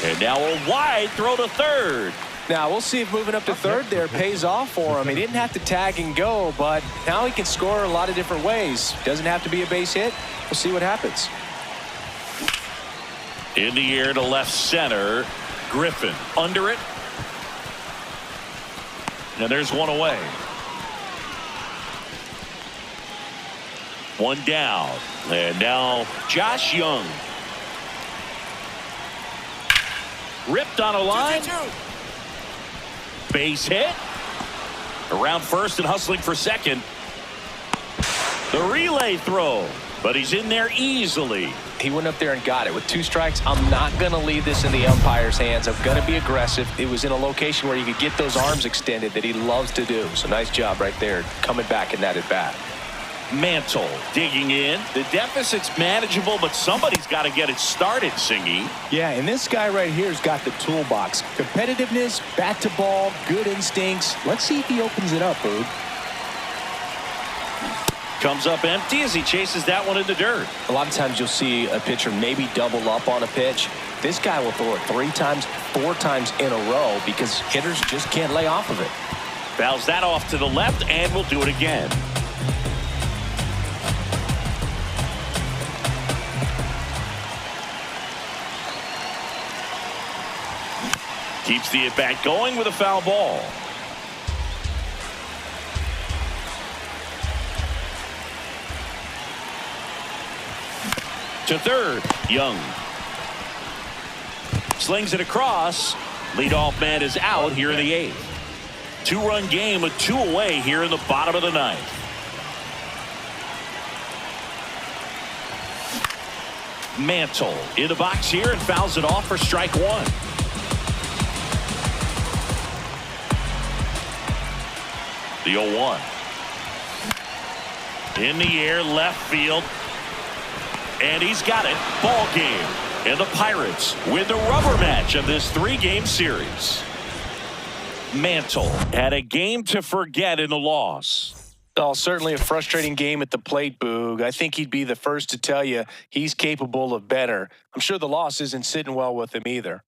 And now a wide throw to third. Now we'll see if moving up to third there pays off for him. He didn't have to tag and go, but now he can score a lot of different ways. Doesn't have to be a base hit. We'll see what happens. In the air to left center. Griffin under it. And there's one away. 1 down. And now Josh Young. Ripped on a line. Base hit. Around first and hustling for second. The relay throw. But he's in there easily. He went up there and got it. With 2 strikes, I'm not going to leave this in the umpire's hands. I'm going to be aggressive. It was in a location where you could get those arms extended that he loves to do. So nice job right there, coming back in that at bat. Mantle digging in. The deficit's manageable, but somebody's got to get it started, Singy. Yeah, and this guy right here's got the toolbox. Competitiveness, bat to ball, good instincts. Let's see if he opens it up, Boog. Comes up empty as he chases that one in the dirt. A lot of times you'll see a pitcher maybe double up on a pitch. This guy will throw it 3 times, 4 times in a row because hitters just can't lay off of it. Fouls that off to the left, and we'll do it again. Keeps the at-bat going with a foul ball. To third, Young. Slings it across. Leadoff man is out here in the 8th. 2-run game with 2 away here in the bottom of the 9th. Mantle in the box here and fouls it off for strike 1. The 0-1. In the air, left field. And he's got it. Ball game. And the Pirates win the rubber match of this 3-game series. Mantle had a game to forget in the loss. Oh, certainly a frustrating game at the plate, Boog. I think he'd be the first to tell you he's capable of better. I'm sure the loss isn't sitting well with him either.